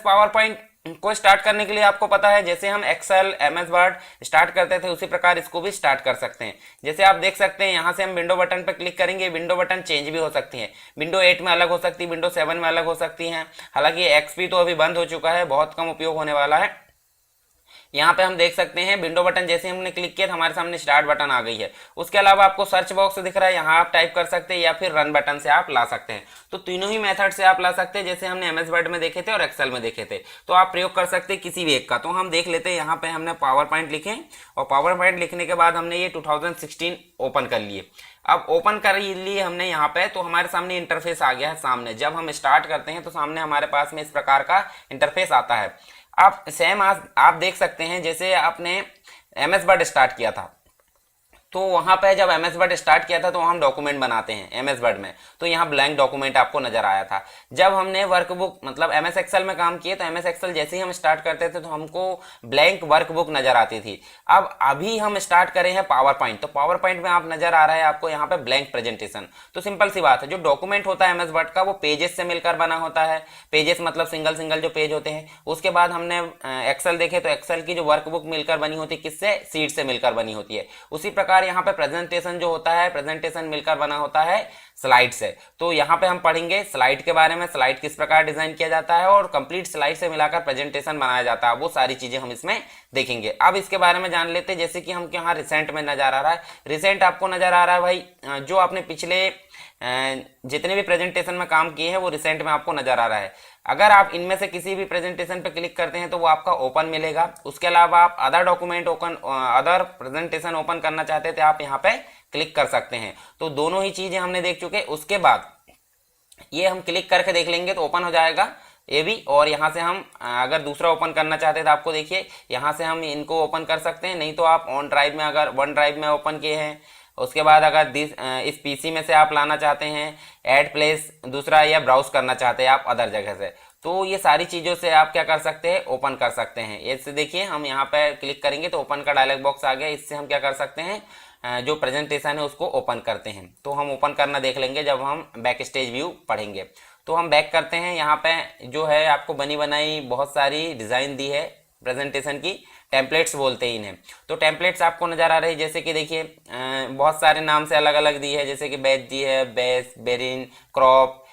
Power point को start करने के लिए आपको पता है जैसे हम एक्सेल एमएस वर्ड स्टार्ट करते थे उसी प्रकार इसको भी स्टार्ट कर सकते हैं। जैसे आप देख सकते हैं यहाँ से हम विंडो बटन पर क्लिक करेंगे, विंडो बटन चेंज भी हो सकती है, विंडो 8 में अलग हो सकती है, विंडो 7 में अलग हो सकती है। हालांकि एक्सपी तो अभी बंद हो चुका है, बहुत कम उपयोग होने वाला है। यहाँ पे हम देख सकते हैं विंडो बटन जैसे हमने क्लिक किया तो हमारे सामने स्टार्ट बटन आ गई है। उसके अलावा आपको सर्च बॉक्स दिख रहा है, यहाँ आप टाइप कर सकते हैं या फिर रन बटन से आप ला सकते हैं। तो तीनों ही मेथड से आप ला सकते हैं, जैसे हमने एमएस वर्ड में देखे थे और एक्सेल में देखे थे। तो आप प्रयोग कर सकते हैं किसी भी एक का। तो हम देख लेते हैं, यहाँ पे हमने पावर पॉइंट लिखे और पावर पॉइंट लिखने के बाद हमने ये 2016 ओपन कर लिए। अब ओपन कर लिए हमने यहाँ पे, तो हमारे सामने इंटरफेस आ गया है सामने। जब हम स्टार्ट करते हैं तो सामने हमारे पास में इस प्रकार का इंटरफेस आता है। आप सेम आप देख सकते हैं जैसे आपने एमएस वर्ड स्टार्ट किया था, तो वहां पे जब एमएस वर्ड स्टार्ट किया था तो हम डॉक्यूमेंट बनाते हैं एमएस वर्ड में, तो यहाँ ब्लैंक डॉक्यूमेंट आपको नजर आया था। जब हमने वर्कबुक मतलब एमएस एक्सेल में काम किए तो एमएस एक्सेल जैसे ही हम स्टार्ट करते थे तो हमको ब्लैंक वर्कबुक नजर आती थी। अब अभी हम स्टार्ट करें हैं पावर पॉइंट, तो पावर पॉइंट में आप नजर आ रहा है आपको यहाँ पे ब्लैंक प्रेजेंटेशन। तो सिंपल सी बात है, जो डॉक्यूमेंट होता है एमएस वर्ड का वो पेजेस से मिलकर बना होता है। पेजेस मतलब सिंगल सिंगल जो पेज होते हैं। उसके बाद हमने एक्सेल देखे तो एक्सेल की जो वर्कबुक मिलकर बनी होती है किससे, सीट से मिलकर बनी होती है। उसी प्रकार यहाँ पे प्रेजेंटेशन जो होता है, प्रेजेंटेशन मिलकर बना होता है स्लाइड से। तो यहाँ पे हम पढ़ेंगे स्लाइड के बारे में, स्लाइड किस प्रकार डिजाइन किया जाता है और कंप्लीट स्लाइड से मिलाकर प्रेजेंटेशन बनाया जाता है, वो सारी चीजें हम इसमें देखेंगे। अब इसके बारे में जान लेते हैं, जैसे कि हम यहाँ रिसेंट में नजर आ रहा है, रिसेंट आपको नजर आ रहा है भाई, जो आपने पिछले जितने भी प्रेजेंटेशन में काम किए हैं वो रिसेंट में आपको नजर आ रहा है। अगर आप इनमें से किसी भी प्रेजेंटेशन पे क्लिक करते हैं तो वो आपका ओपन मिलेगा। उसके अलावा आप other document open other presentation open करना चाहते थे आप यहाँ पे क्लिक कर सकते हैं। तो दोनों ही चीजें हमने देख चुके। उसके बाद ये हम क्लिक करके देख लेंगे तो ओपन हो जाएगा ये भी। और यहाँ से हम अगर दूसरा ओपन करना चाहते हैं तो आपको देखिए यहाँ से हम इनको ओपन कर सकते हैं, नहीं तो आप ऑन ड्राइव में अगर वन ड्राइव में ओपन किए हैं। उसके बाद अगर इस पीसी में से आप लाना चाहते हैं ऐड प्लेस दूसरा, या ब्राउज करना चाहते हैं आप अदर जगह से, तो ये सारी चीज़ों से आप क्या कर सकते हैं, ओपन कर सकते हैं। इससे देखिए हम यहाँ पे क्लिक करेंगे तो ओपन का डायलॉग बॉक्स आ गया। इससे हम क्या कर सकते हैं, जो प्रेजेंटेशन है उसको ओपन करते हैं। तो हम ओपन करना देख लेंगे जब हम बैक स्टेज व्यू पढ़ेंगे। तो हम बैक करते हैं, यहाँ पे जो है आपको बनी बनाई बहुत सारी डिज़ाइन दी है प्रेजेंटेशन की, टेम्पलेट्स बोलते हैं इन्हें। तो टेम्पलेट्स आपको नज़र आ रही है, जैसे कि देखिए बहुत सारे नाम से अलग अलग दी है, जैसे कि बैच दी है, बेस, बेरिन, क्रॉप,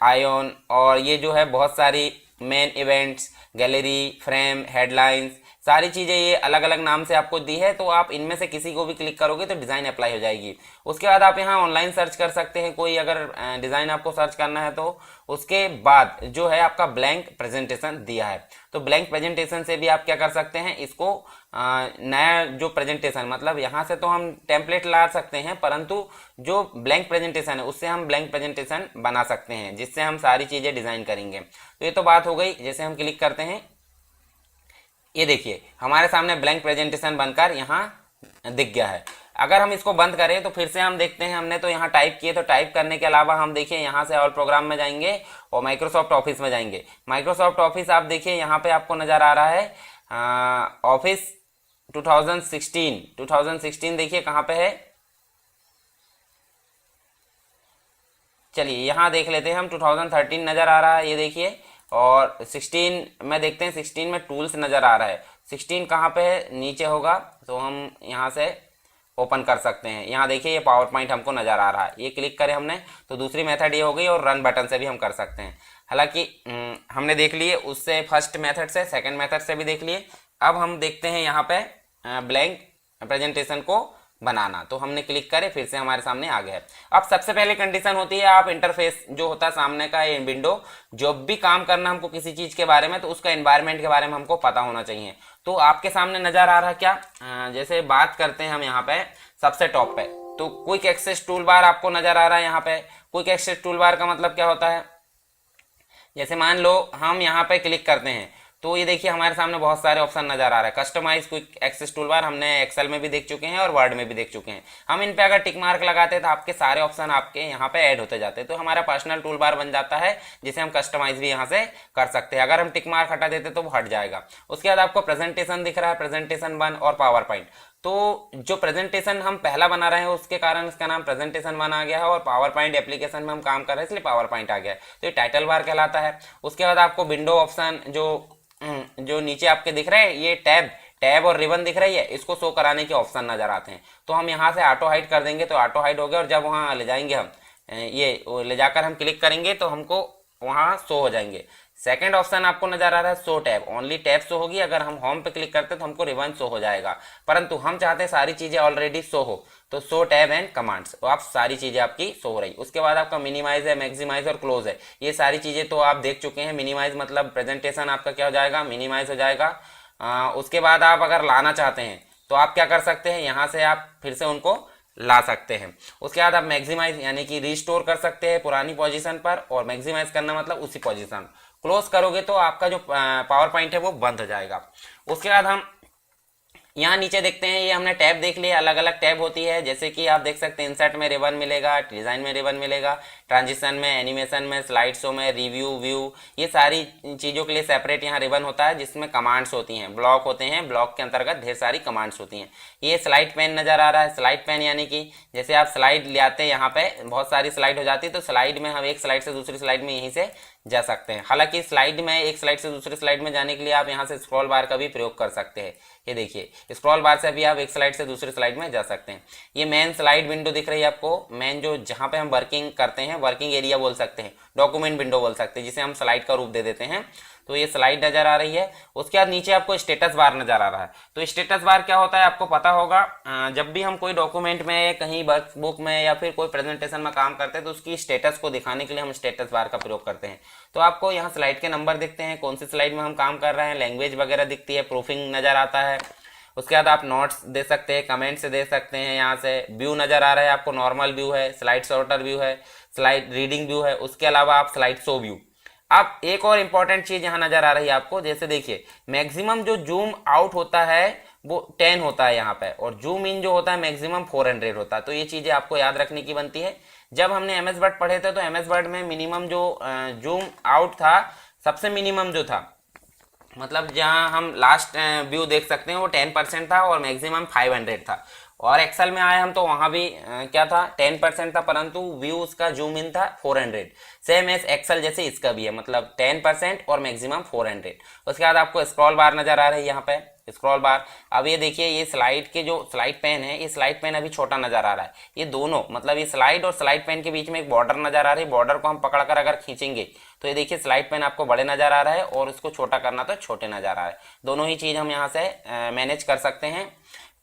आयोन, और ये जो है बहुत सारी main events, gallery, frame, headlines, सारी चीज़ें ये अलग अलग नाम से आपको दी है। तो आप इनमें से किसी को भी क्लिक करोगे तो डिज़ाइन अप्लाई हो जाएगी। उसके बाद आप यहाँ ऑनलाइन सर्च कर सकते हैं, कोई अगर डिज़ाइन आपको सर्च करना है तो। उसके बाद जो है आपका ब्लैंक प्रेजेंटेशन दिया है, तो ब्लैंक प्रेजेंटेशन से भी आप क्या कर सकते हैं, इसको नया जो प्रेजेंटेशन मतलब यहाँ से तो हम टेम्पलेट ला सकते हैं, परंतु जो ब्लैंक प्रेजेंटेशन है उससे हम ब्लैंक प्रेजेंटेशन बना सकते हैं, जिससे हम सारी चीज़ें डिज़ाइन करेंगे। तो ये तो बात हो गई। जैसे हम क्लिक करते हैं, ये देखिए हमारे सामने ब्लैंक प्रेजेंटेशन बनकर यहाँ दिख गया है। अगर हम इसको बंद करें तो फिर से हम देखते हैं, हमने तो यहाँ टाइप किए, तो टाइप करने के अलावा हम देखिए यहाँ से ऑल प्रोग्राम में जाएंगे और माइक्रोसॉफ्ट ऑफिस में जाएंगे। माइक्रोसॉफ्ट ऑफिस आप देखिए यहाँ पे आपको नज़र आ रहा है ऑफिस 2016 देखिए कहाँ पे है। चलिए यहाँ देख लेते हैं हम, 2013 नज़र आ रहा है ये देखिए, और 16 में देखते हैं, 16 में टूल्स नज़र आ रहा है। 16 कहाँ पे है, नीचे होगा, तो हम यहाँ से ओपन कर सकते हैं। यहाँ देखिए ये पावर पॉइंट हमको नज़र आ रहा है, ये क्लिक करें हमने तो दूसरी मेथड ये हो गई, और रन बटन से भी हम कर सकते हैं। हालांकि हमने देख लिए उससे फर्स्ट मेथड से, सेकंड मेथड से भी देख लिए। अब हम देखते हैं यहाँ पे ब्लैंक प्रेजेंटेशन को बनाना, तो हमने क्लिक करे, फिर से हमारे सामने आ गया है। अब सबसे पहले कंडीशन होती है, आप इंटरफेस जो होता है सामने का ये विंडो, जब भी काम करना हमको किसी चीज के बारे में तो उसका एनवायरनमेंट के बारे में हमको पता होना चाहिए। तो आपके सामने नजर आ रहा है क्या, जैसे बात करते हैं हम यहाँ पे सबसे टॉप पे, तो क्विक एक्सेस टूल बार आपको नजर आ रहा है। यहाँ पे क्विक एक्सेस टूल बार का मतलब क्या होता है, जैसे मान लो हम यहाँ पे क्लिक करते हैं तो ये देखिए हमारे सामने बहुत सारे ऑप्शन नजर आ रहा है। Customize quick access toolbar हमने एक्सेल में भी देख चुके हैं और वर्ड में भी देख चुके हैं। हम इन पे अगर टिक मार्क लगाते हैं तो आपके सारे ऑप्शन आपके यहाँ पे ऐड होते जाते हैं, तो हमारा पर्सनल टूल बार बन जाता है, जिसे हम कस्टमाइज भी यहाँ से कर सकते हैं। अगर हम टिक मार्क हटा देते तो वो हट जाएगा। उसके बाद आपको प्रेजेंटेशन दिख रहा है, प्रेजेंटेशन 1 और पावर पॉइंट। तो जो प्रेजेंटेशन हम पहला बना रहे हैं उसके कारण इसका नाम प्रेजेंटेशन वन आ गया है, और पावर पॉइंट एप्लीकेशन में हम काम कर रहे हैं इसलिए पावर पॉइंट आ गया है, तो ये टाइटल बार कहलाता है। उसके बाद आपको विंडो ऑप्शन जो नीचे आपके दिख रहे हैं, ये टैब और रिबन दिख रही है, इसको शो कराने के ऑप्शन नजर आते हैं। तो हम यहाँ से ऑटो हाइड कर देंगे तो ऑटो हाइड हो गया, और जब वहाँ ले जाएंगे हम ये ले जाकर हम क्लिक करेंगे तो हमको वहाँ शो हो जाएंगे। सेकंड ऑप्शन आपको नजर आ रहा है show tab, only tab show होगी। अगर हम होम पे क्लिक करते हैं तो हमको रिबन शो हो जाएगा, परंतु हम चाहते हैं सारी चीजें ऑलरेडी शो हो, तो शो टैब एंड कमांड्स, तो आप सारी चीजें आपकी शो हो रही। उसके बाद आपका मिनिमाइज है, मैक्सिमाइज और क्लोज है, ये सारी चीजें तो आप देख चुके हैं। मिनिमाइज मतलब प्रेजेंटेशन आपका क्या हो जाएगा, मिनिमाइज हो जाएगा। उसके बाद आप अगर लाना चाहते हैं तो आप क्या कर सकते हैं, यहाँ से आप फिर से उनको ला सकते हैं। उसके बाद आप मैक्सिमाइज यानी कि रिस्टोर कर सकते हैं पुरानी पोजीशन पर, और मैक्सिमाइज करना मतलब उसी पोजीशन। क्लोज करोगे तो आपका जो पावर पॉइंट है वो बंद हो जाएगा। उसके बाद हम यहाँ नीचे देखते हैं, ये हमने टैब देख लिया, अलग अलग टैब होती है, जैसे कि आप देख सकते हैं इंसर्ट में रिबन मिलेगा, डिजाइन में रिबन मिलेगा, ट्रांजिशन में, एनिमेशन में, स्लाइड शो में, रिव्यू, व्यू, ये सारी चीज़ों के लिए सेपरेट यहाँ रिबन होता है, जिसमें कमांड्स होती हैं, ब्लॉक होते हैं, ब्लॉक के अंतर्गत ढेर सारी कमांड्स होती हैं। ये स्लाइड पेन नजर आ रहा है, स्लाइड पेन यानी कि जैसे आप स्लाइड ले आते हैं, यहाँ पे बहुत सारी स्लाइड हो जाती है, तो स्लाइड में हम एक स्लाइड से दूसरी स्लाइड में यहीं से जा सकते हैं। हालांकि स्लाइड में एक स्लाइड से दूसरी स्लाइड में जाने के लिए आप यहाँ से स्क्रॉल बार का भी प्रयोग कर सकते हैं। ये देखिए, स्क्रॉल बार से भी आप एक स्लाइड से दूसरी स्लाइड में जा सकते हैं। ये मेन स्लाइड विंडो दिख रही है आपको, मेन जो जहाँ पे हम वर्किंग करते हैं, वर्किंग एरिया बोल सकते हैं, डॉक्यूमेंट विंडो बोल सकते हैं, जिसे हम स्लाइड का रूप दे देते हैं। तो ये स्लाइड नजर आ रही है। उसके बाद नीचे आपको स्टेटस बार नजर आ रहा है। तो स्टेटस बार क्या होता है आपको पता होगा, जब भी हम कोई डॉक्यूमेंट में, कहीं वर्कबुक में या फिर कोई प्रेजेंटेशन में काम करते हैं तो उसकी स्टेटस को दिखाने के लिए हम स्टेटस बार का प्रयोग करते हैं। तो आपको यहाँ स्लाइड के नंबर दिखते हैं, कौन सी स्लाइड में हम काम कर रहे हैं, लैंग्वेज वगैरह दिखती है, प्रूफिंग नजर आता है। उसके बाद आप नोट्स दे सकते हैं, कमेंट्स दे सकते हैं। यहाँ से व्यू नजर आ रहा है आपको, नॉर्मल व्यू है, स्लाइड सॉर्टर व्यू है, स्लाइड रीडिंग व्यू है। उसके अलावा आप स्लाइड शो व्यू। अब एक और इंपॉर्टेंट चीज यहाँ नजर आ रही है आपको, जैसे देखिए मैक्सिमम जो जूम आउट होता है वो 10 होता है यहाँ पे, और जूम इन जो होता है मैक्सिमम 400 होता है। तो ये चीजें आपको याद रखने की बनती है। जब हमने एमएस वर्ड पढ़े थे तो एमएस वर्ड में मिनिमम जो जूम आउट था, सबसे मिनिमम जो था, मतलब जहां हम लास्ट व्यू देख सकते हैं वो 10% था और मैक्सिमम 500 था। और एक्सेल में आए हम तो वहां भी क्या था, 10% था, परंतु व्यू उसका जूम इन था 400। सेम एस एक्सेल जैसे इसका भी है, मतलब 10% और मैक्सिमम 400। उसके बाद आपको स्क्रॉल बार नजर आ रही है यहाँ पे, स्क्रॉल बार। अब ये देखिए, ये स्लाइड के जो स्लाइड पेन है, ये स्लाइड पेन अभी छोटा नजर आ रहा है। ये दोनों मतलब ये स्लाइड और स्लाइड पेन के बीच में एक बॉर्डर नजर आ रही है। बॉर्डर को हम पकड़कर अगर खींचेंगे तो ये देखिए स्लाइड पेन आपको बड़े नजर आ रहा है, और इसको छोटा करना तो छोटे नजर आ रहा है। दोनों ही चीज हम यहाँ से मैनेज कर सकते हैं।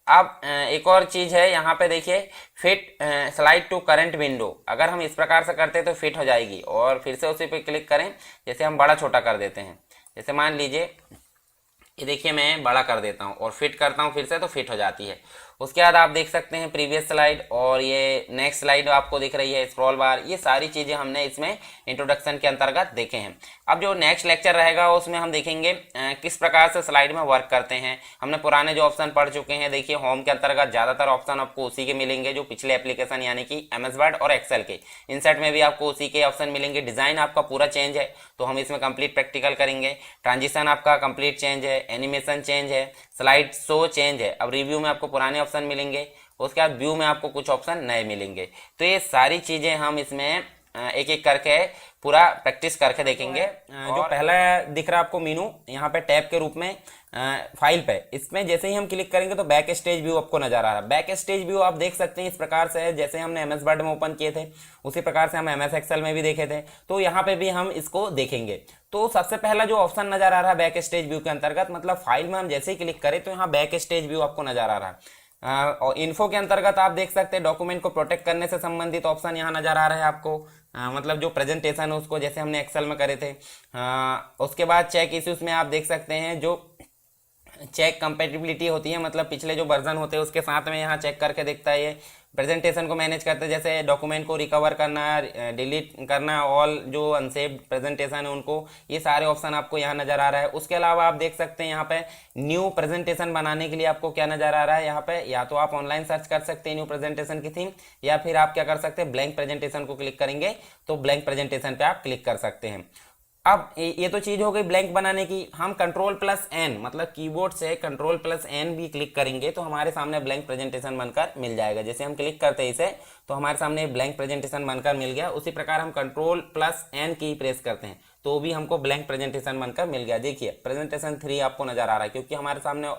अब एक और चीज है यहाँ पे देखिए, fit slide to current window. अगर हम इस प्रकार से करते हैं तो फिट हो जाएगी, और फिर से उसी पे क्लिक करें, जैसे हम बड़ा छोटा कर देते हैं, जैसे मान लीजिए ये देखिए मैं बड़ा कर देता हूँ और फिट करता हूँ फिर से, तो फिट हो जाती है। उसके बाद आप देख सकते हैं प्रीवियस स्लाइड, और ये नेक्स्ट स्लाइड आपको दिख रही है, स्क्रॉल बार। ये सारी चीजें हमने इसमें इंट्रोडक्शन के अंतर्गत देखे हैं। अब जो नेक्स्ट लेक्चर रहेगा उसमें हम देखेंगे किस प्रकार से स्लाइड में वर्क करते हैं। हमने पुराने जो ऑप्शन पढ़ चुके हैं, देखिए होम के अंतर्गत ज्यादातर ऑप्शन आपको उसी के मिलेंगे जो पिछले एप्लीकेशन यानी कि एमएस वर्ड और एक्सेल के। इंसर्ट में भी आपको उसी के ऑप्शन मिलेंगे। डिजाइन आपका पूरा चेंज है तो हम इसमें कंप्लीट प्रैक्टिकल करेंगे। ट्रांजिशन आपका कंप्लीट चेंज है, एनिमेशन चेंज है, स्लाइड शो चेंज है। अब रिव्यू में आपको पुराने ऑप्शन मिलेंगे, उसके बाद व्यू में आपको कुछ ऑप्शन नए मिलेंगे। तो ये सारी चीजें हम इसमें एक एक करके पूरा प्रैक्टिस करके देखेंगे। जो पहला दिख रहा है आपको मीनू, यहाँ पे टैब के रूप में फाइल पे, इसमें जैसे ही हम क्लिक करेंगे तो बैक स्टेज व्यू आपको नजर आ रहा है। बैक स्टेज व्यू आप देख सकते हैं इस प्रकार से है, जैसे हमने एमएस वर्ड में ओपन किए थे उसी प्रकार से हम एमएस एक्सेल में भी देखे थे, तो यहाँ पे भी हम इसको देखेंगे। तो सबसे पहला जो ऑप्शन नजर आ रहा है बैक स्टेज व्यू के अंतर्गत, मतलब फाइल में हम जैसे ही क्लिक करें तो यहाँ बैक स्टेज व्यू आपको नजर आ रहा है। और इन्फो के अंतर्गत आप देख सकते हैं डॉक्यूमेंट को प्रोटेक्ट करने से संबंधित ऑप्शन यहाँ नजर आ रहा है आपको। मतलब जो प्रेजेंटेशन है उसको जैसे हमने एक्सेल में करे थे। उसके बाद चेक इश्यूज में आप देख सकते हैं जो चेक कंपेटिबिलिटी होती है, मतलब पिछले जो वर्जन होते हैं उसके साथ में यहाँ चेक करके देखता है। ये प्रेजेंटेशन को मैनेज करते हैं, जैसे डॉक्यूमेंट को रिकवर करना, डिलीट करना, ऑल जो अनसेव्ड प्रेजेंटेशन है उनको, ये सारे ऑप्शन आपको यहाँ नजर आ रहा है। उसके अलावा आप देख सकते हैं यहाँ पे न्यू प्रेजेंटेशन बनाने के लिए आपको क्या नजर आ रहा है यहाँ पे, या तो आप ऑनलाइन सर्च कर सकते हैं न्यू प्रेजेंटेशन की थीम, या फिर आप क्या कर सकते हैं ब्लैंक प्रेजेंटेशन को क्लिक करेंगे तो ब्लैंक प्रेजेंटेशन पे आप क्लिक कर सकते हैं। अब ये तो चीज हो गई ब्लैंक बनाने की। हम कंट्रोल प्लस एन मतलब कीबोर्ड से कंट्रोल प्लस एन भी क्लिक करेंगे तो हमारे सामने ब्लैंक प्रेजेंटेशन बनकर मिल जाएगा। जैसे हम क्लिक करते हैं इसे तो हमारे सामने ब्लैंक प्रेजेंटेशन बनकर मिल गया। उसी प्रकार हम कंट्रोल प्लस एन की प्रेस करते हैं तो भी हमको ब्लैंक प्रेजेंटेशन बनकर मिल गया। देखिए प्रेजेंटेशन 3 आपको नजर आ रहा है क्योंकि हमारे सामने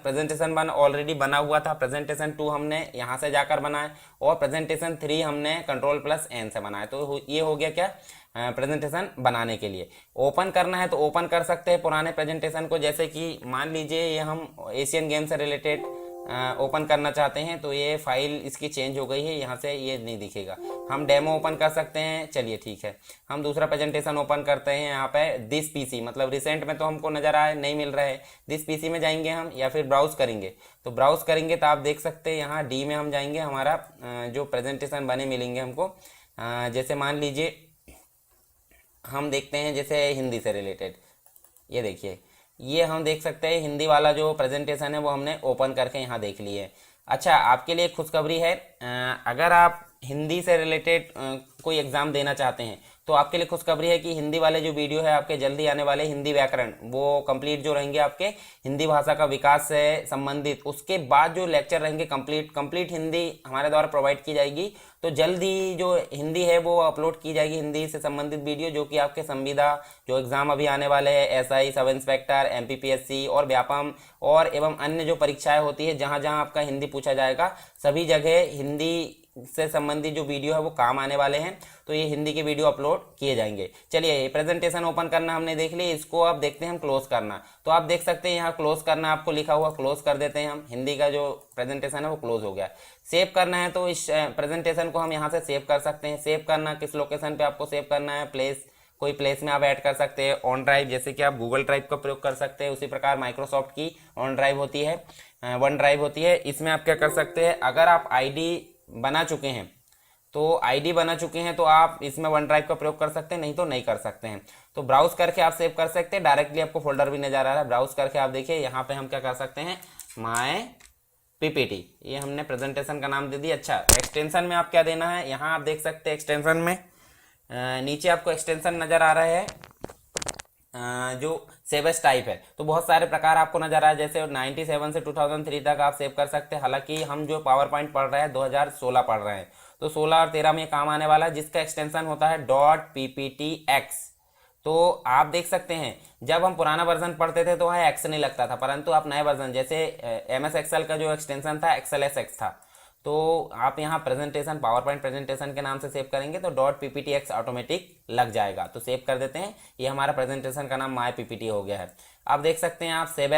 प्रेजेंटेशन 1 ऑलरेडी बना हुआ था, प्रेजेंटेशन 2 हमने यहाँ से जाकर बनाया और प्रेजेंटेशन 3 हमने कंट्रोल प्लस एन से बनाया। तो ये हो गया क्या, प्रेजेंटेशन बनाने के लिए। ओपन करना है तो ओपन कर सकते हैं पुराने प्रेजेंटेशन को, जैसे कि मान लीजिए ये हम एशियन गेम से रिलेटेड ओपन करना चाहते हैं तो ये फाइल इसकी चेंज हो गई है, यहाँ से ये नहीं दिखेगा। हम डेमो ओपन कर सकते हैं, चलिए ठीक है। हम दूसरा प्रेजेंटेशन ओपन करते हैं, यहाँ पे दिस पीसी मतलब रिसेंट में तो हमको नजर आए नहीं मिल रहा है। दिस पीसी में जाएंगे हम या फिर ब्राउज करेंगे, तो ब्राउज करेंगे तो आप देख सकते हैं यहाँ डी में हम जाएंगे, हमारा जो प्रेजेंटेशन बने मिलेंगे हमको। जैसे मान लीजिए हम देखते हैं जैसे हिंदी से रिलेटेड, ये देखिए ये हम देख सकते हैं हिंदी वाला जो प्रेजेंटेशन है वो हमने ओपन करके यहाँ देख लिए। अच्छा, आपके लिए एक खुशखबरी है, अगर आप हिंदी से रिलेटेड कोई एग्ज़ाम देना चाहते हैं तो आपके लिए खुशखबरी है कि हिंदी वाले जो वीडियो है आपके जल्दी आने वाले हिंदी व्याकरण वो कंप्लीट जो रहेंगे आपके हिंदी भाषा का विकास से संबंधित, उसके बाद जो लेक्चर रहेंगे कंप्लीट हिंदी हमारे द्वारा प्रोवाइड की जाएगी। तो जल्द ही जो हिंदी है वो अपलोड की जाएगी, हिंदी से संबंधित वीडियो जो कि आपके संविदा जो एग्ज़ाम अभी आने वाले हैं, एसआई, सब इंस्पेक्टर, एमपीपीएससी और व्यापम और एवं अन्य जो परीक्षाएं होती है जहां जहां आपका हिंदी पूछा जाएगा सभी जगह हिंदी से संबंधित जो वीडियो है वो काम आने वाले हैं। तो ये हिंदी के वीडियो अपलोड किए जाएंगे। चलिए प्रेजेंटेशन ओपन करना हमने देख लिया, इसको अब देखते हैं हम क्लोज करना। तो आप देख सकते हैं यहाँ क्लोज करना आपको लिखा हुआ, क्लोज कर देते हैं हम। हिंदी का जो प्रेजेंटेशन है वो क्लोज हो गया। सेव करना है तो इस प्रेजेंटेशन को हम यहाँ से सेव कर सकते हैं। सेव करना किस लोकेशन पे आपको सेव करना है, प्लेस कोई प्लेस में आप ऐड कर सकते हैं। ऑन ड्राइव जैसे कि आप गूगल ड्राइव का प्रयोग कर सकते हैं, उसी प्रकार माइक्रोसॉफ्ट की ऑन ड्राइव होती है, वन ड्राइव होती है। इसमें आप क्या कर सकते हैं, अगर आप आईडी बना चुके हैं तो आप इसमें वन ड्राइव का प्रयोग कर सकते हैं, नहीं तो नहीं कर सकते हैं। तो ब्राउज करके आप सेव कर सकते हैं, डायरेक्टली आपको फोल्डर भी नजर आ रहा है। ब्राउज करके आप देखिए यहाँ पे हम क्या कर सकते हैं, माय पीपीटी, ये हमने प्रेजेंटेशन का नाम दे दिया। अच्छा, एक्सटेंशन में आप क्या देना है, यहाँ आप देख सकते हैं एक्सटेंशन में नीचे आपको एक्सटेंशन नजर आ रहा है जो सेव एज टाइप है। तो बहुत सारे प्रकार आपको नजर आ रहा है, जैसे 97 से 2003 तक आप सेव कर सकते हैं। हालांकि हम जो पावर पॉइंट पढ़ रहे हैं 2016 पढ़ रहे हैं, तो 16 और 13 में काम आने वाला है, जिसका एक्सटेंशन होता है .pptx। तो आप देख सकते हैं जब हम पुराना वर्जन पढ़ते थे तो वहाँ एक्स नहीं लगता था, परंतु आप नए वर्जन जैसे MS एक्सेल का जो एक्सटेंशन था XLSX था, तो आप यहाँ प्रेजेंटेशन पावर पॉइंट प्रेजेंटेशन के नाम से सेव करेंगे तो .pptx ऑटोमेटिक लग जाएगा। तो सेव कर देते हैं, ये हमारा प्रेजेंटेशन का नाम माय पीपीटी हो गया है। आप देख सकते हैं आप सेव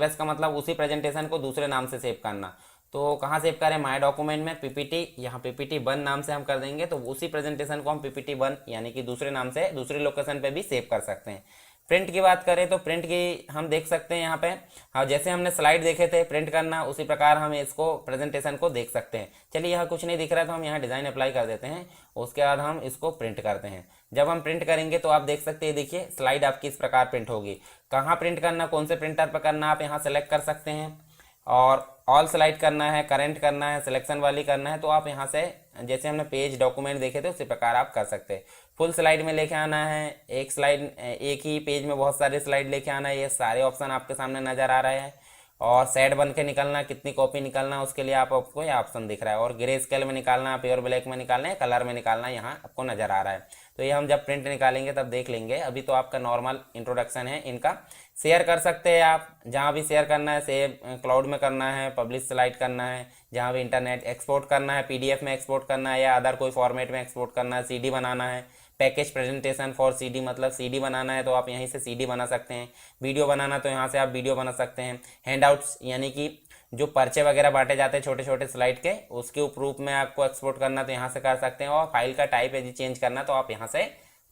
एस का मतलब उसी प्रेजेंटेशन को दूसरे नाम से सेव करना। तो कहाँ सेव करें, माय डॉक्यूमेंट में पीपीटी, यहाँ PPT1 नाम से हम कर देंगे तो उसी प्रेजेंटेशन को हम PPT1 यानी कि दूसरे नाम से दूसरे लोकेशन पे भी सेव कर सकते हैं। प्रिंट की बात करें तो प्रिंट की हम देख सकते हैं यहाँ पे, हाँ जैसे हमने स्लाइड देखे थे प्रिंट करना, उसी प्रकार हम इसको प्रेजेंटेशन को देख सकते हैं। चलिए यहाँ कुछ नहीं दिख रहा है तो हम यहाँ डिज़ाइन अप्लाई कर देते हैं, उसके बाद हम इसको प्रिंट करते हैं। जब हम प्रिंट करेंगे तो आप देख सकते हैं, देखिए स्लाइड आपकी इस प्रकार प्रिंट होगी। कहाँ प्रिंट करना, कौन से प्रिंटर पर करना, आप यहाँ सेलेक्ट कर सकते हैं। और ऑल स्लाइड करना है, करेंट करना है, सिलेक्शन वाली करना है, तो आप यहाँ से जैसे हमने पेज डॉक्यूमेंट देखे थे उसी प्रकार आप कर सकते हैं। फुल स्लाइड में लेके आना है, एक ही पेज में बहुत सारे स्लाइड लेके आना है, ये सारे ऑप्शन आपके सामने नज़र आ रहे हैं। और सेट बन के निकलना, कितनी कॉपी निकलना उसके लिए आपको ये ऑप्शन दिख रहा है। और ग्रे स्केल में निकालना, प्योर ब्लैक में निकालना है, कलर में निकालना यहाँ आपको नज़र आ रहा है। तो ये हम जब प्रिंट निकालेंगे तब देख लेंगे। अभी तो आपका नॉर्मल इंट्रोडक्शन है इनका। शेयर कर सकते हैं आप, जहाँ भी शेयर करना है, सेव क्लाउड में करना है, पब्लिश स्लाइड करना है, जहाँ भी इंटरनेट एक्सपोर्ट करना है, PDF में एक्सपोर्ट करना है या अदर कोई फॉर्मेट में एक्सपोर्ट करना है, CD बनाना है, पैकेज प्रेजेंटेशन फॉर CD मतलब CD बनाना है तो आप यहीं से CD बना सकते हैं। वीडियो बनाना तो यहाँ से आप वीडियो बना सकते हैं। हैंडआउट्स यानी कि जो पर्चे वगैरह बांटे जाते हैं छोटे छोटे स्लाइड के, उसके रूप में आपको एक्सपोर्ट करना तो यहाँ से कर सकते हैं। और फाइल का टाइप यदि चेंज करना तो आप यहाँ से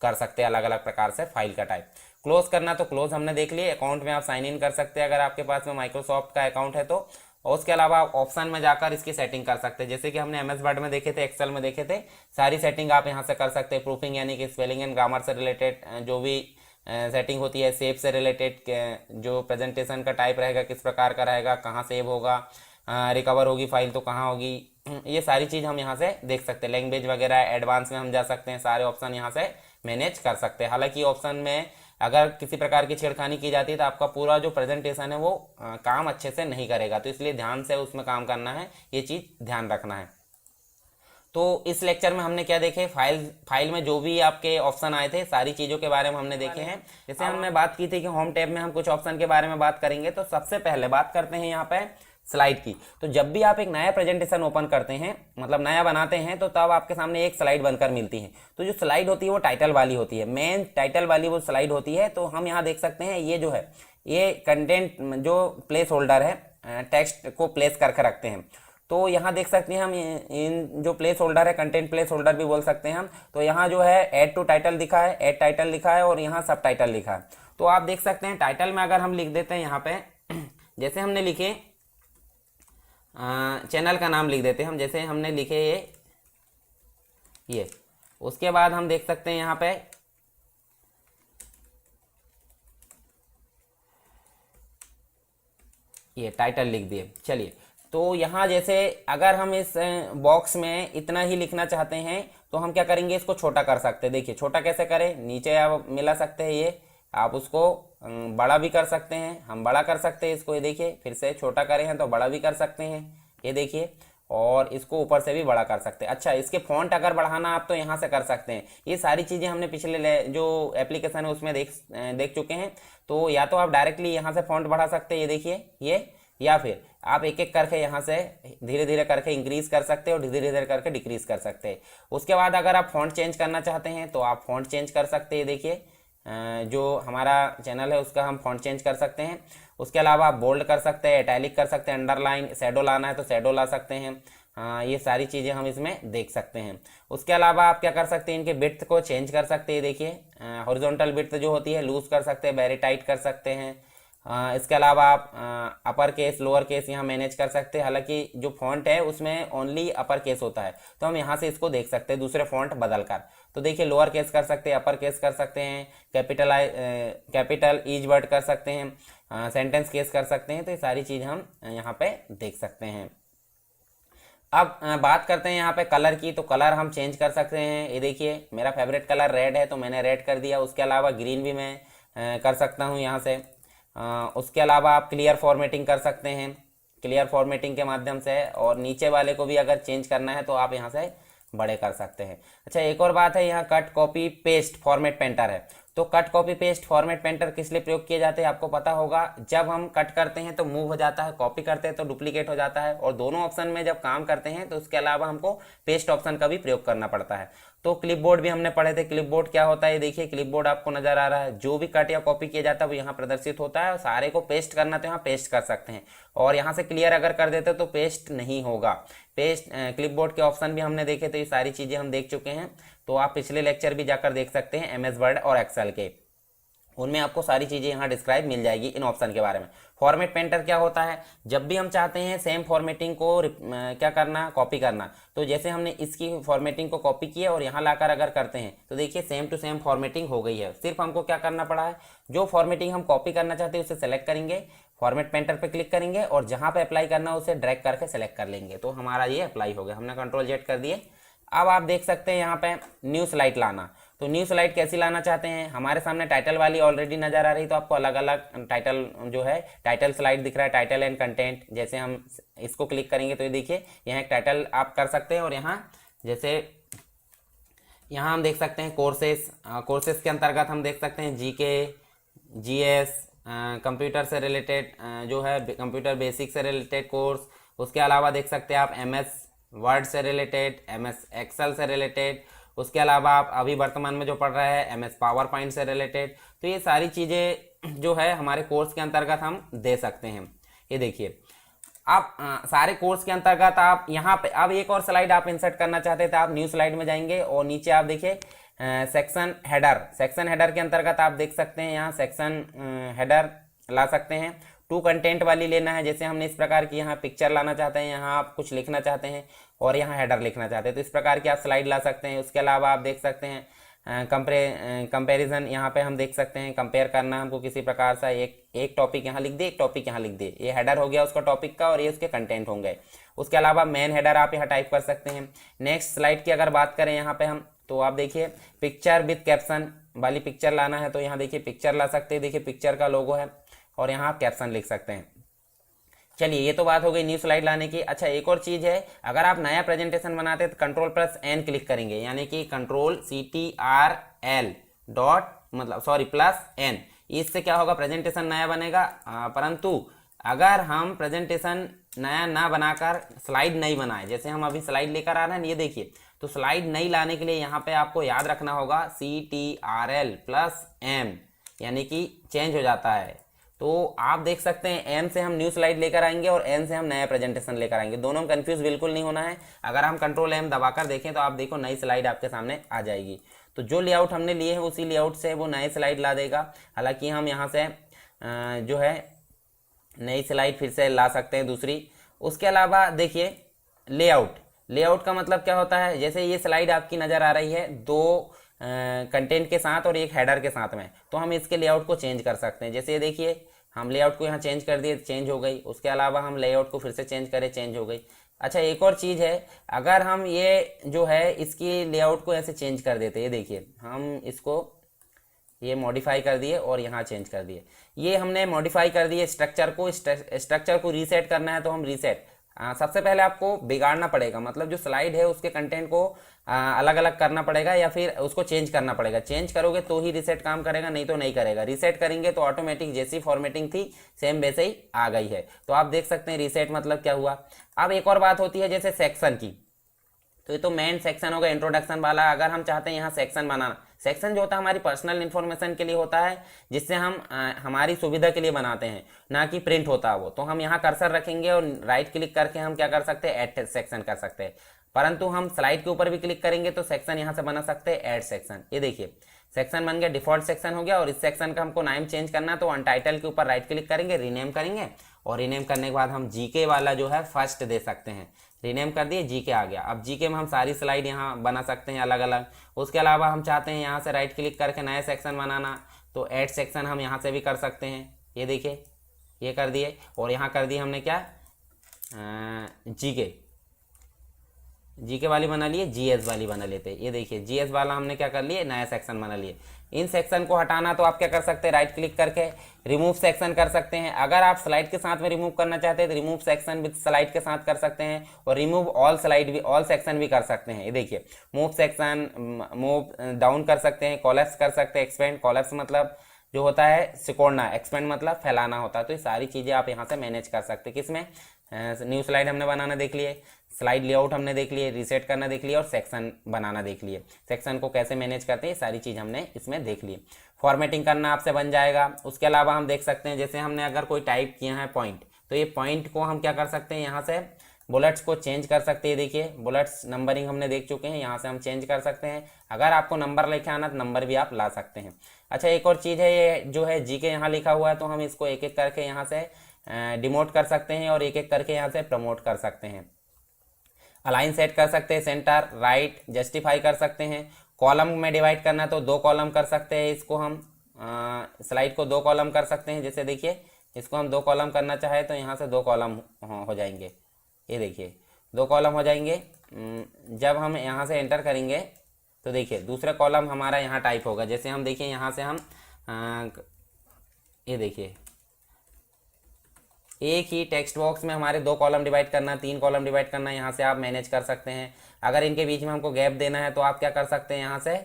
कर सकते हैं, अलग अलग प्रकार से फाइल का टाइप। क्लोज करना तो क्लोज हमने देख लिया। अकाउंट में आप साइन इन कर सकते हैं अगर आपके पास में माइक्रोसॉफ्ट का अकाउंट है तो। और उसके अलावा आप ऑप्शन में जाकर इसकी सेटिंग कर सकते हैं, जैसे कि हमने MS वर्ड में देखे थे, एक्सेल में देखे थे, सारी सेटिंग आप यहाँ से कर सकते हैं। प्रूफिंग यानी कि स्पेलिंग एंड ग्रामर से रिलेटेड जो भी सेटिंग होती है, सेव से रिलेटेड जो प्रेजेंटेशन का टाइप रहेगा किस प्रकार का रहेगा, कहाँ सेव होगा, रिकवर होगी फाइल तो कहाँ होगी, ये सारी चीज़ हम यहाँ से देख सकते हैं। लैंग्वेज वगैरह एडवांस में हम जा सकते हैं, सारे ऑप्शन यहाँ से मैनेज कर सकते हैं। हालांकि ऑप्शन में अगर किसी प्रकार की छेड़खानी की जाती है तो आपका पूरा जो प्रेजेंटेशन है वो काम अच्छे से नहीं करेगा, तो इसलिए ध्यान से उसमें काम करना है, ये चीज़ ध्यान रखना है। तो इस लेक्चर में हमने क्या देखे, फाइल में जो भी आपके ऑप्शन आए थे सारी चीज़ों के बारे में हमने देखे हैं। जैसे हमने बात की थी कि होम टैब में हम कुछ ऑप्शन के बारे में बात करेंगे, तो सबसे पहले बात करते हैं यहाँ पे स्लाइड की। तो जब भी आप एक नया प्रेजेंटेशन ओपन करते हैं, मतलब नया बनाते हैं, तो तब आपके सामने एक स्लाइड बनकर मिलती है। तो जो स्लाइड होती है वो टाइटल वाली होती है, मेन टाइटल वाली वो स्लाइड होती है। तो हम यहाँ देख सकते हैं ये जो है ये कंटेंट जो प्लेस होल्डर है, टेक्स्ट को प्लेस करके रखते हैं। तो यहाँ देख सकते हैं हम इन जो प्लेस होल्डर है, कंटेंट प्लेस होल्डर भी बोल सकते हैं हम। तो यहाँ जो है ऐड टू टाइटल दिखा है, ऐड टाइटल लिखा है, और यहाँ सब टाइटल लिखा है। तो आप देख सकते हैं टाइटल में अगर हम लिख देते हैं यहाँ पे जैसे हमने लिखे चैनल का नाम लिख देते हैं हम, जैसे हमने लिखे ये उसके बाद हम देख सकते हैं यहाँ पे ये टाइटल लिख दिए। चलिए, तो यहाँ जैसे अगर हम इस बॉक्स में इतना ही लिखना चाहते हैं तो हम क्या करेंगे, इसको छोटा कर सकते हैं। देखिए छोटा कैसे करें, नीचे आप मिला सकते हैं, ये आप उसको बड़ा भी कर सकते हैं, हम बड़ा कर सकते हैं इसको। ये देखिए फिर से छोटा करें हैं तो बड़ा भी कर सकते हैं, ये देखिए, और इसको ऊपर से भी बड़ा कर सकते हैं। अच्छा, इसके फॉन्ट अगर बढ़ाना आप तो यहाँ से कर सकते हैं। ये सारी चीज़ें हमने पिछले जो एप्लीकेशन है उसमें देख चुके हैं। तो या तो आप डायरेक्टली यहाँ से फॉन्ट बढ़ा सकते हैं, ये देखिए ये, या फिर आप एक एक करके यहाँ से धीरे धीरे करके इंक्रीज कर सकते हैं और धीरे धीरे करके डिक्रीज कर सकते हैं। उसके बाद अगर आप फॉन्ट चेंज करना चाहते हैं तो आप फॉन्ट चेंज कर सकते हैं। देखिए जो हमारा चैनल है उसका हम फॉन्ट चेंज कर सकते हैं। उसके अलावा आप बोल्ड कर सकते हैं, इटैलिक कर सकते हैं, अंडरलाइन, शैडो लाना है तो शैडो ला सकते हैं। ये सारी चीज़ें हम इसमें देख सकते हैं। उसके अलावा आप क्या कर सकते हैं, इनके बिड्थ को चेंज कर सकते हैं। देखिए हॉरिजॉन्टल बिड्थ जो होती है लूज कर सकते हैं, वेरी टाइट कर सकते हैं। इसके अलावा आप अपर केस लोअर केस यहाँ मैनेज कर सकते हैं। हालांकि जो फॉन्ट है उसमें ओनली अपर केस होता है, तो हम यहाँ से इसको देख सकते हैं दूसरे फॉन्ट बदल कर। तो देखिए लोअर केस कर सकते हैं, अपर केस कर सकते हैं, कैपिटल ईच वर्ड कर सकते हैं, सेंटेंस केस कर सकते हैं। तो ये सारी चीज़ हम यहाँ पे देख सकते हैं। अब बात करते हैं यहाँ पे कलर की। तो कलर हम चेंज कर सकते हैं। ये देखिए मेरा फेवरेट कलर रेड है तो मैंने रेड कर दिया। उसके अलावा ग्रीन भी मैं कर सकता हूँ यहाँ से। उसके अलावा आप क्लियर फॉर्मेटिंग कर सकते हैं, क्लियर फॉर्मेटिंग के माध्यम से। और नीचे वाले को भी अगर चेंज करना है तो आप यहाँ से बड़े कर सकते हैं। अच्छा, एक और बात है, यहाँ cut copy paste format painter है। तो cut copy paste format painter किस लिए प्रयोग किए जाते हैं आपको पता होगा। जब हम कट करते हैं तो मूव हो जाता है, कॉपी करते हैं तो डुप्लीकेट हो जाता है, और दोनों ऑप्शन में जब काम करते हैं तो उसके अलावा हमको पेस्ट ऑप्शन का भी प्रयोग करना पड़ता है। तो क्लिपबोर्ड भी हमने पढ़े थे। क्लिपबोर्ड क्या होता है, देखिए क्लिपबोर्ड आपको नजर आ रहा है। जो भी कट या कॉपी किया जाता है वो यहाँ प्रदर्शित होता है, और सारे को पेस्ट करना तो यहाँ पेस्ट कर सकते हैं। और यहाँ से क्लियर अगर कर देते तो पेस्ट नहीं होगा। पेस्ट क्लिपबोर्ड के ऑप्शन भी हमने देखे, तो ये सारी चीज़ें हम देख चुके हैं। तो आप पिछले लेक्चर भी जाकर देख सकते हैं MS वर्ड और एक्सेल के, उनमें आपको सारी चीज़ें यहाँ डिस्क्राइब मिल जाएगी इन ऑप्शन के बारे में। फॉर्मेट पेंटर क्या होता है, जब भी हम चाहते हैं सेम फॉर्मेटिंग को क्या करना, कॉपी करना। तो जैसे हमने इसकी फॉर्मेटिंग को कॉपी किया और यहाँ लाकर अगर करते हैं तो देखिए सेम टू सेम फॉर्मेटिंग हो गई है। सिर्फ हमको क्या करना पड़ा है, जो फॉर्मेटिंग हम कॉपी करना चाहते हैं उसे सेलेक्ट करेंगे, फॉर्मेट पेंटर पे क्लिक करेंगे, और जहाँ पे अप्लाई करना है उसे ड्रैग करके सेलेक्ट कर लेंगे। तो हमारा ये अप्लाई हो गया, हमने Ctrl Z कर दिए। अब आप देख सकते हैं यहाँ पे न्यू स्लाइड लाना। तो न्यू स्लाइड कैसी लाना चाहते हैं, हमारे सामने टाइटल वाली ऑलरेडी नजर आ रही, तो आपको अलग अलग टाइटल जो है टाइटल स्लाइड दिख रहा है, टाइटल एंड कंटेंट। जैसे हम इसको क्लिक करेंगे तो ये देखिए यहाँ एक टाइटल आप कर सकते हैं, और यहाँ जैसे यहाँ हम देख सकते हैं कोर्सेस। कोर्सेस के अंतर्गत हम देख सकते हैं GK, GS, कंप्यूटर से रिलेटेड जो है कंप्यूटर बेसिक से रिलेटेड कोर्स। उसके अलावा देख सकते हैं आप MS वर्ड से रिलेटेड, MS एक्सेल से रिलेटेड। उसके अलावा आप अभी वर्तमान में जो पढ़ रहे हैं MS पावर पॉइंट से रिलेटेड। तो ये सारी चीज़ें जो है हमारे कोर्स के अंतर्गत हम दे सकते हैं। ये देखिए आप सारे कोर्स के अंतर्गत आप यहाँ पे अब एक और स्लाइड आप इंसर्ट करना चाहते हैं तो आप न्यू स्लाइड में जाएंगे, और नीचे आप देखिए सेक्शन हेडर। सेक्शन हेडर के अंतर्गत आप देख सकते हैं यहाँ सेक्शन हेडर ला सकते हैं। टू कंटेंट वाली लेना है, जैसे हमने इस प्रकार की यहाँ पिक्चर लाना चाहते हैं, यहाँ आप कुछ लिखना चाहते हैं और यहाँ हेडर लिखना चाहते हैं, तो इस प्रकार की आप स्लाइड ला सकते हैं। उसके अलावा आप देख सकते हैं कंपेरिजन, यहाँ पे हम देख सकते हैं कंपेयर करना हमको किसी प्रकार से एक टॉपिक यहाँ लिख दे, एक टॉपिक यहाँ लिख दे। ये हेडर हो गया उसका टॉपिक का, और ये उसके कंटेंट होंगे। उसके अलावा मेन हेडर आप यहाँ टाइप कर सकते हैं। नेक्स्ट स्लाइड की अगर बात करें, यहाँ पे हम तो आप देखिए पिक्चर विद कैप्शन वाली पिक्चर लाना है तो यहाँ देखिए पिक्चर ला सकते हैं, देखिए पिक्चर का लोगो है और यहाँ आप कैप्शन लिख सकते हैं। चलिए ये तो बात हो गई न्यू स्लाइड लाने की। अच्छा एक और चीज़ है, अगर आप नया प्रेजेंटेशन बनाते हैं तो कंट्रोल+N क्लिक करेंगे, यानी कि Ctrl डॉट मतलब सॉरी +N, इससे क्या होगा प्रेजेंटेशन नया बनेगा। परंतु अगर हम प्रेजेंटेशन नया ना बनाकर स्लाइड नहीं बनाए, जैसे हम अभी स्लाइड लेकर आ रहे हैं ये देखिए, तो स्लाइड नहीं लाने के लिए यहाँ पे आपको याद रखना होगा Ctrl+M, यानी कि चेंज हो जाता है। तो आप देख सकते हैं एम से हम न्यू स्लाइड लेकर आएंगे और एन से हम नया प्रेजेंटेशन लेकर आएंगे, दोनों में कंफ्यूज बिल्कुल नहीं होना है। अगर हम कंट्रोल+M दबाकर देखें तो आप देखो नई स्लाइड आपके सामने आ जाएगी। तो जो लेआउट हमने लिए है उसी लेआउट से वो नई स्लाइड ला देगा। हालांकि हम यहाँ से जो है नई स्लाइड फिर से ला सकते हैं दूसरी। उसके अलावा देखिए लेआउट का मतलब क्या होता है, जैसे ये स्लाइड आपकी नज़र आ रही है दो कंटेंट के साथ और एक हेडर के साथ में, तो हम इसके लेआउट को चेंज कर सकते हैं। जैसे ये देखिए हम लेआउट को यहाँ चेंज कर दिए, चेंज हो गई। उसके अलावा हम लेआउट को फिर से चेंज करें, चेंज हो गई। अच्छा एक और चीज़ है, अगर हम ये जो है इसकी लेआउट को ऐसे चेंज कर देते, ये देखिए हम इसको ये मॉडिफाई कर दिए और यहाँ चेंज कर दिए, ये हमने मॉडिफाई कर दिए स्ट्रक्चर को रीसेट करना है तो हम रीसेट, सबसे पहले आपको बिगाड़ना पड़ेगा, मतलब जो स्लाइड है उसके कंटेंट को अलग अलग करना पड़ेगा या फिर उसको चेंज करना पड़ेगा। चेंज करोगे तो ही रीसेट काम करेगा, नहीं तो नहीं करेगा। रीसेट करेंगे तो ऑटोमेटिक जैसी फॉर्मेटिंग थी सेम वैसे ही आ गई है। तो आप देख सकते हैं रीसेट मतलब क्या हुआ। अब एक और बात होती है जैसे सेक्शन की, तो ये तो मेन सेक्शन होगा इंट्रोडक्शन वाला। अगर हम चाहते हैं यहाँ सेक्शन बनाना, सेक्शन जो होता है हमारी पर्सनल इन्फॉर्मेशन के लिए होता है, जिससे हम हमारी सुविधा के लिए बनाते हैं, ना कि प्रिंट होता है वो। तो हम यहाँ कर्सर रखेंगे और राइट क्लिक करके हम क्या कर सकते हैं, ऐड सेक्शन कर सकते हैं। परंतु हम स्लाइड के ऊपर भी क्लिक करेंगे तो सेक्शन यहाँ से बना सकते हैं, ऐड सेक्शन। ये देखिए सेक्शन बन गया, डिफॉल्ट सेक्शन हो गया। और इस सेक्शन का हमको नाम चेंज करना है तो अनटाइटल के ऊपर राइट क्लिक करेंगे, रीनेम करेंगे और रीनेम करने के बाद हम जीके वाला जो है फर्स्ट दे सकते हैं। रीनेम कर दिए, जीके आ गया। अब जीके में हम सारी स्लाइड यहाँ बना सकते हैं अलग अलग। उसके अलावा हम चाहते हैं यहाँ से राइट क्लिक करके नया सेक्शन बनाना, तो ऐड सेक्शन हम यहाँ से भी कर सकते हैं। ये देखिए ये कर दिए और यहाँ कर दिए हमने क्या, जीके वाली बना लिए, जीएस वाली बना लेते। ये देखिए जीएस वाला हमने क्या कर लिए, नया सेक्शन बना लिए। इन सेक्शन को हटाना तो आप क्या कर सकते हैं, राइट क्लिक करके रिमूव सेक्शन कर सकते हैं। अगर आप स्लाइड के साथ में रिमूव करना चाहते हैं तो रिमूव सेक्शन विद स्लाइड के साथ कर सकते हैं और रिमूव ऑल स्लाइड भी, ऑल सेक्शन भी कर सकते हैं। ये देखिए मूव सेक्शन, मूव डाउन कर सकते हैं, कोलैप्स कर सकते हैं, एक्सपेंड, कोलैप्स मतलब जो होता है सिकोड़ना, एक्सपेंड मतलब फैलाना होता है। तो ये सारी चीज़ें आप यहाँ से मैनेज कर सकते हैं। किसमें, न्यू स्लाइड हमने बनाना देख लिए, स्लाइड लेआउट हमने देख लिए, रीसेट करना देख लिया और सेक्शन बनाना देख लिए। सेक्शन को कैसे मैनेज करते हैं सारी चीज़ हमने इसमें देख ली। फॉर्मेटिंग करना आपसे बन जाएगा। उसके अलावा हम देख सकते हैं जैसे हमने अगर कोई टाइप किया है पॉइंट, तो ये पॉइंट को हम क्या कर सकते हैं, यहाँ से बुलेट्स को चेंज कर सकते हैं। देखिए बुलेट्स नंबरिंग हमने देख चुके हैं, यहाँ से हम चेंज कर सकते हैं। अगर आपको नंबर लेके आना तो नंबर भी आप ला सकते हैं। अच्छा एक और चीज़ है, ये जो है जी के यहाँ लिखा हुआ है तो हम इसको एक एक करके यहाँ से डिमोट कर सकते हैं और एक एक करके यहाँ से प्रमोट कर सकते हैं। अलाइन सेट कर सकते हैं, सेंटर, राइट, जस्टिफाई कर सकते हैं। कॉलम में डिवाइड करना है तो 2 कॉलम कर सकते हैं। इसको हम स्लाइड को 2 कॉलम कर सकते हैं। जैसे देखिए इसको हम 2 कॉलम करना चाहे तो यहाँ से 2 कॉलम हो जाएंगे। ये देखिए 2 कॉलम हो जाएंगे। जब हम यहाँ से एंटर करेंगे तो देखिए दूसरा कॉलम हमारा यहाँ टाइप होगा। जैसे हम देखिए यहाँ से हम ये देखिए एक ही टेक्स्ट बॉक्स में हमारे 2 कॉलम डिवाइड करना, 3 कॉलम डिवाइड करना, यहाँ से आप मैनेज कर सकते हैं। अगर इनके बीच में हमको गैप देना है तो आप क्या कर सकते हैं, यहाँ से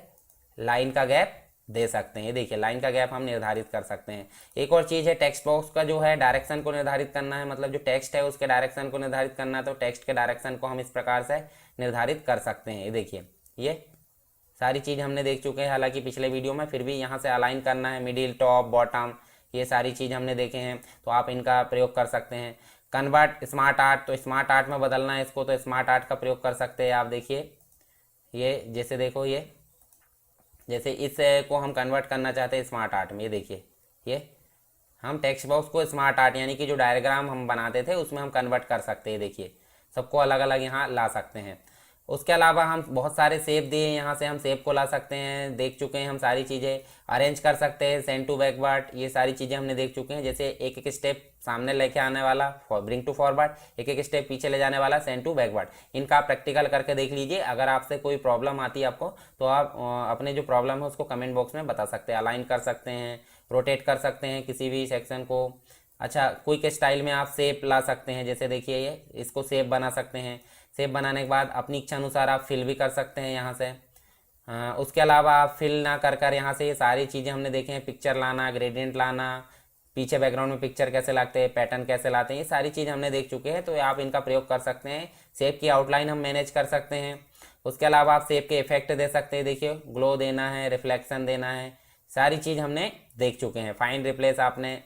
लाइन का गैप दे सकते हैं। ये देखिए लाइन का गैप हम निर्धारित कर सकते हैं। एक और चीज़ है टेक्स्ट बॉक्स का जो है डायरेक्शन को निर्धारित करना है, मतलब जो टेक्स्ट है उसके डायरेक्शन को निर्धारित करना है तो टेक्स्ट के डायरेक्शन को हम इस प्रकार से निर्धारित कर सकते हैं। ये देखिए ये सारी चीज़ हमने देख चुके हैं हालांकि पिछले वीडियो में, फिर भी यहाँ से अलाइन करना है, मिडिल, टॉप, बॉटम, ये सारी चीज़ हमने देखे हैं तो आप इनका प्रयोग कर सकते हैं। कन्वर्ट स्मार्ट आर्ट, तो स्मार्ट आर्ट में बदलना है इसको तो स्मार्ट आर्ट का प्रयोग कर सकते हैं। आप देखिए ये जैसे देखो ये जैसे इस को हम कन्वर्ट करना चाहते हैं स्मार्ट आर्ट में, ये देखिए ये हम टेक्स्ट बॉक्स को स्मार्ट आर्ट यानी कि जो डायग्राम हम बनाते थे उसमें हम कन्वर्ट कर सकते हैं। देखिए सबको अलग अलग यहाँ ला सकते हैं। उसके अलावा हम बहुत सारे सेब दिए, यहाँ से हम सेब को ला सकते हैं, देख चुके हैं हम सारी चीज़ें। अरेंज कर सकते हैं, सेंड टू बैकवर्ड, ये सारी चीज़ें हमने देख चुके हैं। जैसे एक एक स्टेप सामने लेके आने वाला ब्रिंग टू फॉरवर्ड, एक एक स्टेप पीछे ले जाने वाला सेंड टू बैकवर्ड। इनका आप प्रैक्टिकल करके देख लीजिए। अगर आपसे कोई प्रॉब्लम आती है आपको, तो आप अपने जो प्रॉब्लम है उसको कमेंट बॉक्स में बता सकते हैं। अलाइन कर सकते हैं, रोटेट कर सकते हैं किसी भी सेक्शन को। अच्छा, क्विक स्टाइल में आप शेप ला सकते हैं, जैसे देखिए ये इसको शेप बना सकते हैं। शेप बनाने के बाद अपनी इच्छा अनुसार आप फिल भी कर सकते हैं यहाँ से। उसके अलावा आप फिल ना कर कर यहाँ से ये सारी चीज़ें हमने देखे हैं, पिक्चर लाना, ग्रेडियंट लाना, पीछे बैकग्राउंड में पिक्चर कैसे लाते हैं, पैटर्न कैसे लाते हैं, ये सारी चीज़ हमने देख चुके हैं। तो आप इनका प्रयोग कर सकते हैं। शेप की आउटलाइन हम मैनेज कर सकते हैं। उसके अलावा आप शेप के इफेक्ट दे सकते हैं। देखिए ग्लो देना है, रिफ्लेक्शन देना है, सारी चीज़ हमने देख चुके हैं। फाइंड रिप्लेस आपने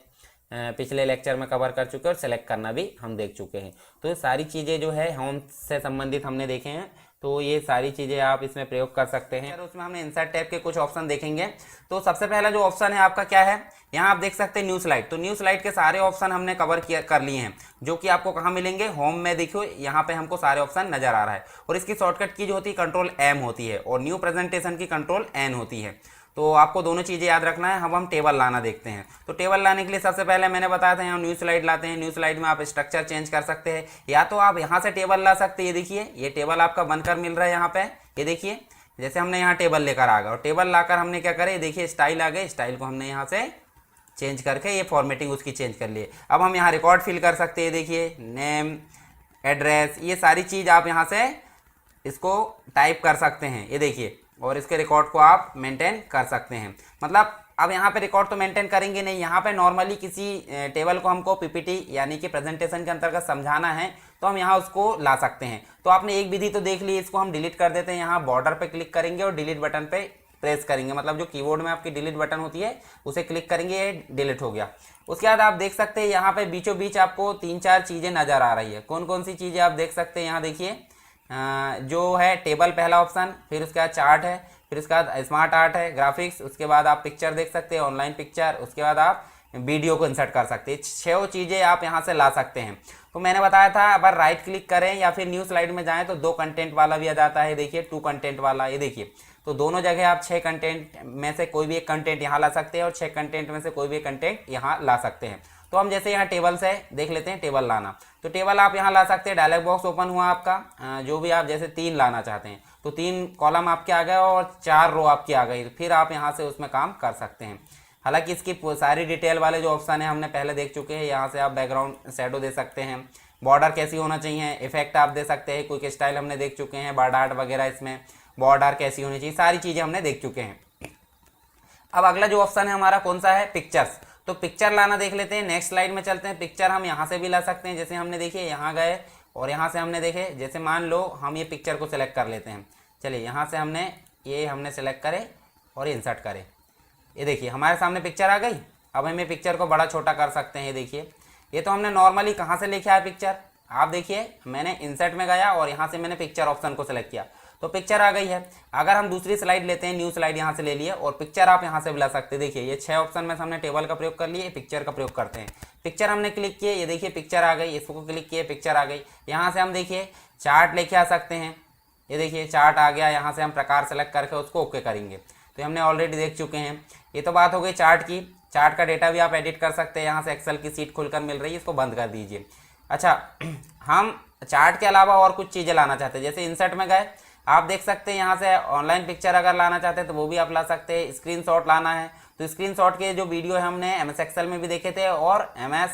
पिछले लेक्चर में कवर कर चुके हैं, और सेलेक्ट करना भी हम देख चुके हैं। तो ये सारी चीज़ें जो है होम से संबंधित हमने देखे हैं। तो ये सारी चीज़ें आप इसमें प्रयोग कर सकते हैं। उसमें हमने इंसर्ट टैब के कुछ ऑप्शन देखेंगे। तो सबसे पहला जो ऑप्शन है आपका क्या है, यहाँ आप देख सकते हैं न्यू स्लाइड। तो न्यू स्लाइड के सारे ऑप्शन हमने कवर कर लिए हैं, जो कि आपको कहाँ मिलेंगे, होम में। देखियो यहाँ पे हमको सारे ऑप्शन नजर आ रहा है। और इसकी शॉर्टकट की जो होती है कंट्रोल M होती है, और न्यू प्रेजेंटेशन की कंट्रोल N होती है। तो आपको दोनों चीज़ें याद रखना है। अब हम टेबल लाना देखते हैं। तो टेबल लाने के लिए सबसे पहले मैंने बताया था यहाँ न्यू स्लाइड लाते हैं। न्यू स्लाइड में आप स्ट्रक्चर चेंज कर सकते हैं, या तो आप यहाँ से टेबल ला सकते हैं। ये देखिए ये टेबल आपका बनकर मिल रहा है यहाँ पे। ये देखिए जैसे हमने यहाँ टेबल लेकर आ गए, और टेबल लाकर हमने क्या करे, देखिए स्टाइल आ गए, स्टाइल को हमने यहाँ से चेंज करके ये फॉर्मेटिंग उसकी चेंज कर लिए। अब हम यहाँ रिकॉर्ड फिल कर सकते हैं। देखिए नेम, एड्रेस, ये सारी चीज़ आप यहाँ से इसको टाइप कर सकते हैं। ये देखिए, और इसके रिकॉर्ड को आप मेंटेन कर सकते हैं। मतलब अब यहाँ पे रिकॉर्ड तो मेंटेन करेंगे नहीं, यहाँ पे नॉर्मली किसी टेबल को हमको पीपीटी यानी कि प्रेजेंटेशन के अंतर्गत समझाना है, तो हम यहाँ उसको ला सकते हैं। तो आपने एक विधि तो देख ली, इसको हम डिलीट कर देते हैं। यहाँ बॉर्डर पे क्लिक करेंगे और डिलीट बटन पे प्रेस करेंगे, मतलब जो कीबोर्ड में आपकी डिलीट बटन होती है उसे क्लिक करेंगे, ये डिलीट हो गया। उसके बाद आप देख सकते हैं यहाँ पे बीचों बीच आपको 3-4 चीज़ें नज़र आ रही है। कौन कौन सी चीज़ें आप देख सकते हैं, यहाँ देखिए जो है टेबल पहला ऑप्शन, फिर उसके बाद चार्ट है, फिर उसके बाद स्मार्ट आर्ट है, ग्राफिक्स, उसके बाद आप पिक्चर देख सकते हैं, ऑनलाइन पिक्चर, उसके बाद आप वीडियो को इंसर्ट कर सकते हैं। 6 चीज़ें आप यहाँ से ला सकते हैं। तो मैंने बताया था अगर राइट क्लिक करें या फिर न्यू स्लाइड में जाएं तो 2 कंटेंट वाला भी आ जाता है। देखिए 2 कंटेंट वाला, ये देखिए। तो दोनों जगह आप 6 कंटेंट में से कोई भी एक कंटेंट यहाँ ला सकते हैं, और 6 कंटेंट में से कोई भी एक कंटेंट यहाँ ला सकते हैं। तो हम जैसे यहाँ टेबल से देख लेते हैं, टेबल लाना। तो टेबल आप यहाँ ला सकते हैं। डायलॉग बॉक्स ओपन हुआ आपका, जो भी आप जैसे 3 लाना चाहते हैं, तो 3 कॉलम आपके आ गए और 4 रो आपकी आ गई। फिर आप यहाँ से उसमें काम कर सकते हैं। हालांकि इसकी सारी डिटेल वाले जो ऑप्शन है हमने पहले देख चुके हैं। यहाँ से आप बैकग्राउंड शैडो दे सकते हैं, बॉर्डर कैसी होना चाहिए, इफेक्ट आप दे सकते हैं, क्विक स्टाइल हमने देख चुके हैं, बार डार्ट वगैरह, इसमें बॉर्डर कैसी होनी चाहिए, सारी चीज़ें हमने देख चुके हैं। अब अगला जो ऑप्शन है हमारा कौन सा है, पिक्चर्स। तो पिक्चर लाना देख लेते हैं। नेक्स्ट स्लाइड में चलते हैं। पिक्चर हम यहाँ से भी ला सकते हैं, जैसे हमने देखिए यहाँ गए और यहाँ से हमने देखे, जैसे मान लो हम ये पिक्चर को सिलेक्ट कर लेते हैं। चलिए यहाँ से हमने सेलेक्ट करे और इंसर्ट करे। ये देखिए हमारे सामने पिक्चर आ गई। अब हम ये पिक्चर को बड़ा छोटा कर सकते हैं। ये देखिए, ये तो हमने नॉर्मली कहाँ से लेके आया पिक्चर, आप देखिए मैंने इंसर्ट में गया और यहाँ से मैंने पिक्चर ऑप्शन को सिलेक्ट किया, तो पिक्चर आ गई है। अगर हम दूसरी स्लाइड लेते हैं, न्यू स्लाइड यहाँ से ले लिए, और पिक्चर आप यहाँ से भी ला सकते हैं। देखिए ये 6 ऑप्शन में से हमने टेबल का प्रयोग कर लिए, पिक्चर का प्रयोग करते हैं। पिक्चर हमने क्लिक किए, ये देखिए पिक्चर आ गई, इसको क्लिक किए, पिक्चर आ गई। यहाँ से हम देखिए चार्ट लेके आ सकते हैं। ये देखिए चार्ट आ गया, यहाँ से हम प्रकार सेलेक्ट करके उसको ओके करेंगे। तो हमने ऑलरेडी देख चुके हैं। ये तो बात हो गई चार्ट की। चार्ट का डेटा भी आप एडिट कर सकते हैं। यहाँ से एक्सेल की सीट खुलकर मिल रही है, इसको बंद कर दीजिए। अच्छा, हम चार्ट के अलावा और कुछ चीज़ें लाना चाहते हैं, जैसे इंसर्ट में गए, आप देख सकते हैं यहाँ से ऑनलाइन पिक्चर अगर लाना चाहते हैं तो वो भी आप ला सकते हैं। स्क्रीनशॉट लाना है तो स्क्रीनशॉट के जो वीडियो है हमने MS एक्सेल में भी देखे थे और MS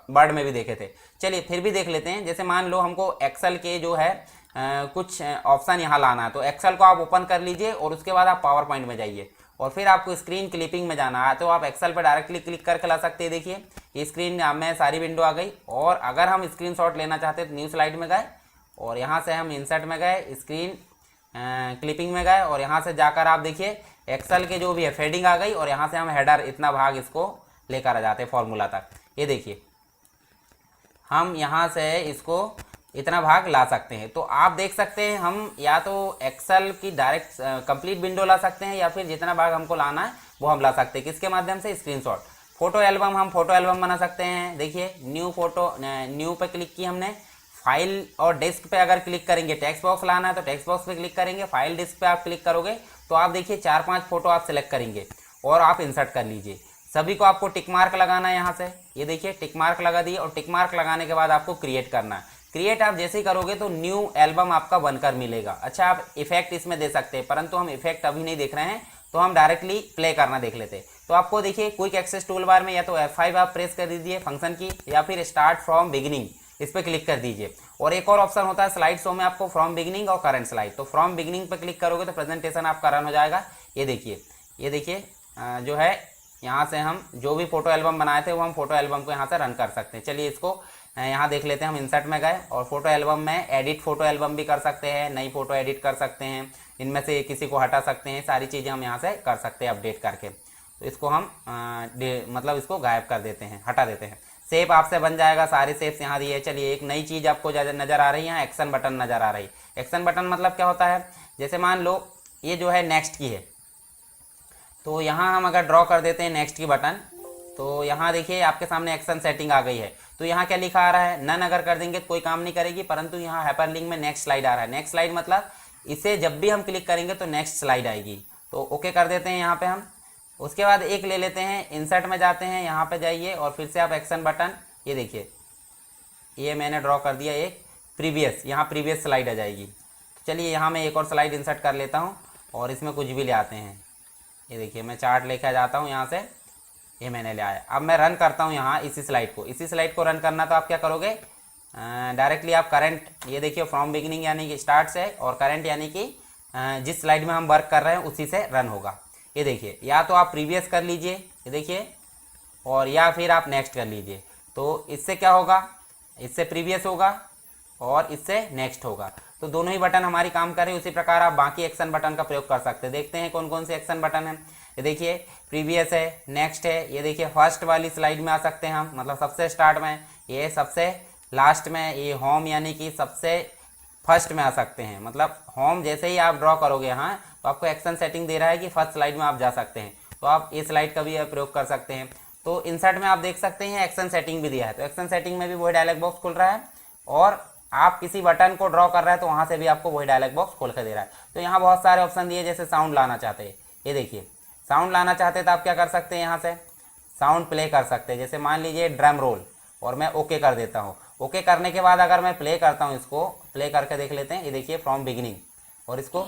वर्ड में भी देखे थे। चलिए फिर भी देख लेते हैं। जैसे मान लो हमको एक्सेल के जो है कुछ ऑप्शन यहाँ लाना है, तो एक्सेल को आप ओपन कर लीजिए और उसके बाद आप पावर पॉइंट में जाइए और फिर आपको स्क्रीन क्लिपिंग में जाना है, तो आप एक्सेल पर डायरेक्टली क्लिक करके ला सकते हैं। देखिए ये स्क्रीन में सारी विंडो आ गई। और अगर हम स्क्रीनशॉट लेना चाहते हैं तो न्यू स्लाइड में गए और यहाँ से हम इंसर्ट में गए, स्क्रीन क्लिपिंग में गए और यहाँ से जाकर आप देखिए एक्सेल के जो भी है फेडिंग आ गई और यहाँ से हम हेडर इतना भाग इसको लेकर आ जाते हैं फॉर्मूला तक। ये देखिए हम यहाँ से इसको इतना भाग ला सकते हैं। तो आप देख सकते हैं हम या तो एक्सेल की डायरेक्ट कंप्लीट विंडो ला सकते हैं या फिर जितना भाग हमको लाना है वो हम ला सकते हैं। किसके माध्यम से, स्क्रीनशॉट। फोटो एल्बम, हम फोटो एल्बम बना सकते हैं। देखिए न्यू फोटो, न्यू पे क्लिक की हमने, फाइल और डिस्क पे अगर क्लिक करेंगे, टेक्स्ट बॉक्स लाना है तो टेक्स्ट बॉक्स पे क्लिक करेंगे, फाइल डिस्क पे आप क्लिक करोगे तो आप देखिए 4-5 फोटो आप सिलेक्ट करेंगे और आप इंसर्ट कर लीजिए। सभी को आपको टिक मार्क लगाना है यहाँ से, ये देखिए टिक मार्क लगा दिए, और टिक मार्क लगाने के बाद आपको क्रिएट करना है। क्रिएट आप जैसे ही करोगे तो न्यू एल्बम आपका बनकर मिलेगा। अच्छा, आप इफेक्ट इसमें दे सकते हैं, परंतु हम इफेक्ट अभी नहीं देख रहे हैं, तो हम डायरेक्टली प्ले करना देख लेते हैं। तो आपको देखिए क्विक एक्सेस टूल बार में या तो F5 आप प्रेस कर दीजिए फंक्शन की, या फिर स्टार्ट फ्रॉम बिगिनिंग इस पर क्लिक कर दीजिए। और एक और ऑप्शन होता है स्लाइड शो में आपको फ्रॉम बिगिनिंग और करंट स्लाइड, तो फ्रॉम बिगिनिंग पर क्लिक करोगे तो प्रेजेंटेशन आपका रन हो जाएगा। ये देखिए जो है यहाँ से हम जो भी फोटो एल्बम बनाए थे वो हम फोटो एल्बम को यहाँ से रन कर सकते हैं। चलिए इसको यहाँ देख लेते हैं। हम इंसर्ट में गए और फोटो एल्बम में एडिट फोटो एल्बम भी कर सकते हैं, नई फोटो एडिट कर सकते हैं, इनमें से किसी को हटा सकते हैं, सारी चीज़ें हम यहाँ से कर सकते हैं अपडेट करके। तो इसको हम मतलब इसको गायब कर देते हैं, हटा देते हैं। शेप आपसे बन जाएगा, सारे शेप्स यहाँ दिए। चलिए एक नई चीज़ आपको नज़र आ रही है, एक्शन बटन नज़र आ रही है। एक्शन बटन मतलब क्या होता है, जैसे मान लो ये जो है नेक्स्ट की है, तो यहाँ हम अगर ड्रॉ कर देते हैं नेक्स्ट की बटन, तो यहाँ देखिए आपके सामने एक्शन सेटिंग आ गई है। तो यहाँ क्या लिखा आ रहा है, नन अगर कर देंगे तो कोई काम नहीं करेगी, परंतु यहाँ हाइपरलिंक में नेक्स्ट स्लाइड आ रहा है। नेक्स्ट स्लाइड मतलब इसे जब भी हम क्लिक करेंगे तो नेक्स्ट स्लाइड आएगी। तो ओके कर देते हैं यहाँ पे हम। उसके बाद एक ले लेते हैं, इंसर्ट में जाते हैं, यहाँ पे जाइए और फिर से आप एक्शन बटन, ये देखिए ये मैंने ड्रॉ कर दिया एक प्रीवियस, यहाँ प्रीवियस स्लाइड आ जाएगी। तो चलिए यहाँ मैं एक और स्लाइड इंसर्ट कर लेता हूँ और इसमें कुछ भी ले आते हैं। ये देखिए मैं चार्ट लेकर जाता हूँ यहाँ से, ये मैंने ले आया। अब मैं रन करता हूँ यहाँ इसी स्लाइड को रन करना, तो आप क्या करोगे, डायरेक्टली आप करंट, ये देखिए फ्रॉम बिगिनिंग यानी कि स्टार्ट से, और करंट यानी कि जिस स्लाइड में हम वर्क कर रहे हैं उसी से रन होगा। ये देखिए या तो आप प्रीवियस कर लीजिए, ये देखिए, और या फिर आप नेक्स्ट कर लीजिए। तो इससे क्या होगा, इससे प्रीवियस होगा और इससे नेक्स्ट होगा। तो दोनों ही बटन हमारी काम करें। उसी प्रकार आप बाकी एक्शन बटन का प्रयोग कर सकते हैं। देखते हैं कौन कौन से एक्शन बटन हैं। ये देखिए प्रीवियस है, नेक्स्ट है, ये देखिए फर्स्ट वाली स्लाइड में आ सकते हैं हम, मतलब सबसे स्टार्ट में, ये सबसे लास्ट में, ये होम यानी कि सबसे फर्स्ट में आ सकते हैं। मतलब होम जैसे ही आप ड्रॉ करोगे यहाँ, तो आपको एक्शन सेटिंग दे रहा है कि फर्स्ट स्लाइड में आप जा सकते हैं, तो आप ये स्लाइड का भी प्रयोग कर सकते हैं। तो इंसर्ट में आप देख सकते हैं एक्शन सेटिंग भी दिया है, तो एक्शन सेटिंग में भी वही डायलॉग बॉक्स खुल रहा है, और आप किसी बटन को ड्रॉ कर रहे हैं तो वहाँ से भी आपको वही डायलॉग बॉक्स खोल कर दे रहा है। तो यहाँ बहुत सारे ऑप्शन दिए, जैसे साउंड लाना चाहते हैं, ये देखिए साउंड लाना चाहते हैं तो आप क्या कर सकते हैं, यहाँ से साउंड प्ले कर सकते हैं। जैसे मान लीजिए ड्रम रोल, और मैं ओके कर देता हूँ। ओके करने के बाद अगर मैं प्ले करता हूँ, इसको प्ले करके देख लेते हैं। ये देखिए फ्रॉम बिगिनिंग, और इसको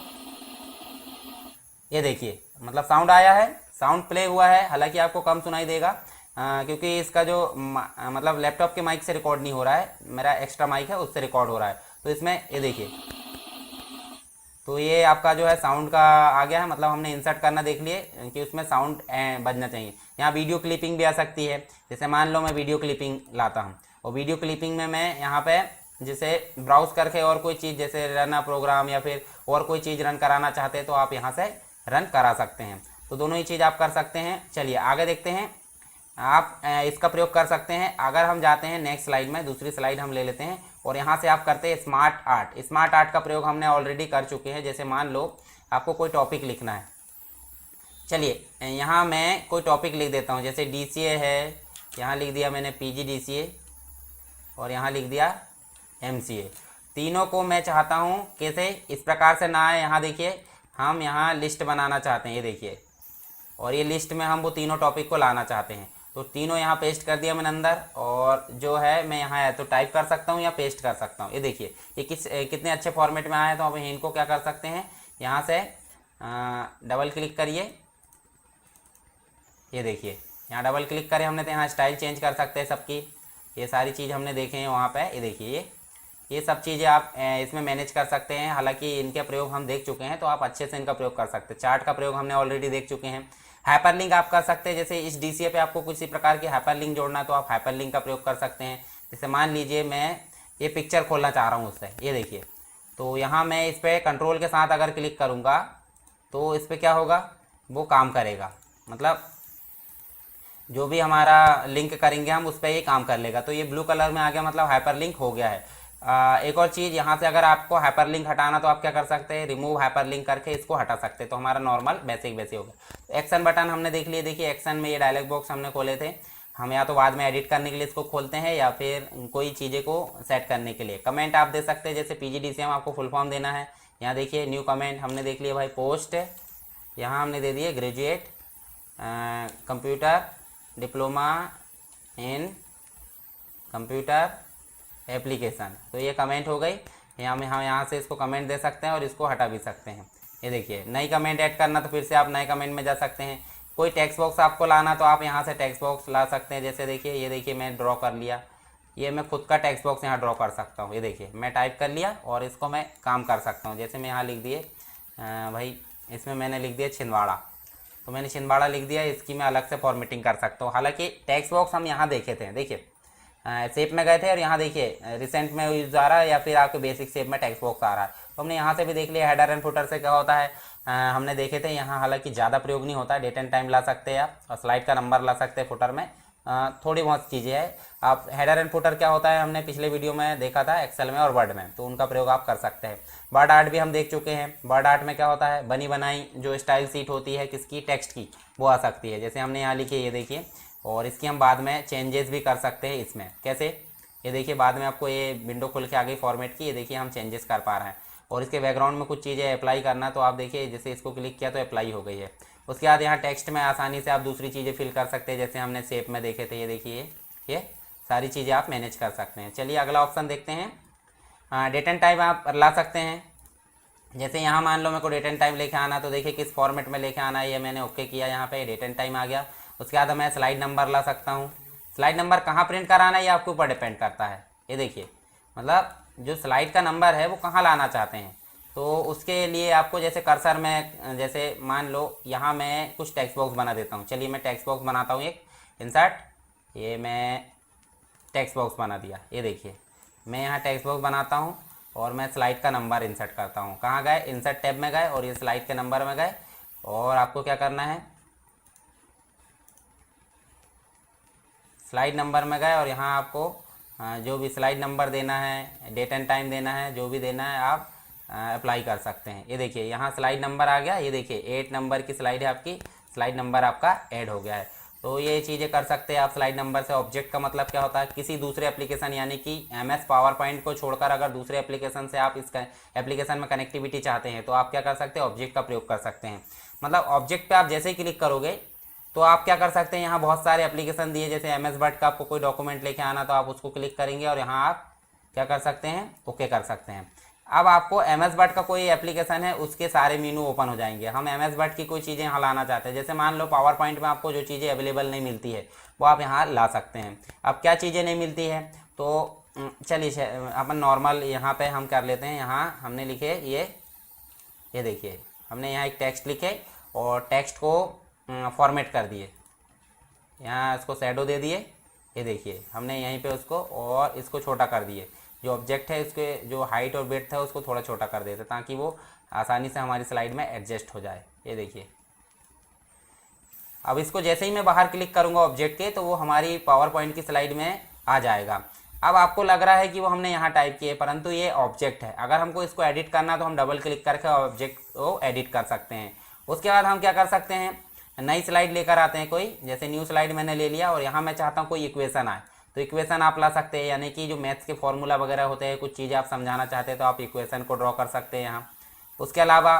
ये देखिए मतलब साउंड आया है, साउंड प्ले हुआ है। हालांकि आपको कम सुनाई देगा क्योंकि इसका जो मतलब लैपटॉप के माइक से रिकॉर्ड नहीं हो रहा है, मेरा एक्स्ट्रा माइक है उससे रिकॉर्ड हो रहा है। तो इसमें ये देखिए, तो ये आपका जो है साउंड का आ गया है, मतलब हमने इंसर्ट करना देख लिए कि उसमें साउंड बजना चाहिए। यहाँ वीडियो क्लिपिंग भी आ सकती है। जैसे मान लो मैं वीडियो क्लिपिंग लाता हूँ, और वीडियो क्लिपिंग में मैं यहाँ पे जैसे ब्राउज करके और कोई चीज़ जैसे रन प्रोग्राम या फिर और कोई चीज़ रन कराना चाहते हैं तो आप यहाँ से रन करा सकते हैं। तो दोनों ही चीज़ आप कर सकते हैं। चलिए आगे देखते हैं, आप इसका प्रयोग कर सकते हैं। अगर हम जाते हैं नेक्स्ट स्लाइड में, दूसरी स्लाइड हम ले लेते हैं, और यहाँ से आप करते हैं स्मार्ट आर्ट। स्मार्ट आर्ट का प्रयोग हमने ऑलरेडी कर चुके हैं। जैसे मान लो आपको कोई टॉपिक लिखना है, चलिए यहाँ मैं कोई टॉपिक लिख देता हूँ। जैसे DCA है, यहाँ लिख दिया मैंने PG DCA, और यहाँ लिख दिया MCA। तीनों को मैं चाहता हूँ कैसे, इस प्रकार से ना आए। यहाँ देखिए हम यहाँ लिस्ट बनाना चाहते हैं, ये देखिए, और ये लिस्ट में हम वो तीनों टॉपिक को लाना चाहते हैं। तो तीनों यहाँ पेस्ट कर दिया मैंने अंदर, और जो है मैं यहाँ तो टाइप कर सकता हूँ या पेस्ट कर सकता हूँ। ये देखिए ये कितने अच्छे फॉर्मेट में आया है। तो अब इनको क्या कर सकते हैं, यहाँ से डबल क्लिक करिए, ये देखिए यहाँ डबल क्लिक करें हमने तो यहाँ स्टाइल चेंज कर सकते हैं सबकी। ये सारी चीज़ हमने देखे हैं वहाँ पे। ये देखिए ये सब चीज़ें आप इसमें मैनेज कर सकते हैं। हालांकि इनके प्रयोग हम देख चुके हैं, तो आप अच्छे से इनका प्रयोग कर सकते हैं। चार्ट का प्रयोग हमने ऑलरेडी देख चुके हैं। हाइपरलिंक आप कर सकते हैं। जैसे इस DCA पे आपको किसी प्रकार की हाइपरलिंक जोड़ना है तो आप हाइपरलिंक का प्रयोग कर सकते हैं। जैसे मान लीजिए मैं ये पिक्चर खोलना चाह रहा हूँ उससे, ये देखिए, तो यहाँ मैं इस पर कंट्रोल के साथ अगर क्लिक करूँगा तो इस पर क्या होगा, वो काम करेगा। मतलब जो भी हमारा लिंक करेंगे हम उस पर ये काम कर लेगा। तो ये ब्लू कलर में आ गया, मतलब हाइपरलिंक हो गया है। एक और चीज़, यहाँ से अगर आपको हाइपरलिंक हटाना तो आप क्या कर सकते हैं, रिमूव हाइपरलिंक करके इसको हटा सकते हैं। तो हमारा नॉर्मल बेसिक हो गया। एक्शन बटन हमने देख लिए। देखिए एक्शन में ये डायलॉग बॉक्स हमने खोले थे। हम या तो बाद में एडिट करने के लिए इसको खोलते हैं या फिर कोई चीज़ें को सेट करने के लिए। कमेंट आप दे सकते हैं, जैसे PGDCM आपको फुल फॉर्म देना है। यहाँ देखिए न्यू कमेंट हमने देख लिया भाई, पोस्ट यहाँ हमने दे दिए graduate computer diploma in computer application. तो ये कमेंट हो गई। हम यहाँ से इसको कमेंट दे सकते हैं और इसको हटा भी सकते हैं। ये देखिए नई कमेंट ऐड करना तो फिर से आप नए कमेंट में जा सकते हैं। कोई टेक्स्ट बॉक्स आपको लाना तो आप यहाँ से टेक्स्ट बॉक्स ला सकते हैं। जैसे देखिए ये देखिए मैं ड्रॉ कर लिया, ये मैं खुद का टेक्स्ट बॉक्स यहाँ ड्रॉ कर सकता हूँ। ये देखिए मैं टाइप कर लिया और इसको मैं काम कर सकता हूँ। जैसे मैं यहाँ लिख दिए भाई, इसमें मैंने लिख दिया छिंदवाड़ा, तो मैंने छिंदवाड़ा लिख दिया। इसकी मैं अलग से फॉर्मेटिंग कर सकता हूँ। हालांकि टेक्स्ट बॉक्स हम यहाँ देखे थे, देखिए शेप में गए थे और यहाँ देखिए रिसेंट में यूज आ रहा है या फिर आपके बेसिक शेप में टेक्स्ट बॉक्स आ रहा है। तो हमने यहाँ से भी देख लिया। हेडर एंड फुटर से क्या होता है हमने देखे थे। यहाँ हालांकि ज़्यादा प्रयोग नहीं होता है। डेट एंड टाइम ला सकते हैं आप और स्लाइड का नंबर ला सकते हैं। फुटर में थोड़ी बहुत चीज़ें हैं। आप हेडर एंड फुटर क्या होता है हमने पिछले वीडियो में देखा था एक्सेल में और वर्ड में, तो उनका प्रयोग आप कर सकते हैं। वर्ड आर्ट भी हम देख चुके हैं। वर्ड आर्ट में क्या होता है, बनी बनाई जो स्टाइल सीट होती है किसकी, टेक्स्ट की, वो आ सकती है। जैसे हमने यहाँ लिखी है, ये देखिए, और इसकी हम बाद में चेंजेस भी कर सकते हैं इसमें। कैसे, ये देखिए बाद में आपको ये विंडो खुल के आ गई फॉर्मेट की। ये देखिए हम चेंजेस कर पा रहे हैं। और इसके बैकग्राउंड में कुछ चीज़ें अप्लाई करना, तो आप देखिए जैसे इसको क्लिक किया तो अप्लाई हो गई है। उसके बाद यहाँ टेक्स्ट में आसानी से आप दूसरी चीज़ें फिल कर सकते हैं, जैसे हमने शेप में देखे थे। ये देखिए ये सारी चीज़ें आप मैनेज कर सकते हैं। चलिए अगला ऑप्शन देखते हैं। डेट एंड टाइम आप ला सकते हैं। जैसे यहाँ मान लो मेरे को डेट एंड टाइम लेके आना, तो देखिए किस फॉर्मेट में लेके आना है, ये मैंने ओके किया, यहाँ पे डेट एंड टाइम आ गया। उसके बाद मैं स्लाइड नंबर ला सकता हूँ। स्लाइड नंबर कहाँ प्रिंट कराना है ये आपके ऊपर डिपेंड करता है। ये देखिए मतलब जो स्लाइड का नंबर है वो कहाँ लाना चाहते हैं, तो उसके लिए आपको जैसे कर्सर में, जैसे मान लो यहाँ मैं कुछ टेक्स्ट बॉक्स बना देता हूँ। चलिए मैं टेक्स्ट बॉक्स बनाता हूँ एक, इंसर्ट, ये मैं टेक्स्ट बॉक्स बना दिया। ये देखिए मैं यहाँ टेक्स्ट बॉक्स बनाता हूँ और मैं स्लाइड का नंबर इंसर्ट करता हूँ। कहाँ गए, इंसर्ट टैब में गए और ये स्लाइड के नंबर में गए। और आपको क्या करना है, स्लाइड नंबर में गए और यहाँ आपको जो भी स्लाइड नंबर देना है, डेट एंड टाइम देना है, जो भी देना है आप अप्लाई कर सकते हैं। ये देखिए यहाँ स्लाइड नंबर आ गया। ये देखिए 8 नंबर की स्लाइड है आपकी, स्लाइड नंबर आपका ऐड हो गया है। तो ये चीज़ें कर सकते हैं आप स्लाइड नंबर से। ऑब्जेक्ट का मतलब क्या होता है, किसी दूसरे एप्लीकेशन यानी कि MS पावर पॉइंट को छोड़कर अगर दूसरे एप्लीकेशन से आप इस एप्लीकेशन में कनेक्टिविटी चाहते हैं तो आप क्या कर सकते हैं, ऑब्जेक्ट का प्रयोग कर सकते हैं। मतलब ऑब्जेक्ट पे आप जैसे ही क्लिक करोगे तो आप क्या कर सकते हैं, यहाँ बहुत सारे एप्लीकेशन दिए, जैसे MS वर्ड का आपको कोई डॉक्यूमेंट लेके आना तो आप उसको क्लिक करेंगे और यहाँ आप क्या कर सकते हैं, ओके कर सकते हैं। अब आपको MS वर्ड का कोई एप्लीकेशन है उसके सारे मेनू ओपन हो जाएंगे। हम MS वर्ड की कोई चीज़ें यहाँ लाना चाहते हैं, जैसे मान लो पावर पॉइंट में आपको जो चीज़ें अवेलेबल नहीं मिलती है वो आप यहाँ ला सकते हैं। अब क्या चीज़ें नहीं मिलती है, तो चलिए अपन नॉर्मल यहाँ पे हम कर लेते हैं। यहाँ हमने लिखे ये देखिए हमने यहाँ एक टेक्स्ट लिखे और टेक्स्ट को फॉर्मेट कर दिए, यहाँ इसको शैडो दे दिए। ये देखिए हमने यहीं पे उसको और इसको छोटा कर दिए। जो ऑब्जेक्ट है उसके जो हाइट और विड्थ है उसको थोड़ा छोटा कर देते ताकि वो आसानी से हमारी स्लाइड में एडजस्ट हो जाए। ये देखिए अब इसको जैसे ही मैं बाहर क्लिक करूँगा ऑब्जेक्ट के, तो वो हमारी पावर पॉइंट की स्लाइड में आ जाएगा। अब आपको लग रहा है कि वो हमने यहाँ टाइप किए, परंतु ये ऑब्जेक्ट है। अगर हमको इसको एडिट करना तो हम डबल क्लिक करके ऑब्जेक्ट को एडिट कर सकते हैं। उसके बाद हम क्या कर सकते हैं, नई स्लाइड लेकर आते हैं कोई, जैसे न्यू स्लाइड मैंने ले लिया और यहाँ मैं चाहता हूँ कोई इक्वेशन आए, तो इक्वेशन आप ला सकते हैं। यानी कि जो मैथ्स के फॉर्मूला वगैरह होते हैं, कुछ चीज़ें आप समझाना चाहते हैं तो आप इक्वेशन को ड्रॉ कर सकते हैं यहाँ। उसके अलावा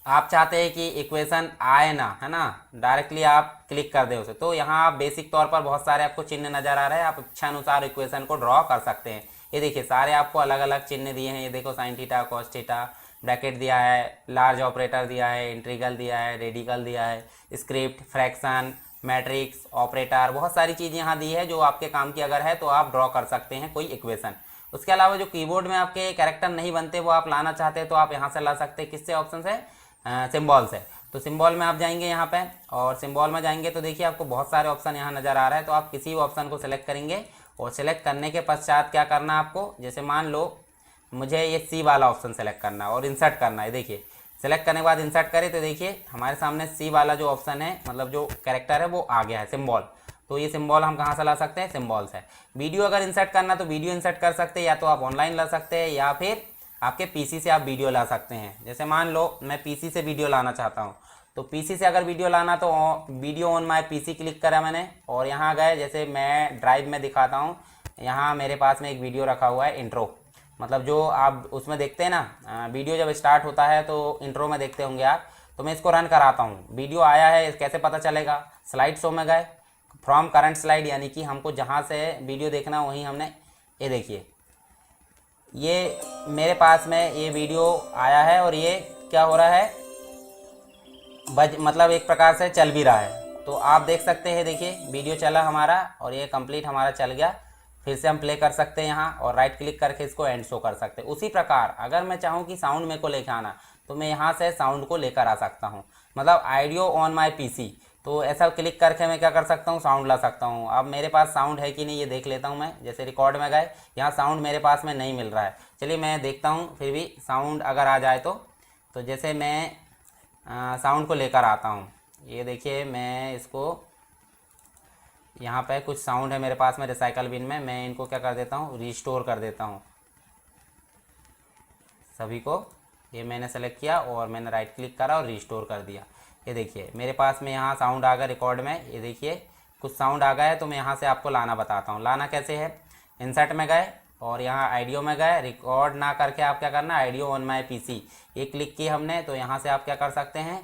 आप चाहते हैं कि इक्वेशन आए ना, है ना, डायरेक्टली आप क्लिक कर दें उसे, तो यहाँ आप बेसिक तौर पर बहुत सारे आपको चिन्ह नज़र आ रहे हैं, आप इच्छा अनुसार इक्वेशन को ड्रॉ कर सकते हैं। ये देखिए सारे आपको अलग अलग चिन्ह दिए हैं। ये देखो sine theta, cos theta, bracket दिया है, लार्ज ऑपरेटर दिया है, इंटीग्रल दिया है, रेडिकल दिया है, स्क्रिप्ट, फ्रैक्शन, मैट्रिक्स, ऑपरेटर, बहुत सारी चीज़ यहाँ दी है जो आपके काम की अगर है तो आप ड्रॉ कर सकते हैं कोई इक्वेशन। उसके अलावा जो कीबोर्ड में आपके कैरेक्टर नहीं बनते वो आप लाना चाहते हैं तो आप यहाँ से ला सकते हैं। किससे, ऑप्शन से, सिम्बॉल से। तो सिम्बॉल में आप जाएंगे यहाँ पे और सिम्बॉल में जाएंगे तो देखिए आपको बहुत सारे ऑप्शन यहाँ नज़र आ रहा है। तो आप किसी भी ऑप्शन को सिलेक्ट करेंगे और सिलेक्ट करने के पश्चात क्या करना है आपको, जैसे मान लो मुझे ये C वाला ऑप्शन सेलेक्ट करना है और इंसर्ट करना है। देखिए सेलेक्ट करने के बाद इंसर्ट करें तो देखिए हमारे सामने C वाला जो ऑप्शन है, मतलब जो कैरेक्टर है वो आ गया है, सिम्बॉल। तो ये सिम्बॉल हम कहाँ से ला सकते हैं, सिम्बॉल से। वीडियो अगर इंसर्ट करना तो वीडियो इंसर्ट कर सकते हैं, या तो आप ऑनलाइन ला सकते हैं या फिर आपके PC से आप वीडियो ला सकते हैं। जैसे मान लो मैं PC से वीडियो लाना चाहता हूँ तो पीसी से अगर वीडियो लाना तो video on my PC click करा मैंने और यहाँ गए। जैसे मैं ड्राइव में दिखाता हूँ, यहाँ मेरे पास में एक वीडियो रखा हुआ है इंट्रो, मतलब जो आप उसमें देखते हैं ना, वीडियो जब स्टार्ट होता है तो इंट्रो में देखते होंगे आप। तो मैं इसको रन कराता हूँ, वीडियो आया है कैसे पता चलेगा, स्लाइड शो में गए, फ्रॉम करंट स्लाइड, यानी कि हमको जहाँ से वीडियो देखना वहीं हमने, ये देखिए ये मेरे पास में ये वीडियो आया है और ये क्या हो रहा है, मतलब एक प्रकार से चल भी रहा है। तो आप देख सकते हैं, देखिए वीडियो चला हमारा और ये कंप्लीट हमारा चल गया। फिर से हम प्ले कर सकते हैं यहाँ और राइट क्लिक करके इसको एंड शो कर सकते हैं। उसी प्रकार अगर मैं चाहूँ कि साउंड मेरे को लेकर आना तो मैं यहाँ से साउंड को लेकर आ सकता हूँ, मतलब ऑडियो ऑन माय पीसी। तो ऐसा क्लिक करके मैं क्या कर सकता हूँ, साउंड ला सकता हूँ। अब मेरे पास साउंड है कि नहीं ये देख लेता हूँ मैं। जैसे रिकॉर्ड में गए, यहाँ साउंड मेरे पास में नहीं मिल रहा है। चलिए मैं देखता हूँ फिर भी साउंड अगर आ जाए तो जैसे मैं साउंड को लेकर आता हूँ। ये देखिए मैं इसको, यहाँ पे कुछ साउंड है मेरे पास में रिसाइकल बिन में, मैं इनको क्या कर देता हूँ, रिस्टोर कर देता हूँ सभी को। ये मैंने सेलेक्ट किया और मैंने राइट क्लिक करा और रिस्टोर कर दिया। ये देखिए मेरे पास में यहाँ साउंड आ गया रिकॉर्ड में, ये देखिए कुछ साउंड आ गया है। तो मैं यहाँ से आपको लाना बताता हूँ। लाना कैसे है, इंसर्ट में गए और यहाँ ऑडियो में गए, रिकॉर्ड ना करके आप क्या करना, ऑडियो ऑन माय पीसी ये क्लिक किया हमने। तो यहाँ से आप क्या कर सकते हैं,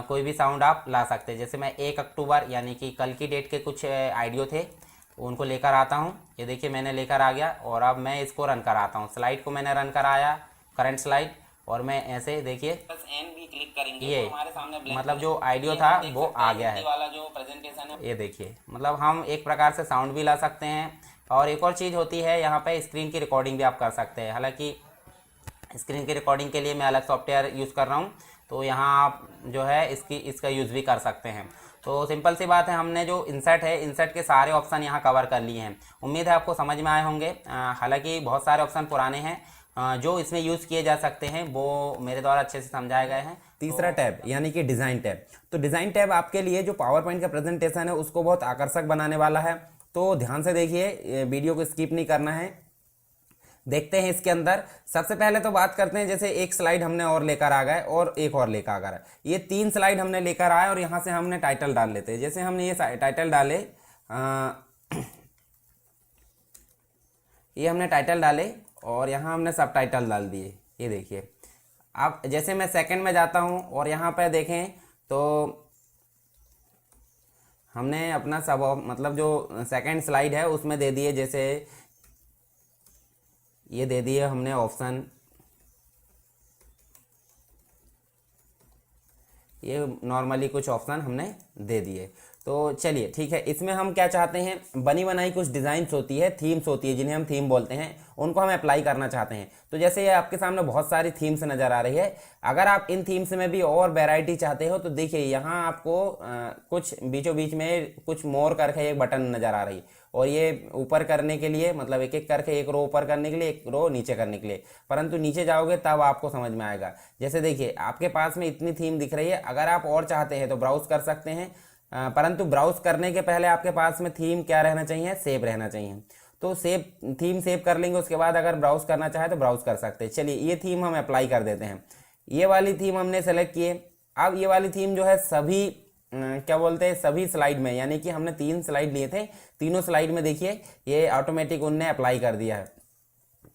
कोई भी साउंड आप ला सकते हैं। जैसे मैं 1 अक्टूबर यानी कि कल की डेट के कुछ ऑडियो थे उनको लेकर आता हूँ। ये देखिए मैंने लेकर आ गया और अब मैं इसको रन कराता हूँ। स्लाइड को मैंने रन कराया, करंट स्लाइड, और मैं ऐसे देखिए एन भी क्लिक करेंगे ये तो हमारे सामने मतलब जो ऑडियो था वो आ गया है वाला जो प्रेजेंटेशन है। ये देखिए मतलब हम एक प्रकार से साउंड भी ला सकते हैं। और एक और चीज़ होती है यहाँ पे, स्क्रीन की रिकॉर्डिंग भी आप कर सकते हैं। हालांकि स्क्रीन की रिकॉर्डिंग के लिए मैं अलग सॉफ्टवेयर यूज़ कर रहा हूँ, तो यहाँ आप जो है इसका यूज़ भी कर सकते हैं। तो सिंपल सी बात है, हमने जो इंसर्ट है, इंसर्ट के सारे ऑप्शन यहाँ कवर कर लिए हैं। उम्मीद है आपको समझ में आए होंगे। हालांकि बहुत सारे ऑप्शन पुराने हैं जो इसमें यूज़ किए जा सकते हैं, वो मेरे द्वारा अच्छे से समझाए गए हैं। तीसरा टैब यानी कि डिज़ाइन टैब। तो डिज़ाइन टैब आपके लिए जो पावर पॉइंट का प्रेजेंटेशन है उसको बहुत आकर्षक बनाने वाला है। तो ध्यान से देखिए, वीडियो को स्किप नहीं करना है। देखते हैं इसके अंदर। सबसे पहले तो बात करते हैं, जैसे एक स्लाइड हमने और लेकर आ गए और एक और लेकर आ गए, ये 3 स्लाइड हमने लेकर आए और यहाँ से हमने टाइटल डाल लेते हैं। जैसे हमने ये टाइटल डाले, ये हमने टाइटल डाले और यहाँ हमने सब टाइटल डाल दिए। ये देखिए अब जैसे मैं सेकंड में जाता हूँ और यहाँ पे देखें तो हमने अपना सब मतलब जो सेकंड स्लाइड है उसमें दे दिए, जैसे ये दे दिए हमने ऑप्शन, ये नॉर्मली कुछ ऑप्शन हमने दे दिए। तो चलिए ठीक है, इसमें हम क्या चाहते हैं, बनी बनाई कुछ डिज़ाइंस होती है, थीम्स होती है जिन्हें हम थीम बोलते हैं, उनको हम अप्लाई करना चाहते हैं। तो जैसे ये आपके सामने बहुत सारी थीम्स नज़र आ रही है। अगर आप इन थीम्स में भी और वैरायटी चाहते हो तो देखिए यहाँ आपको कुछ बीचों बीच में कुछ मोर करके एक बटन नज़र आ रही है, और ये ऊपर करने के लिए मतलब एक एक करके, एक रो ऊपर करने के लिए, एक रो नीचे करने के लिए। परंतु नीचे जाओगे तब आपको समझ में आएगा। जैसे देखिए आपके पास में इतनी थीम दिख रही है, अगर आप और चाहते हैं तो ब्राउज कर सकते हैं। परंतु ब्राउज करने के पहले आपके पास में थीम क्या रहना चाहिए, सेव रहना चाहिए। तो थीम सेव कर लेंगे, उसके बाद अगर ब्राउज करना चाहे तो ब्राउज कर सकते हैं। चलिए ये थीम हम अप्लाई कर देते हैं। ये वाली थीम हमने सेलेक्ट किए। अब ये वाली थीम जो है सभी क्या बोलते हैं, सभी स्लाइड में, यानी कि हमने 3 स्लाइड लिए थे, तीनों स्लाइड में देखिए ये ऑटोमेटिक उनने अप्लाई कर दिया है।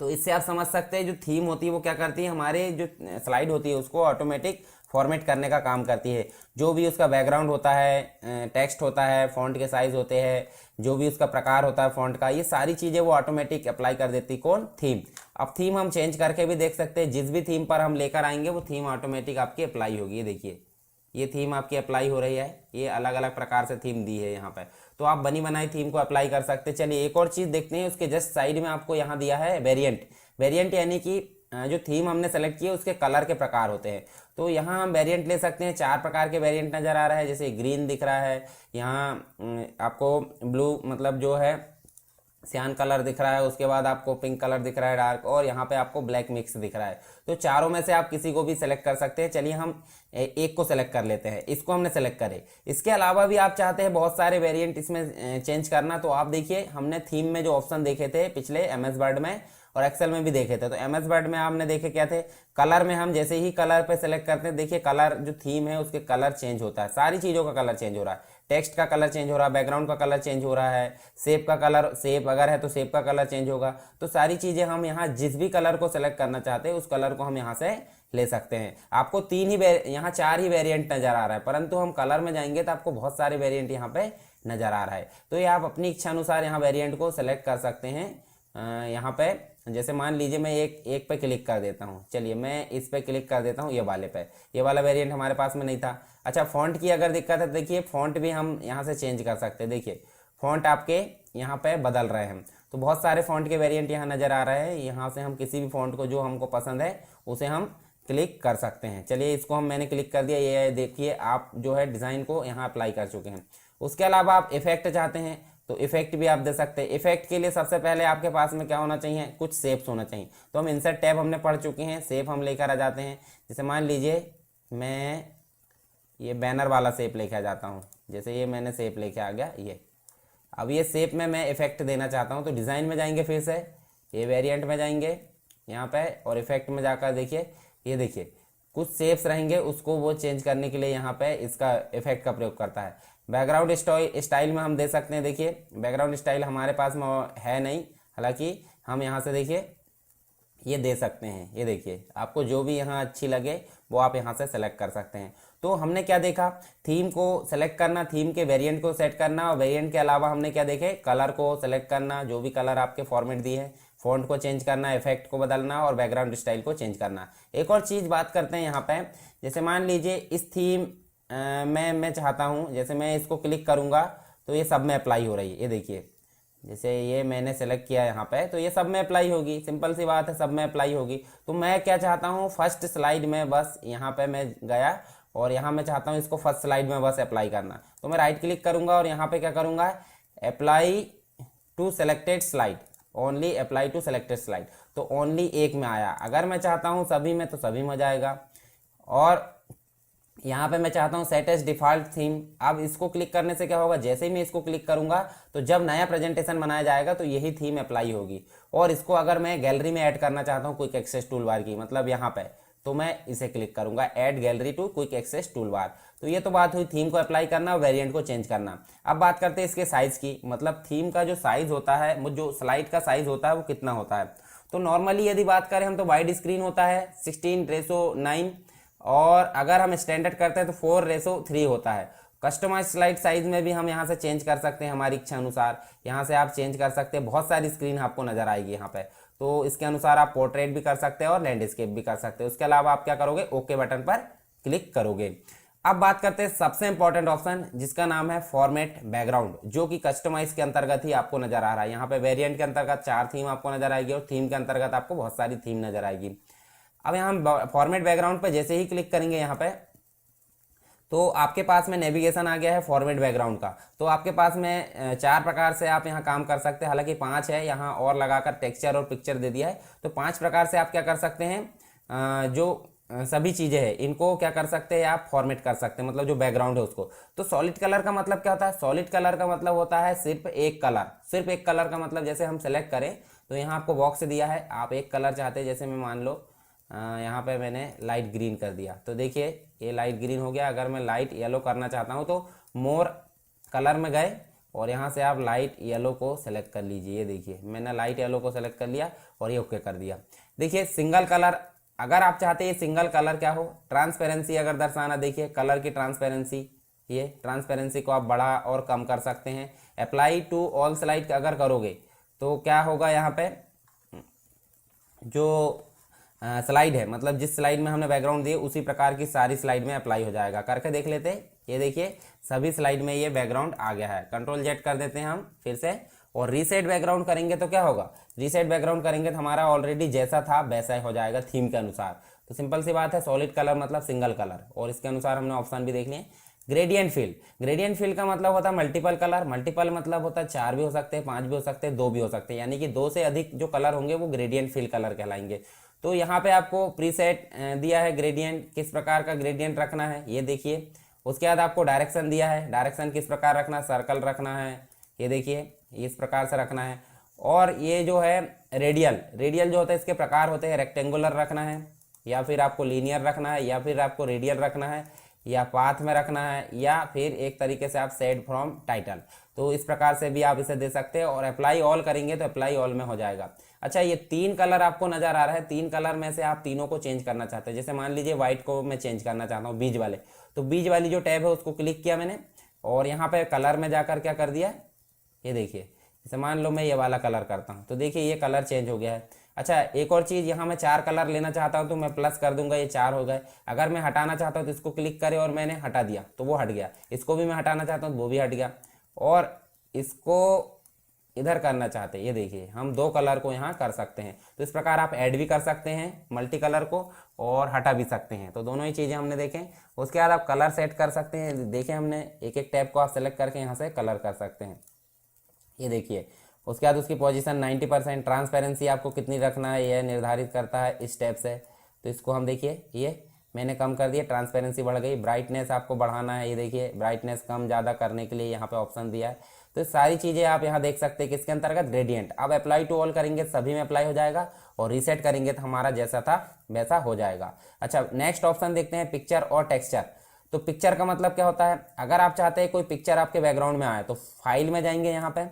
तो इससे आप समझ सकते हैं जो थीम होती है वो क्या करती है, हमारे जो स्लाइड होती है उसको ऑटोमेटिक फॉर्मेट करने का काम करती है। जो भी उसका बैकग्राउंड होता है, टेक्स्ट होता है, फॉन्ट के साइज होते हैं, जो भी उसका प्रकार होता है फॉन्ट का, ये सारी चीज़ें वो ऑटोमेटिक अप्लाई कर देती। कौन, थीम। अब थीम हम चेंज करके भी देख सकते हैं, जिस भी थीम पर हम लेकर आएंगे वो थीम ऑटोमेटिक आपकी अप्लाई होगी। ये देखिए ये थीम आपकी अप्लाई हो रही है, ये अलग अलग प्रकार से थीम दी है यहाँ पर। तो आप बनी बनाई थीम को अप्लाई कर सकते हैं। चलिए एक और चीज़ देखते हैं, उसके जस्ट साइड में आपको यहाँ दिया है वेरिएंट। वेरिएंट यानी कि जो थीम हमने सेलेक्ट की है उसके कलर के प्रकार होते हैं। तो यहाँ हम वेरिएंट ले सकते हैं, 4 प्रकार के वेरिएंट नज़र आ रहा है। जैसे ग्रीन दिख रहा है, यहाँ आपको ब्लू मतलब जो है सियान कलर दिख रहा है, उसके बाद आपको पिंक कलर दिख रहा है डार्क, और यहाँ पे आपको ब्लैक मिक्स दिख रहा है। तो चारों में से आप किसी को भी सेलेक्ट कर सकते हैं। चलिए हम एक को सेलेक्ट कर लेते हैं, इसको हमने सेलेक्ट करे। इसके अलावा भी आप चाहते हैं बहुत सारे वेरिएंट इसमें चेंज करना, तो आप देखिए हमने थीम में जो ऑप्शन देखे थे पिछले MS वर्ड में, और एक्सेल में भी देखे थे। तो एमएस वर्ड में आपने देखे क्या थे, कलर में हम जैसे ही कलर पे सेलेक्ट करते हैं, देखिए कलर जो थीम है उसके कलर चेंज होता है, सारी चीज़ों का कलर चेंज हो रहा है, टेक्स्ट का कलर चेंज हो रहा है, बैकग्राउंड का कलर चेंज हो रहा है, शेप का कलर, शेप अगर है तो शेप का कलर चेंज होगा। तो सारी चीज़ें हम यहाँ जिस भी कलर को सेलेक्ट करना चाहते हैं उस कलर को हम यहाँ से ले सकते हैं। आपको यहाँ 4 ही वेरिएंट नज़र आ रहा है, परंतु हम कलर में जाएंगे तो आपको बहुत सारे वेरिएंट यहाँ पे नज़र आ रहा है। तो ये आप अपनी इच्छा अनुसार यहाँ वेरिएंट को सेलेक्ट कर सकते हैं। यहाँ पे जैसे मान लीजिए मैं एक पे क्लिक कर देता हूँ, चलिए मैं इस पे क्लिक कर देता हूँ, ये वाले पे, ये वाला वेरिएंट हमारे पास में नहीं था। अच्छा, फ़ॉन्ट की अगर दिक्कत है तो देखिए फ़ॉन्ट भी हम यहाँ से चेंज कर सकते हैं। देखिए फ़ॉन्ट आपके यहाँ पे बदल रहे हैं, तो बहुत सारे फ़ॉन्ट के वेरिएंट यहाँ नज़र आ रहे हैं। यहाँ से हम किसी भी फ़ॉन्ट को जो हमको पसंद है उसे हम क्लिक कर सकते हैं। चलिए इसको मैंने क्लिक कर दिया, ये देखिए आप जो है डिज़ाइन को यहाँ अप्लाई कर चुके हैं। उसके अलावा आप इफेक्ट चाहते हैं तो इफेक्ट भी आप दे सकते हैं। इफेक्ट के लिए सबसे पहले आपके पास में क्या होना चाहिए, कुछ शेप्स होना चाहिए। तो हम इंसर्ट टैब हमने पढ़ चुके हैं, शेप हम लेकर आ जाते हैं। जैसे मान लीजिए मैं ये बैनर वाला शेप लेके आ जाता हूँ, जैसे ये मैंने शेप लेके आ गया ये। अब ये शेप में मैं इफेक्ट देना चाहता हूँ, तो डिज़ाइन में जाएंगे, फिर से ये वेरिएंट में जाएंगे यहाँ पे और इफेक्ट में जाकर देखिए, ये देखिए कुछ शेप्स रहेंगे, उसको वो चेंज करने के लिए यहाँ पे इसका इफेक्ट का प्रयोग करता है। बैकग्राउंड स्टाइल में हम दे सकते हैं। देखिए बैकग्राउंड स्टाइल हमारे पास में है नहीं, हालांकि हम यहाँ से देखिए ये दे सकते हैं। ये देखिए आपको जो भी यहाँ अच्छी लगे वो आप यहाँ से सेलेक्ट कर सकते हैं। तो हमने क्या देखा, थीम को सेलेक्ट करना, थीम के वेरिएंट को सेट करना, और वेरिएंट के अलावा हमने क्या देखे, कलर को सेलेक्ट करना, जो भी कलर आपके फॉर्मेट दिए हैं, फ़ॉन्ट को चेंज करना, इफेक्ट को बदलना और बैकग्राउंड स्टाइल को चेंज करना। एक और चीज़ बात करते हैं यहाँ पे, जैसे मान लीजिए इस थीम मैं चाहता हूँ, जैसे मैं इसको क्लिक करूँगा तो ये सब में अप्लाई हो रही है। ये देखिए जैसे ये मैंने सेलेक्ट किया यहाँ पे, तो ये सब में अप्लाई होगी, सिंपल सी बात है, सब में अप्लाई होगी। तो मैं क्या चाहता हूँ, फर्स्ट स्लाइड में बस यहाँ पे मैं गया और यहाँ मैं चाहता हूँ इसको फर्स्ट स्लाइड में बस अप्लाई करना। तो मैं राइट क्लिक करूँगा और यहाँ पे क्या करूँगा, apply to selected slide, only apply to selected slide. तो ओनली एक में आया, अगर मैं चाहता हूँ सभी में तो सभी में जाएगा। और यहाँ पे मैं चाहता हूँ सेट एज डिफ़ॉल्ट थीम। अब इसको क्लिक करने से क्या होगा, जैसे ही मैं इसको क्लिक करूँगा तो जब नया प्रेजेंटेशन बनाया जाएगा तो यही थीम अप्लाई होगी। और इसको अगर मैं गैलरी में ऐड करना चाहता हूँ क्विक एक्सेस टूल बार की, मतलब यहाँ पे, तो मैं इसे क्लिक करूँगा, add gallery to quick access toolbar. तो ये तो बात हुई थीम को अप्लाई करना और वेरिएंट को चेंज करना। अब बात करते हैं इसके साइज़ की, मतलब थीम का जो साइज़ होता है, जो स्लाइड का साइज़ होता है वो कितना होता है। तो नॉर्मली यदि बात करें हम तो वाइड स्क्रीन होता है 16:9, और अगर हम स्टैंडर्ड करते हैं तो 4:3 होता है। कस्टमाइज स्लाइड साइज में भी हम यहाँ से चेंज कर सकते हैं हमारी इच्छा अनुसार, यहाँ से आप चेंज कर सकते हैं। बहुत सारी स्क्रीन आपको नजर आएगी यहाँ पे, तो इसके अनुसार आप पोर्ट्रेट भी कर सकते हैं और लैंडस्केप भी कर सकते हैं। उसके अलावा आप क्या करोगे, ओके बटन पर क्लिक करोगे। अब बात करते हैं सबसे इंपॉर्टेंट ऑप्शन, जिसका नाम है फॉर्मेट बैकग्राउंड, जो कि कस्टमाइज के अंतर्गत ही आपको नजर आ रहा है। यहाँ पे वेरिएंट के अंतर्गत 4 थीम आपको नजर आएगी और थीम के अंतर्गत आपको बहुत सारी थीम नजर आएगी। अब यहाँ फॉर्मेट बैकग्राउंड पे जैसे ही क्लिक करेंगे यहाँ पे, तो आपके पास में नेविगेशन आ गया है फॉर्मेट बैकग्राउंड का। तो आपके पास में 4 प्रकार से आप यहाँ काम कर सकते हैं, हालांकि 5 है, यहाँ और लगाकर टेक्सचर और पिक्चर दे दिया है। तो 5 प्रकार से आप क्या कर सकते हैं, जो सभी चीज़ें हैं इनको क्या कर सकते हैं, आप फॉर्मेट कर सकते हैं, मतलब जो बैकग्राउंड है उसको। तो सॉलिड कलर का मतलब क्या होता है, सॉलिड कलर का मतलब होता है सिर्फ एक कलर। सिर्फ एक कलर का मतलब जैसे हम सेलेक्ट करें तो यहाँ आपको बॉक्स दिया है, आप एक कलर चाहते हैं, जैसे मैं मान लो यहाँ पे मैंने लाइट ग्रीन कर दिया, तो देखिए ये लाइट ग्रीन हो गया। अगर मैं लाइट येलो करना चाहता हूँ तो मोर कलर में गए और यहाँ से आप लाइट येलो को सेलेक्ट कर लीजिए। ये देखिए मैंने लाइट येलो को सेलेक्ट कर लिया और ये ओके कर दिया। देखिए सिंगल कलर, अगर आप चाहते हैं सिंगल कलर क्या हो, ट्रांसपेरेंसी अगर दर्शाना, देखिए कलर की ट्रांसपेरेंसी, ये ट्रांसपेरेंसी को आप बड़ा और कम कर सकते हैं। अप्लाई टू ऑल स्लाइड अगर करोगे तो क्या होगा, यहाँ पे जो स्लाइड है, मतलब जिस स्लाइड में हमने बैकग्राउंड दिए उसी प्रकार की सारी स्लाइड में अप्लाई हो जाएगा। करके देख लेते हैं, ये देखिए सभी स्लाइड में ये बैकग्राउंड आ गया है। कंट्रोल जेड कर देते हैं हम फिर से, और रीसेट बैकग्राउंड करेंगे तो क्या होगा, रीसेट बैकग्राउंड करेंगे तो हमारा ऑलरेडी जैसा था वैसा ही हो जाएगा थीम के अनुसार। तो सिंपल सी बात है, सॉलिड कलर मतलब सिंगल कलर, और इसके अनुसार हमने ऑप्शन भी देख लिए। ग्रेडियंट फील, ग्रेडियंट फील का मतलब होता है मल्टीपल कलर। मल्टीपल मतलब होता है 4 भी हो सकते हैं, 5 भी हो सकते हैं, 2 भी हो सकते हैं, यानी कि 2 से अधिक जो कलर होंगे वो ग्रेडियंट फील कलर कहलाएंगे। तो यहाँ पे आपको प्रीसेट दिया है ग्रेडियंट, किस प्रकार का ग्रेडियंट रखना है ये देखिए। उसके बाद आपको डायरेक्शन दिया है, डायरेक्शन किस प्रकार रखना है, सर्कल रखना है, ये देखिए इस प्रकार से रखना है। और ये जो है रेडियल, रेडियल जो होता है इसके प्रकार होते हैं, रेक्टेंगुलर रखना है या फिर आपको लीनियर रखना है या फिर आपको रेडियल रखना है या पाथ में रखना है या फिर एक तरीके से आप सेड फ्रॉम टाइटल। तो इस प्रकार से भी आप इसे दे सकते हैं और अप्लाई ऑल करेंगे तो अप्लाई ऑल में हो जाएगा। अच्छा, ये 3 कलर आपको नजर आ रहा है, 3 कलर में से आप तीनों को चेंज करना चाहते हैं। जैसे मान लीजिए व्हाइट को मैं चेंज करना चाहता हूँ बीच वाले, तो बीच वाली जो टैब है उसको क्लिक किया मैंने और यहाँ पे कलर में जाकर क्या कर दिया, ये देखिए, जैसे मान लो मैं ये वाला कलर करता हूँ तो देखिए ये कलर चेंज हो गया है। अच्छा, एक और चीज़, यहाँ मैं 4 कलर लेना चाहता हूँ तो मैं प्लस कर दूंगा, ये 4 हो गए। अगर मैं हटाना चाहता हूँ तो इसको क्लिक करे और मैंने हटा दिया तो वो हट गया, इसको भी मैं हटाना चाहता हूँ तो वो भी हट गया, और इसको इधर करना चाहते हैं, ये देखिए हम 2 कलर को यहाँ कर सकते हैं। तो इस प्रकार आप ऐड भी कर सकते हैं मल्टी कलर को और हटा भी सकते हैं। तो दोनों ही चीज़ें हमने देखें। उसके बाद आप कलर सेट कर सकते हैं। देखें हमने एक एक टैब को आप सेलेक्ट करके यहाँ से कलर कर सकते हैं, ये देखिए। उसके बाद उसकी पोजीशन 90%, ट्रांसपेरेंसी आपको कितनी रखना है यह निर्धारित करता है इस टैब से। तो इसको हम देखिए, ये मैंने कम कर दिया, ट्रांसपेरेंसी बढ़ गई। ब्राइटनेस आपको बढ़ाना है, ये देखिए ब्राइटनेस कम ज़्यादा करने के लिए यहाँ पे ऑप्शन दिया है। तो सारी चीज़ें आप यहाँ देख सकते हैं। किसके अंतर्गत, ग्रेडियंट। अब अप्लाई टू ऑल करेंगे सभी में अप्लाई हो जाएगा और रीसेट करेंगे तो हमारा जैसा था वैसा हो जाएगा। अच्छा, नेक्स्ट ऑप्शन देखते हैं, पिक्चर और टेक्सचर। तो पिक्चर का मतलब क्या होता है, अगर आप चाहते हैं कोई पिक्चर आपके बैकग्राउंड में आए तो फाइल में जाएंगे यहाँ पे,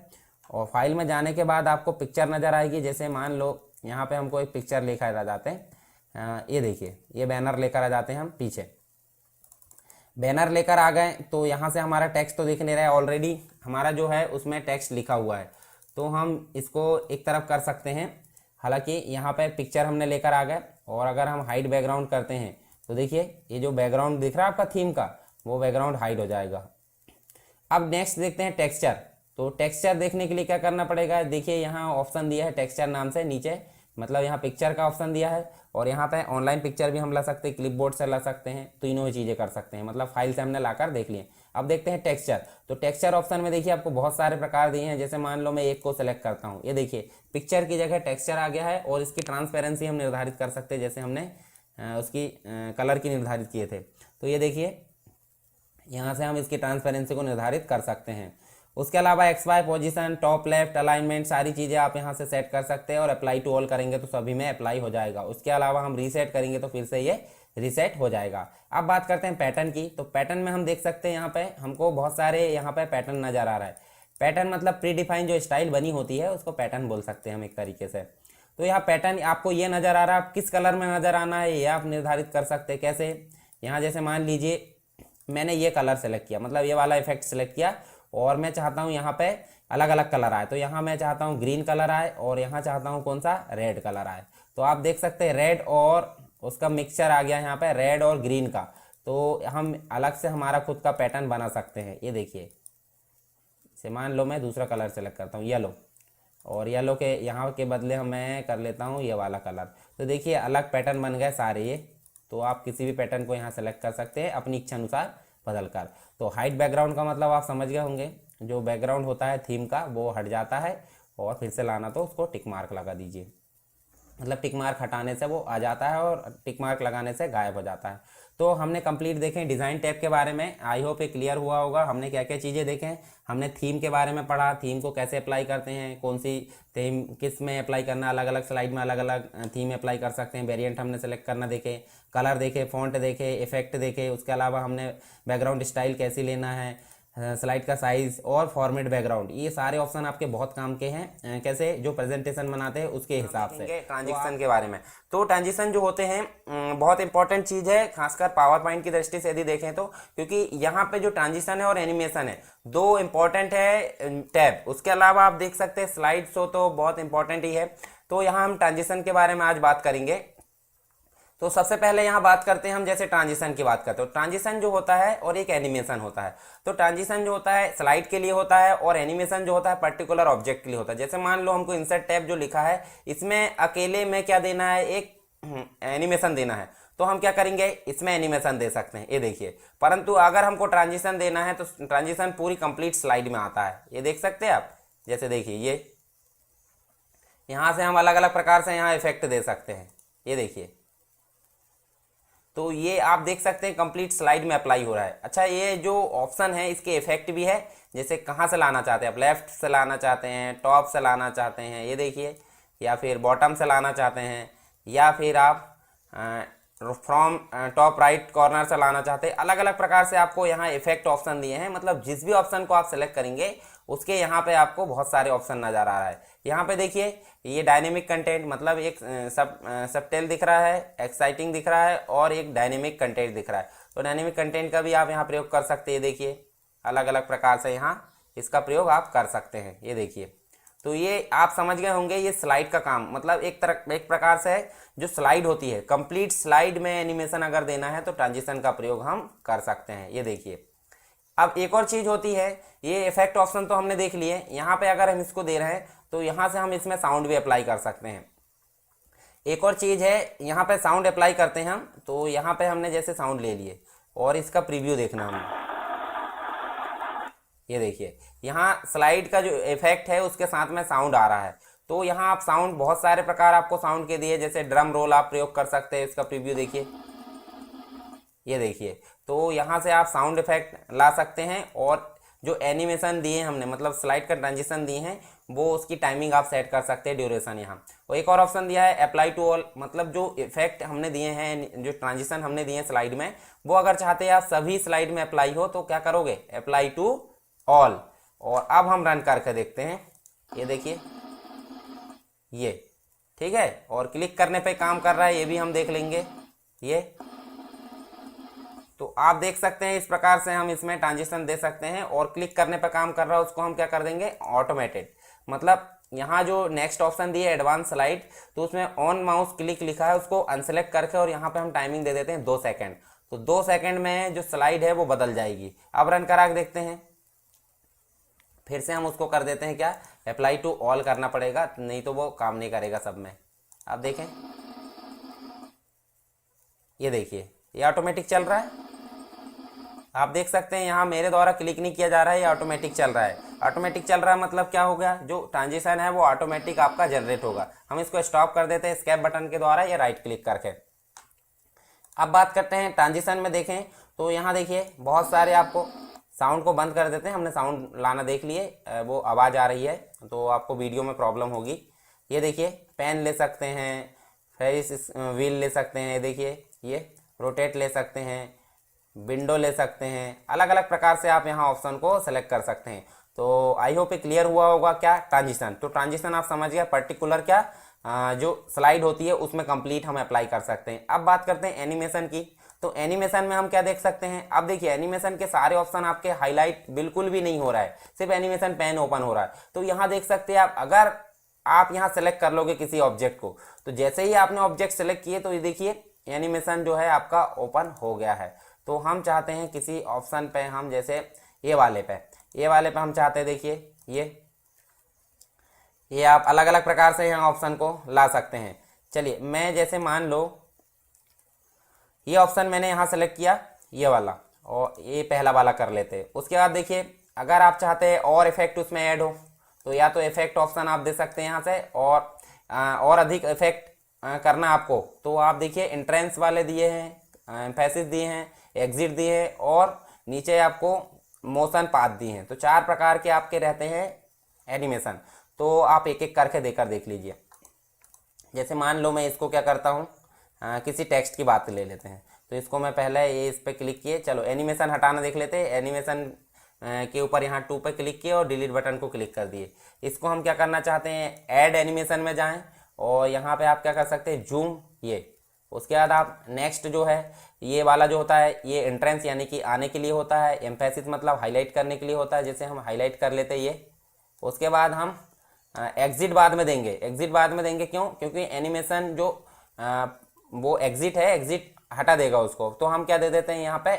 और फाइल में जाने के बाद आपको पिक्चर नज़र आएगी। जैसे मान लो यहाँ पे हमको एक पिक्चर लेकर आ जाते हैं, ये देखिए ये बैनर लेकर आ जाते हैं हम। पीछे बैनर लेकर आ गए तो यहाँ से हमारा टेक्स्ट तो दिख नहीं रहा है, ऑलरेडी हमारा जो है उसमें टेक्स्ट लिखा हुआ है। तो हम इसको एक तरफ कर सकते हैं। हालांकि यहाँ पे पिक्चर हमने लेकर आ गए, और अगर हम हाइड बैकग्राउंड करते हैं तो देखिए ये जो बैकग्राउंड दिख रहा है आपका थीम का, वो बैकग्राउंड हाइड हो जाएगा। अब नेक्स्ट देखते हैं टेक्सचर। तो टेक्सचर देखने के लिए क्या करना पड़ेगा, देखिए यहाँ ऑप्शन दिया है टेक्सचर नाम से नीचे, मतलब यहाँ पिक्चर का ऑप्शन दिया है, और यहाँ पे ऑनलाइन पिक्चर भी हम ला सकते हैं, क्लिपबोर्ड से ला सकते हैं, तीनों ही चीज़ें कर सकते हैं, मतलब फाइल से हमने लाकर देख लिए। अब देखते हैं टेक्सचर। तो टेक्सचर ऑप्शन में देखिए आपको बहुत सारे प्रकार दिए हैं। जैसे मान लो मैं एक को सेलेक्ट करता हूँ, ये देखिए पिक्चर की जगह टेक्सचर आ गया है, और इसकी ट्रांसपेरेंसी हम निर्धारित कर सकते हैं, जैसे हमने उसकी कलर की निर्धारित किए थे। तो ये देखिए यहाँ से हम इसकी ट्रांसपेरेंसी को निर्धारित कर सकते हैं। उसके अलावा X Y position, top left, alignment, सारी चीज़ें आप यहाँ से सेट कर सकते हैं, और अप्लाई टू ऑल करेंगे तो सभी में अप्लाई हो जाएगा। उसके अलावा हम रीसेट करेंगे तो फिर से ये रीसेट हो जाएगा। अब बात करते हैं पैटर्न की। तो पैटर्न में हम देख सकते हैं यहाँ पे हमको बहुत सारे यहाँ पे पैटर्न नज़र आ रहा है। पैटर्न मतलब प्री डिफाइन जो स्टाइल बनी होती है उसको पैटर्न बोल सकते हैं हम एक तरीके से। तो यहाँ पैटर्न आपको ये नज़र आ रहा है, आप किस कलर में नज़र आना है ये आप निर्धारित कर सकते हैं। कैसे, यहाँ जैसे मान लीजिए मैंने ये कलर सेलेक्ट किया, मतलब ये वाला इफेक्ट सेलेक्ट किया, और मैं चाहता हूँ यहाँ पे अलग अलग कलर आए। तो यहाँ मैं चाहता हूँ ग्रीन कलर आए, और यहाँ चाहता हूँ कौन सा, रेड कलर आए। तो आप देख सकते हैं रेड और उसका मिक्सचर आ गया यहाँ पे, रेड और ग्रीन का। तो हम अलग से हमारा खुद का पैटर्न बना सकते हैं। ये देखिए, जैसे मान लो मैं दूसरा कलर सेलेक्ट करता हूँ येलो, और येलो के यहाँ के बदले मैं कर लेता हूँ ये वाला कलर। तो देखिए अलग पैटर्न बन गए सारे ये। तो आप किसी भी पैटर्न को यहाँ सेलेक्ट कर सकते हैं अपनी इच्छा अनुसार बदल कर। तो हाइड बैकग्राउंड का मतलब आप समझ गए होंगे, जो बैकग्राउंड होता है थीम का वो हट जाता है, और फिर से लाना तो उसको टिक मार्क लगा दीजिए, मतलब टिक मार्क हटाने से वो आ जाता है और टिक मार्क लगाने से गायब हो जाता है। तो हमने कंप्लीट देखें डिज़ाइन टैब के बारे में। आई होप ये क्लियर हुआ होगा। हमने क्या क्या चीज़ें देखें, हमने थीम के बारे में पढ़ा, थीम को कैसे अप्लाई करते हैं, कौन सी थीम किस में अप्लाई करना, अलग अलग स्लाइड में अलग अलग थीम अप्लाई कर सकते हैं, वेरिएंट हमने सेलेक्ट करना देखे, कलर देखे, फॉन्ट देखे, इफेक्ट देखे। उसके अलावा हमने बैकग्राउंड स्टाइल कैसी लेना है, स्लाइड का साइज और फॉर्मेट बैकग्राउंड, ये सारे ऑप्शन आपके बहुत काम के हैं। कैसे, जो प्रेजेंटेशन बनाते हैं उसके हिसाब से। ट्रांजिशन के बारे में, तो ट्रांजिशन जो होते हैं बहुत इंपॉर्टेंट चीज़ है, खासकर पावर पॉइंट की दृष्टि से यदि देखें तो, क्योंकि यहाँ पे जो ट्रांजिशन है और एनिमेशन है दो इंपॉर्टेंट है टैब। उसके अलावा आप देख सकते हैं स्लाइड शो तो बहुत इंपॉर्टेंट ही है। तो यहाँ हम ट्रांजिशन के बारे में आज बात करेंगे। तो सबसे पहले यहाँ बात करते हैं हम, जैसे ट्रांजिशन की बात करते हो, ट्रांजिशन जो होता है और एक एनिमेशन होता है। तो ट्रांजिशन जो होता है स्लाइड के लिए होता है, और एनिमेशन जो होता है पर्टिकुलर ऑब्जेक्ट के लिए होता है। जैसे मान लो हमको इंसर्ट टैब जो लिखा है, इसमें अकेले में क्या देना है, एक एनिमेशन देना है। तो हम क्या करेंगे, इसमें एनिमेशन दे सकते हैं, ये देखिए। परंतु अगर हमको ट्रांजिशन देना है तो ट्रांजिशन पूरी कंप्लीट स्लाइड में आता है, ये देख सकते हैं आप। जैसे देखिए ये यहाँ से हम अलग अलग प्रकार से यहाँ इफेक्ट दे सकते हैं, ये देखिए। तो ये आप देख सकते हैं कंप्लीट स्लाइड में अप्लाई हो रहा है। अच्छा, ये जो ऑप्शन है इसके इफेक्ट भी है, जैसे कहाँ से लाना चाहते हैं आप, लेफ्ट से लाना चाहते हैं, टॉप से लाना चाहते हैं, ये देखिए या फिर बॉटम से लाना चाहते हैं, या फिर आप फ्रॉम टॉप राइट कॉर्नर से लाना चाहते हैं। अलग अलग प्रकार से आपको यहाँ इफेक्ट ऑप्शन दिए हैं, मतलब जिस भी ऑप्शन को आप सेलेक्ट करेंगे उसके यहाँ पे आपको बहुत सारे ऑप्शन नज़र आ रहा है। यहाँ पे देखिए ये डायनेमिक कंटेंट, मतलब एक सबटेल दिख रहा है, एक्साइटिंग दिख रहा है और एक डायनेमिक कंटेंट दिख रहा है। तो डायनेमिक कंटेंट का भी आप यहाँ प्रयोग कर सकते हैं। देखिए अलग अलग प्रकार से यहाँ इसका प्रयोग आप कर सकते हैं। ये देखिए, तो ये आप समझ गए होंगे, ये स्लाइड का काम, मतलब एक प्रकार से जो स्लाइड होती है, कंप्लीट स्लाइड में एनिमेशन अगर देना है तो ट्रांजिशन का प्रयोग हम कर सकते हैं। ये देखिए, अब एक और चीज़ होती है, ये इफेक्ट ऑप्शन तो हमने देख लिए। यहाँ पे अगर हम इसको दे रहे हैं तो यहाँ से हम इसमें साउंड भी अप्लाई कर सकते हैं। एक और चीज़ है, यहाँ पे साउंड अप्लाई करते हैं हम, तो यहाँ पे हमने जैसे साउंड ले लिए और इसका प्रीव्यू देखना हमें। ये देखिए, यहाँ स्लाइड का जो इफेक्ट है उसके साथ में साउंड आ रहा है। तो यहाँ आप साउंड, बहुत सारे प्रकार आपको साउंड के दिए, जैसे ड्रम रोल आप प्रयोग कर सकते हैं। इसका प्रीव्यू देखिए, ये देखिए, तो यहाँ से आप साउंड इफेक्ट ला सकते हैं। और जो एनिमेशन दिए हमने, मतलब स्लाइड का ट्रांजिशन दिए हैं, वो उसकी टाइमिंग आप सेट कर सकते हैं, ड्यूरेशन यहाँ। और एक और ऑप्शन दिया है अप्लाई टू ऑल, मतलब जो इफेक्ट हमने दिए हैं, जो ट्रांजिशन हमने दिए हैं स्लाइड में, वो अगर चाहते हैं आप सभी स्लाइड में अप्लाई हो तो क्या करोगे, अप्लाई टू ऑल। और अब हम रन करके देखते हैं। ये देखिए, ये ठीक है, और क्लिक करने पे काम कर रहा है, ये भी हम देख लेंगे। ये तो आप देख सकते हैं, इस प्रकार से हम इसमें ट्रांजिशन दे सकते हैं। और क्लिक करने पर काम कर रहा है उसको हम क्या कर देंगे, ऑटोमेटेड। मतलब यहाँ जो नेक्स्ट ऑप्शन दिए एडवांस स्लाइड, तो उसमें ऑन माउस क्लिक लिखा है, उसको अनसेलेक्ट करके और यहाँ पे हम टाइमिंग दे देते हैं 2 सेकंड। तो 2 सेकंड में जो स्लाइड है वो बदल जाएगी। अब रन करा के देखते हैं। फिर से हम उसको कर देते हैं क्या, अप्लाई टू ऑल करना पड़ेगा, नहीं तो वो काम नहीं करेगा सब में। आप देखें, ये देखिए, ये ऑटोमेटिक चल रहा है। आप देख सकते हैं यहाँ मेरे द्वारा क्लिक नहीं किया जा रहा है, ये ऑटोमेटिक चल रहा है। ऑटोमेटिक चल रहा है मतलब क्या हो गया, जो ट्रांजिशन है वो ऑटोमेटिक आपका जनरेट होगा। हम इसको स्टॉप कर देते हैं एस्केप बटन के द्वारा या राइट क्लिक करके। अब बात करते हैं ट्रांजिशन में। देखें तो यहाँ देखिए बहुत सारे, आपको साउंड को बंद कर देते हैं, हमने साउंड लाना देख लिए, वो आवाज़ आ रही है तो आपको वीडियो में प्रॉब्लम होगी। ये देखिए, पेन ले सकते हैं, फेरिस व्हील ले सकते हैं, देखिए ये रोटेट ले सकते हैं, विंडो ले सकते हैं। अलग अलग प्रकार से आप यहाँ ऑप्शन को सेलेक्ट कर सकते हैं। तो आई होप क्लियर हुआ होगा क्या ट्रांजिशन। तो ट्रांजिशन आप समझ गए, पर्टिकुलर क्या जो स्लाइड होती है उसमें कंप्लीट हम अप्लाई कर सकते हैं। अब बात करते हैं एनिमेशन की। तो एनिमेशन में हम क्या देख सकते हैं, अब देखिए एनिमेशन के सारे ऑप्शन आपके हाईलाइट बिल्कुल भी नहीं हो रहा है, सिर्फ एनिमेशन पैन ओपन हो रहा है। तो यहाँ देख सकते हैं आप, अगर आप यहाँ सेलेक्ट कर लोगे किसी ऑब्जेक्ट को, तो जैसे ही आपने ऑब्जेक्ट सेलेक्ट किए तो ये देखिए एनिमेशन जो है आपका ओपन हो गया है। तो हम चाहते हैं किसी ऑप्शन पे, हम जैसे ये वाले पे हम चाहते हैं, देखिए ये आप अलग अलग प्रकार से यहाँ ऑप्शन को ला सकते हैं। चलिए, मैं जैसे मान लो ये ऑप्शन मैंने यहाँ सेलेक्ट किया, ये वाला, और ये पहला वाला कर लेते हैं। उसके बाद देखिए, अगर आप चाहते हैं और इफेक्ट उसमें ऐड हो तो या तो इफेक्ट ऑप्शन आप दे सकते हैं यहाँ से, और अधिक इफेक्ट करना आपको, तो आप देखिए एंट्रेंस वाले दिए हैं, एम्फेसिस दिए हैं, एग्जिट दिए हैं, और नीचे आपको मोशन पाथ दिए हैं। तो 4 प्रकार के आपके रहते हैं एनिमेशन। तो आप एक एक करके देख लीजिए। जैसे मान लो मैं इसको क्या करता हूँ, किसी टेक्स्ट की बात ले लेते हैं। तो इसको मैं पहले ये इस पर क्लिक किए, चलो एनिमेशन हटाना देख लेते हैं। एनिमेशन के ऊपर यहाँ 2 पे क्लिक किए और डिलीट बटन को क्लिक कर दिए। इसको हम क्या करना चाहते हैं, ऐड एनिमेशन में जाएं और यहाँ पे आप क्या कर सकते हैं, जूम, ये। उसके बाद आप नेक्स्ट जो है, ये वाला जो होता है, ये एंट्रेंस यानी कि आने के लिए होता है, एम्फेसिस मतलब हाईलाइट करने के लिए होता है, जैसे हम हाईलाइट कर लेते हैं ये। उसके बाद हम एग्जिट बाद में देंगे। एग्जिट बाद में देंगे क्यों, क्योंकि एनिमेशन जो वो एग्जिट है, एग्जिट हटा देगा उसको। तो हम क्या दे देते हैं यहाँ पे,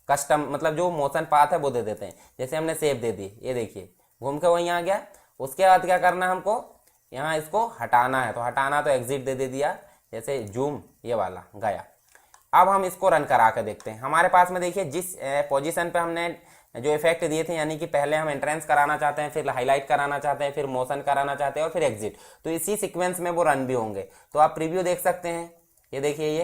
कस्टम, मतलब जो मोशन पाथ है वो दे देते हैं। जैसे हमने सेव दे दी, ये देखिए घूम के वहीं आ गया। उसके बाद क्या करना है हमको, यहाँ इसको हटाना है, तो हटाना तो एग्जिट दे दिया, जैसे जूम, ये वाला गया। अब हम इसको रन करा के देखते हैं। हमारे पास में देखिए जिस पोजीशन पे हमने जो इफेक्ट दिए थे, यानी कि पहले हम एंट्रेंस कराना चाहते हैं, फिर हाईलाइट कराना चाहते हैं, फिर मोशन कराना चाहते हैं और फिर एग्जिट, तो इसी सीक्वेंस में वो रन भी होंगे। तो आप प्रीव्यू देख सकते हैं, ये देखिए ये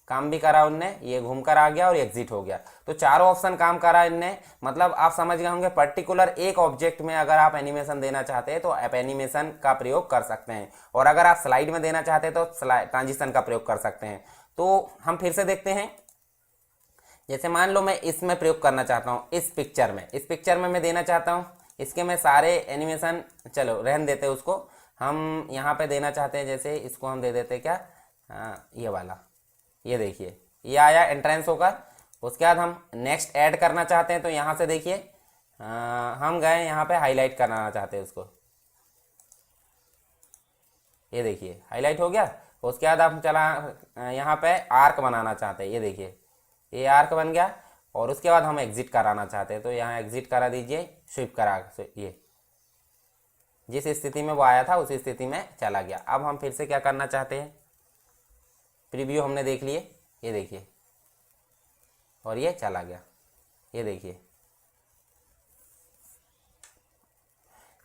काम भी करा उनने, ये घूम कर आ गया और एग्जिट हो गया। तो चारों ऑप्शन काम करा इनने। मतलब आप समझ गए होंगे पर्टिकुलर एक ऑब्जेक्ट में अगर आप एनिमेशन देना चाहते हैं तो आप एनिमेशन का प्रयोग कर सकते हैं, और अगर आप स्लाइड में देना चाहते हैं तो ट्रांजिशन का प्रयोग कर सकते हैं। तो हम फिर से देखते हैं। जैसे मान लो मैं इसमें प्रयोग करना चाहता हूँ, इस पिक्चर में मैं देना चाहता हूँ, इसके मैं सारे एनिमेशन, चलो रहन देते हैं उसको, हम यहाँ पे देना चाहते हैं, जैसे इसको हम दे देते हैं क्या, ये वाला, ये देखिए ये आया एंट्रेंस होकर। उसके बाद हम नेक्स्ट ऐड करना चाहते हैं, तो यहाँ से देखिए हम गए यहाँ पे हाईलाइट कराना चाहते हैं उसको, ये देखिए हाईलाइट हो गया। उसके बाद आप चला यहाँ पे आर्क बनाना चाहते हैं, ये देखिए ये आर्क बन गया। और उसके बाद हम एग्जिट कराना चाहते हैं, तो यहाँ एग्जिट करा दीजिए, स्विप करा, ये जिस स्थिति में वो आया था उसी स्थिति में चला गया। अब हम फिर से क्या करना चाहते हैं, प्रीव्यू हमने देख लिए, ये देखिए, और ये चला गया, ये देखिए।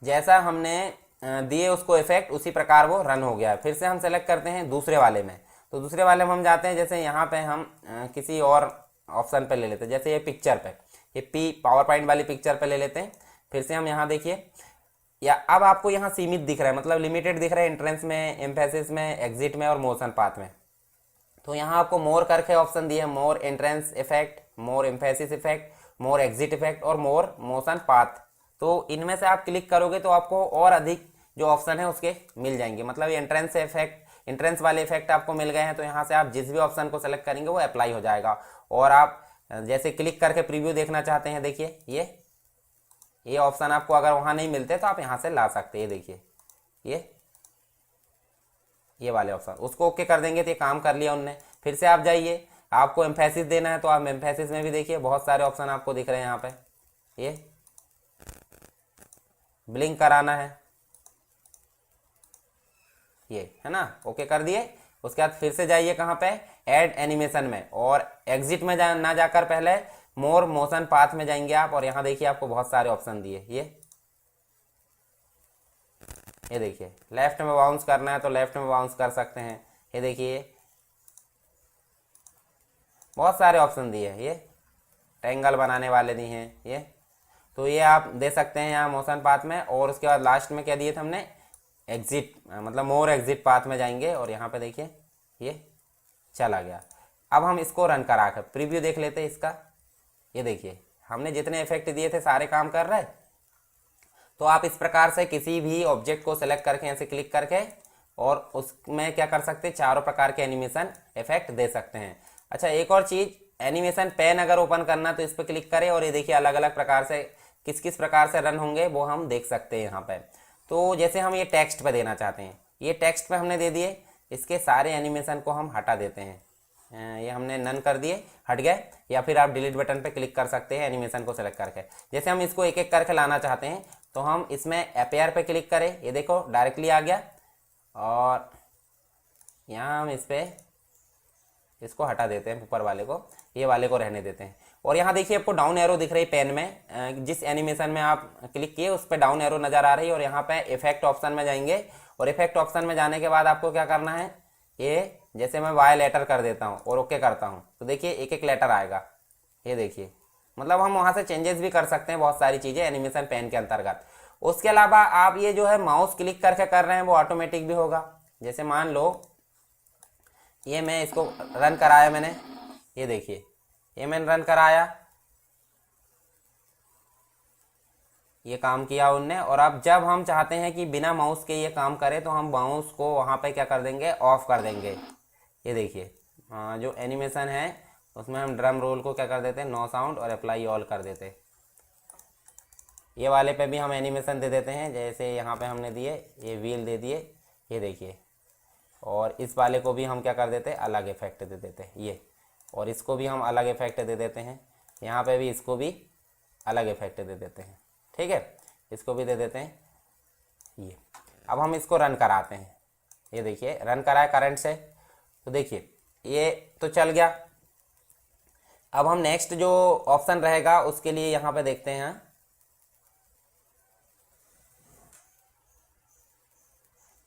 जैसा हमने दिए उसको इफेक्ट, उसी प्रकार वो रन हो गया। फिर से हम सेलेक्ट करते हैं दूसरे वाले में, तो दूसरे वाले में हम जाते हैं, जैसे यहाँ पे हम किसी और ऑप्शन पे ले लेते हैं, जैसे ये पिक्चर पे, ये पावर पॉइंट वाली पिक्चर पे ले लेते हैं। फिर से हम यहाँ देखिए, या अब आपको यहाँ सीमित दिख रहा है, मतलब लिमिटेड दिख रहा है, एंट्रेंस में, एम्फेसिस में, एग्जिट में और मोशन पाथ में। तो यहाँ आपको मोर करके ऑप्शन दिए, मोर एंट्रेंस इफेक्ट, मोर एम्फेसिस इफेक्ट, मोर एग्जिट इफेक्ट और मोर मोशन पाथ। तो इनमें से आप क्लिक करोगे तो आपको और अधिक जो ऑप्शन है उसके मिल जाएंगे। मतलब ये एंट्रेंस इफेक्ट, एंट्रेंस वाले इफेक्ट आपको मिल गए हैं, तो यहाँ से आप जिस भी ऑप्शन को सेलेक्ट करेंगे वो अप्लाई हो जाएगा। और आप जैसे क्लिक करके प्रीव्यू देखना चाहते हैं, देखिए ये ऑप्शन आपको अगर वहाँ नहीं मिलते तो आप यहाँ से ला सकते हैं। देखिए ये वाले ऑप्शन, उसको ओके कर देंगे तो ये काम कर लिया उनने। फिर से आप जाइए, आपको एम्फेसिस देना है तो आप एम्फेसिस में भी देखिए बहुत सारे ऑप्शन आपको दिख रहे हैं। यहाँ पे ये ब्लिंक कराना है, ये है ना, ओके कर दिए। उसके बाद फिर से जाइए कहाँ पे, ऐड एनिमेशन में, और एग्जिट में ना जाकर पहले मोर मोशन पाथ में जाएंगे आप, और यहाँ देखिए आपको बहुत सारे ऑप्शन दिए। ये देखिए लेफ्ट में बाउंस करना है तो लेफ्ट में बाउंस कर सकते हैं। ये देखिए बहुत सारे ऑप्शन दिए हैं, ये ट्रायंगल बनाने वाले दिए हैं ये, तो ये आप दे सकते हैं यहाँ मोशन पाथ में। और उसके बाद लास्ट में क्या दिए थे हमने, एग्जिट, मतलब मोर एग्जिट पाथ में जाएंगे, और यहाँ पे देखिए ये चला गया। अब हम इसको रन करा कर प्रीव्यू देख लेते हैं इसका। ये देखिए हमने जितने इफेक्ट दिए थे सारे काम कर रहे। तो आप इस प्रकार से किसी भी ऑब्जेक्ट को सेलेक्ट करके ऐसे क्लिक करके और उसमें क्या कर सकते हैं, चारों प्रकार के एनिमेशन इफेक्ट दे सकते हैं। अच्छा एक और चीज़, एनिमेशन पेन अगर ओपन करना तो इस पर क्लिक करें, और ये देखिए अलग अलग प्रकार से किस किस प्रकार से रन होंगे वो हम देख सकते हैं यहाँ पे। तो जैसे हम ये टेक्स्ट पे देना चाहते हैं, ये टेक्स्ट पे हमने दे दिए, इसके सारे एनिमेशन को हम हटा देते हैं, ये हमने नन कर दिए, हट गए। या फिर आप डिलीट बटन पे क्लिक कर सकते हैं एनिमेशन को सेलेक्ट करके। जैसे हम इसको एक एक करके लाना चाहते हैं तो हम इसमें अपेयर पे क्लिक करें, ये देखो डायरेक्टली आ गया, और यहाँ हम इस पर इसको हटा देते हैं, ऊपर वाले को, ये वाले को रहने देते हैं। और यहाँ देखिए आपको डाउन एरो दिख रही है पेन में, जिस एनिमेशन में आप क्लिक किए उस पर डाउन एरो नज़र आ रही है। और यहाँ पे इफेक्ट ऑप्शन में जाएंगे, और इफेक्ट ऑप्शन में जाने के बाद आपको क्या करना है, ये जैसे मैं वाई लेटर कर देता हूँ और ओके करता हूँ, तो देखिए एक एक लेटर आएगा, ये देखिए। मतलब हम वहाँ से चेंजेस भी कर सकते हैं बहुत सारी चीज़ें एनिमेशन पेन के अंतर्गत। उसके अलावा आप ये जो है माउस क्लिक करके कर रहे हैं वो ऑटोमेटिक भी होगा। जैसे मान लो ये मैं इसको रन कराया मैंने, ये देखिए ये मैंने रन कराया, ये काम किया उनने। और अब जब हम चाहते हैं कि बिना माउस के ये काम करे तो हम माउस को वहाँ पे क्या कर देंगे, ऑफ कर देंगे। ये देखिए जो एनिमेशन है उसमें हम ड्रम रोल को क्या कर देते हैं, नो साउंड, और अप्लाई ऑल कर देते हैं। ये वाले पे भी हम एनिमेशन दे देते हैं, जैसे यहाँ पे हमने दिए, ये व्हील दे दिए, ये देखिए। और इस वाले को भी हम क्या कर देते हैं, अलग इफेक्ट दे देते हैं ये, और इसको भी हम अलग इफेक्ट दे देते हैं। यहाँ पे भी इसको भी अलग इफेक्ट दे देते हैं, ठीक है, इसको भी दे देते हैं ये। अब हम इसको रन कराते हैं, ये देखिए रन कराए करंट से, तो देखिए ये तो चल गया। अब हम नेक्स्ट जो ऑप्शन रहेगा उसके लिए यहाँ पे देखते हैं,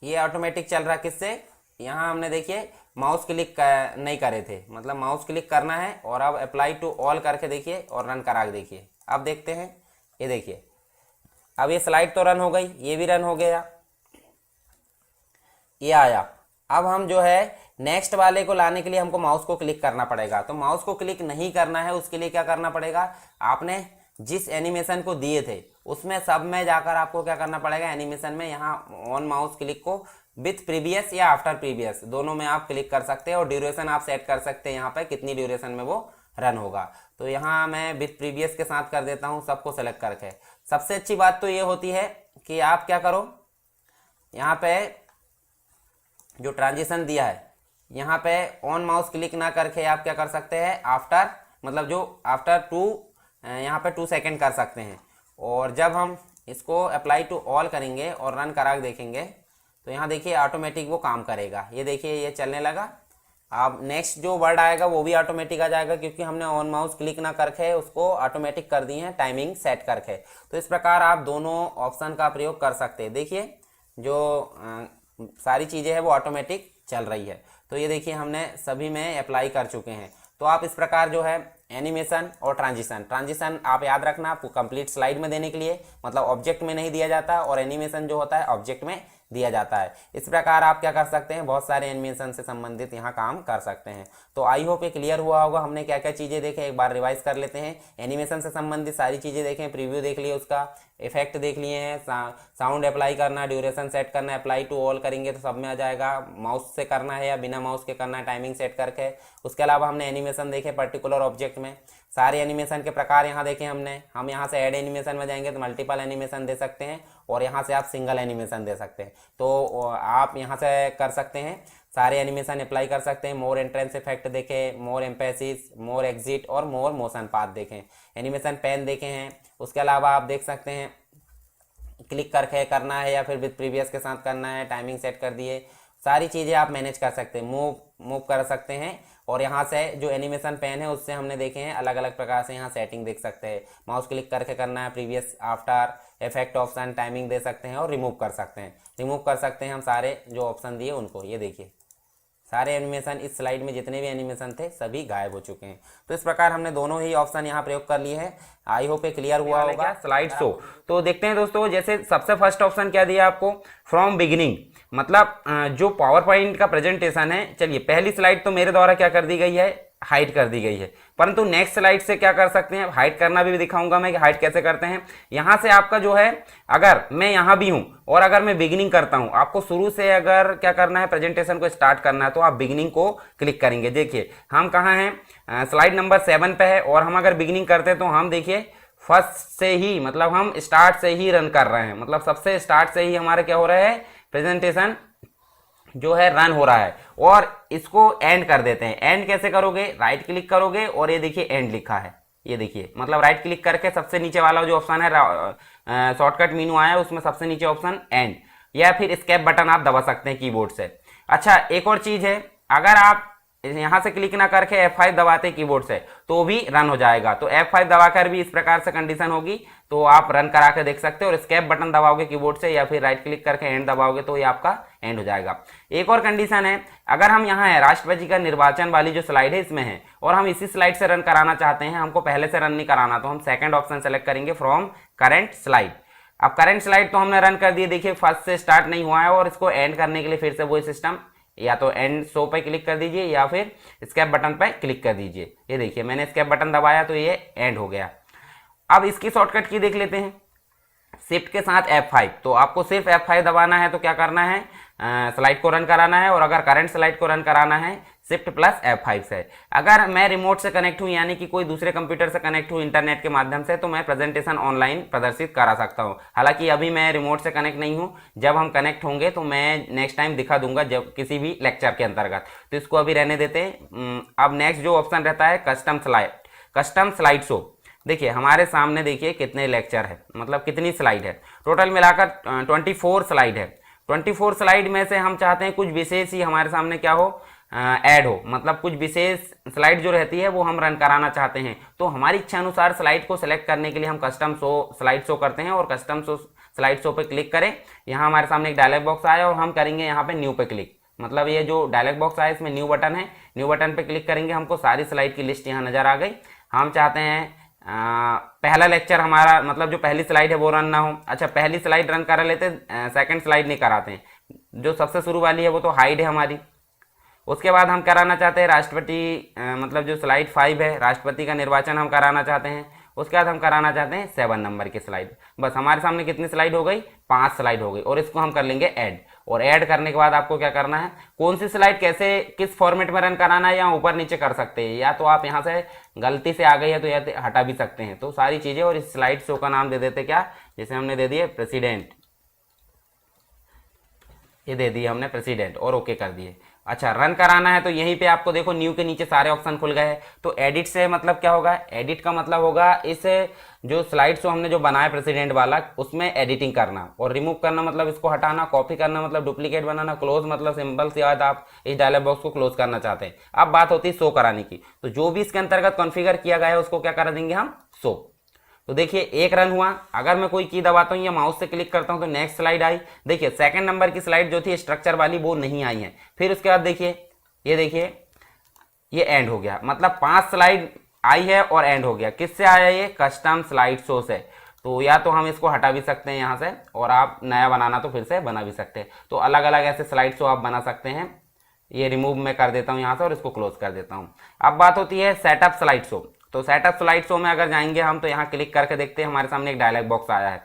ये ऑटोमेटिक चल रहा है किससे, यहाँ हमने देखिए माउस क्लिक नहीं करे थे, मतलब माउस क्लिक करना है और अब अप्लाई टू ऑल करके देखिए और रन करा के देखिए। अब देखते हैं, ये देखिए अब ये स्लाइड तो रन हो गई, ये भी रन हो गया, ये आया। अब हम जो है नेक्स्ट वाले को लाने के लिए हमको माउस को क्लिक करना पड़ेगा। तो माउस को क्लिक नहीं करना है, उसके लिए क्या करना पड़ेगा, आपने जिस एनिमेशन को दिए थे उसमें सब में जाकर आपको क्या करना पड़ेगा, एनिमेशन में यहाँ ऑन माउस क्लिक को विथ प्रीवियस या आफ्टर प्रीवियस दोनों में आप क्लिक कर सकते हैं और ड्यूरेशन आप सेट कर सकते हैं यहाँ पे कितनी ड्यूरेशन में वो रन होगा। तो यहाँ मैं विथ प्रीवियस के साथ कर देता हूँ सबको सेलेक्ट करके। सबसे अच्छी बात तो ये होती है कि आप क्या करो, यहाँ पे जो ट्रांजिशन दिया है यहाँ पे ऑन माउस क्लिक ना करके आप क्या कर सकते हैं, आफ्टर मतलब जो आफ्टर 2 यहाँ पे 2 सेकेंड कर सकते हैं। और जब हम इसको अप्लाई टू ऑल करेंगे और रन करा के देखेंगे तो यहाँ देखिए ऑटोमेटिक वो काम करेगा। ये देखिए ये चलने लगा। अब नेक्स्ट जो वर्ड आएगा वो भी ऑटोमेटिक आ जाएगा क्योंकि हमने ऑन माउस क्लिक ना करके उसको ऑटोमेटिक कर दी है टाइमिंग सेट करके। तो इस प्रकार आप दोनों ऑप्शन का प्रयोग कर सकते हैं। देखिए जो सारी चीज़ें हैं वो ऑटोमेटिक चल रही है। तो ये देखिए हमने सभी में अप्लाई कर चुके हैं। तो आप इस प्रकार जो है एनिमेशन और ट्रांजिशन आप याद रखना, आपको कंप्लीट स्लाइड में देने के लिए, मतलब ऑब्जेक्ट में नहीं दिया जाता और एनिमेशन जो होता है ऑब्जेक्ट में दिया जाता है। इस प्रकार आप क्या कर सकते हैं, बहुत सारे एनिमेशन से संबंधित यहाँ काम कर सकते हैं। तो आई होप ये क्लियर हुआ होगा, हमने क्या क्या चीज़ें देखे एक बार रिवाइज कर लेते हैं। एनिमेशन से संबंधित सारी चीज़ें देखें, प्रीव्यू देख लिए, उसका इफेक्ट देख लिए हैं, साउंड अप्लाई करना, ड्यूरेशन सेट करना, अप्लाई टू ऑल करेंगे तो सब में आ जाएगा, माउस से करना है या बिना माउस के करना है टाइमिंग सेट करके। उसके अलावा हमने एनिमेशन देखे पर्टिकुलर ऑब्जेक्ट में, सारे एनिमेशन के प्रकार यहाँ देखे हमने। हम यहाँ से ऐड एनिमेशन में जाएंगे तो मल्टीपल एनिमेशन दे सकते हैं और यहाँ से आप सिंगल एनिमेशन दे सकते हैं। तो आप यहाँ से कर सकते हैं, सारे एनिमेशन अप्लाई कर सकते हैं। मोर एंट्रेंस इफेक्ट देखें, मोर एम्फेसिस, मोर एग्जिट और मोर मोशन पाथ देखें, एनिमेशन पेन देखे हैं। उसके अलावा आप देख सकते हैं क्लिक करके करना है या फिर विद प्रीवियस के साथ करना है, टाइमिंग सेट कर दिए, सारी चीज़ें आप मैनेज कर सकते हैं, मूव कर सकते हैं। और यहाँ से जो एनिमेशन पेन है उससे हमने देखे हैं अलग अलग प्रकार से यहाँ सेटिंग देख सकते हैं। माउस क्लिक करके करना है, previous, after, effect option, timing दे सकते हैं और रिमूव कर सकते हैं। रिमूव कर सकते हैं हम सारे जो ऑप्शन दिए उनको। ये देखिए सारे एनिमेशन इस स्लाइड में जितने भी एनिमेशन थे सभी गायब हो चुके हैं। तो इस प्रकार हमने दोनों ही ऑप्शन यहाँ प्रयोग कर लिए हैं। आई होप ये क्लियर हुआ होगा। स्लाइड शो तो देखते हैं दोस्तों, जैसे सबसे फर्स्ट ऑप्शन क्या दिया आपको, फ्रॉम बिगिनिंग, मतलब जो पावर पॉइंट का प्रेजेंटेशन है। चलिए पहली स्लाइड तो मेरे द्वारा क्या कर दी गई है, हाइड कर दी गई है, परंतु नेक्स्ट स्लाइड से क्या कर सकते हैं, हाइड करना भी दिखाऊंगा मैं कि हाइड कैसे करते हैं। यहां से आपका जो है, अगर मैं यहां भी हूं और अगर मैं बिगिनिंग करता हूं, आपको शुरू से अगर क्या करना है, प्रेजेंटेशन को स्टार्ट करना है तो आप बिगिनिंग को क्लिक करेंगे। देखिए हम कहां हैं, स्लाइड नंबर 7 पे है और हम अगर बिगिनिंग करते हैं तो हम देखिए फर्स्ट से ही, मतलब हम स्टार्ट से ही रन कर रहे हैं, मतलब सबसे स्टार्ट से ही हमारे क्या हो रहा है, प्रेजेंटेशन जो है रन हो रहा है। और इसको एंड कर देते हैं। एंड कैसे करोगे, राइट क्लिक करोगे और ये देखिए एंड लिखा है, ये देखिए, मतलब राइट क्लिक करके सबसे नीचे वाला जो ऑप्शन है शॉर्टकट मेनू आया उसमें सबसे नीचे ऑप्शन एंड, या फिर एस्केप बटन आप दबा सकते हैं कीबोर्ड से। अच्छा एक और चीज है, अगर आप यहां से क्लिक ना करके F5 दबाते कीबोर्ड से तो भी रन हो जाएगा। तो F5 दबाकर भी इस प्रकार से कंडीशन होगी तो आप रन करा के देख सकते हो। और एस्केप बटन दबाओगे कीबोर्ड से या फिर राइट क्लिक करके एंड दबाओगे तो ये आपका एंड हो जाएगा। एक और कंडीशन है, अगर हम यहाँ है राष्ट्रपति का निर्वाचन वाली जो स्लाइड है इसमें है और हम इसी स्लाइड से रन कराना चाहते हैं, हमको पहले से रन नहीं कराना, तो हम सेकंड ऑप्शन सेलेक्ट करेंगे फ्रॉम करेंट स्लाइड। अब करेंट स्लाइड तो हमने रन कर दिए, देखिए फर्स्ट से स्टार्ट नहीं हुआ है और इसको एंड करने के लिए फिर से वही सिस्टम, या तो एंड शो पे क्लिक कर दीजिए या फिर एस्केप बटन पे क्लिक कर दीजिए। ये देखिए मैंने एस्केप बटन दबाया तो ये एंड हो गया। अब इसकी शॉर्टकट की देख लेते हैं, शिफ्ट के साथ F5। तो आपको सिर्फ F5 दबाना है तो क्या करना है, स्लाइड को रन कराना है। और अगर करंट स्लाइड को रन कराना है शिफ्ट प्लस F5 से। अगर मैं रिमोट से कनेक्ट हूं, यानी कि कोई दूसरे कंप्यूटर से कनेक्ट हूं इंटरनेट के माध्यम से, तो मैं प्रेजेंटेशन ऑनलाइन प्रदर्शित करा सकता हूं। हालांकि अभी मैं रिमोट से कनेक्ट नहीं हूं, जब हम कनेक्ट होंगे तो मैं नेक्स्ट टाइम दिखा दूंगा जब किसी भी लेक्चर के अंतर्गत। तो इसको अभी रहने देते हैं। अब नेक्स्ट जो ऑप्शन रहता है कस्टम स्लाइड शो। देखिए हमारे सामने देखिए कितने लेक्चर है, मतलब कितनी स्लाइड है, टोटल मिलाकर 24 स्लाइड है। 24 स्लाइड में से हम चाहते हैं कुछ विशेष ही हमारे सामने क्या हो, ऐड हो, मतलब कुछ विशेष स्लाइड जो रहती है वो हम रन कराना चाहते हैं। तो हमारी इच्छा अनुसार स्लाइड को सिलेक्ट करने के लिए हम कस्टम शो स्लाइड शो करते हैं और कस्टम शो स्लाइड शो पे क्लिक करें। यहाँ हमारे सामने एक डायलॉग बॉक्स आया और हम करेंगे यहाँ पे न्यू पे क्लिक। मतलब ये जो डायलॉग बॉक्स आया इसमें न्यू बटन है, न्यू बटन पे क्लिक करेंगे, हमको सारी स्लाइड की लिस्ट यहाँ नजर आ गई। हम चाहते हैं पहला लेक्चर हमारा मतलब जो पहली स्लाइड है वो रन ना हो। अच्छा, पहली स्लाइड रन करा लेते, सेकंड स्लाइड नहीं कराते हैं। जो सबसे शुरू वाली है वो तो हाइड है हमारी। उसके बाद हम कराना चाहते हैं राष्ट्रपति, मतलब जो स्लाइड 5 है, राष्ट्रपति का निर्वाचन हम कराना चाहते हैं। उसके बाद हम कराना चाहते हैं 7 नंबर की स्लाइड। बस हमारे सामने कितनी स्लाइड हो गई, 5 स्लाइड हो गई। और इसको हम कर लेंगे ऐड। और ऐड करने के बाद आपको क्या करना है, कौन सी स्लाइड कैसे किस फॉर्मेट में रन कराना है, या ऊपर नीचे कर सकते हैं, या तो आप यहाँ से गलती से आ गई है तो या हटा भी सकते हैं। तो सारी चीजें, और इस स्लाइड शो का नाम दे देते क्या, जैसे हमने दे दिए प्रेसिडेंट, ये दे दिए हमने प्रेसिडेंट, और ओके कर दिए। अच्छा, रन कराना है तो यहीं पे आपको देखो न्यू के नीचे सारे ऑप्शन खुल गए हैं। तो एडिट से मतलब क्या होगा, एडिट का मतलब होगा इस जो स्लाइड शो हमने जो बनाया प्रेसिडेंट वाला, उसमें एडिटिंग करना। और रिमूव करना मतलब इसको हटाना, कॉपी करना मतलब डुप्लीकेट बनाना, क्लोज मतलब सिंपल सी बात, आप इस डायलॉग बॉक्स को क्लोज करना चाहते हैं। अब बात होती है शो कराने की। तो जो भी इसके अंतर्गत कॉन्फ़िगर किया गया है उसको क्या कर देंगे हम, शो। तो देखिए एक रन हुआ। अगर मैं कोई की दबाता हूँ या माउस से क्लिक करता हूँ तो नेक्स्ट स्लाइड आई। देखिए सेकंड नंबर की स्लाइड जो थी स्ट्रक्चर वाली वो नहीं आई है। फिर उसके बाद देखिए, ये देखिए ये एंड हो गया, मतलब 5 स्लाइड आई है और एंड हो गया। किससे आया ये, कस्टम स्लाइड शो से। तो या तो हम इसको हटा भी सकते हैं यहाँ से, और आप नया बनाना तो फिर से बना भी सकते हैं। तो अलग अलग ऐसे स्लाइड शो आप बना सकते हैं। ये रिमूव मैं कर देता हूँ यहाँ से और इसको क्लोज कर देता हूँ। अब बात होती है सेटअप स्लाइड शो। तो सेटअप स्लाइड शो में अगर जाएंगे हम तो यहाँ क्लिक करके देखते हैं, हमारे सामने एक डायलॉग बॉक्स आया है।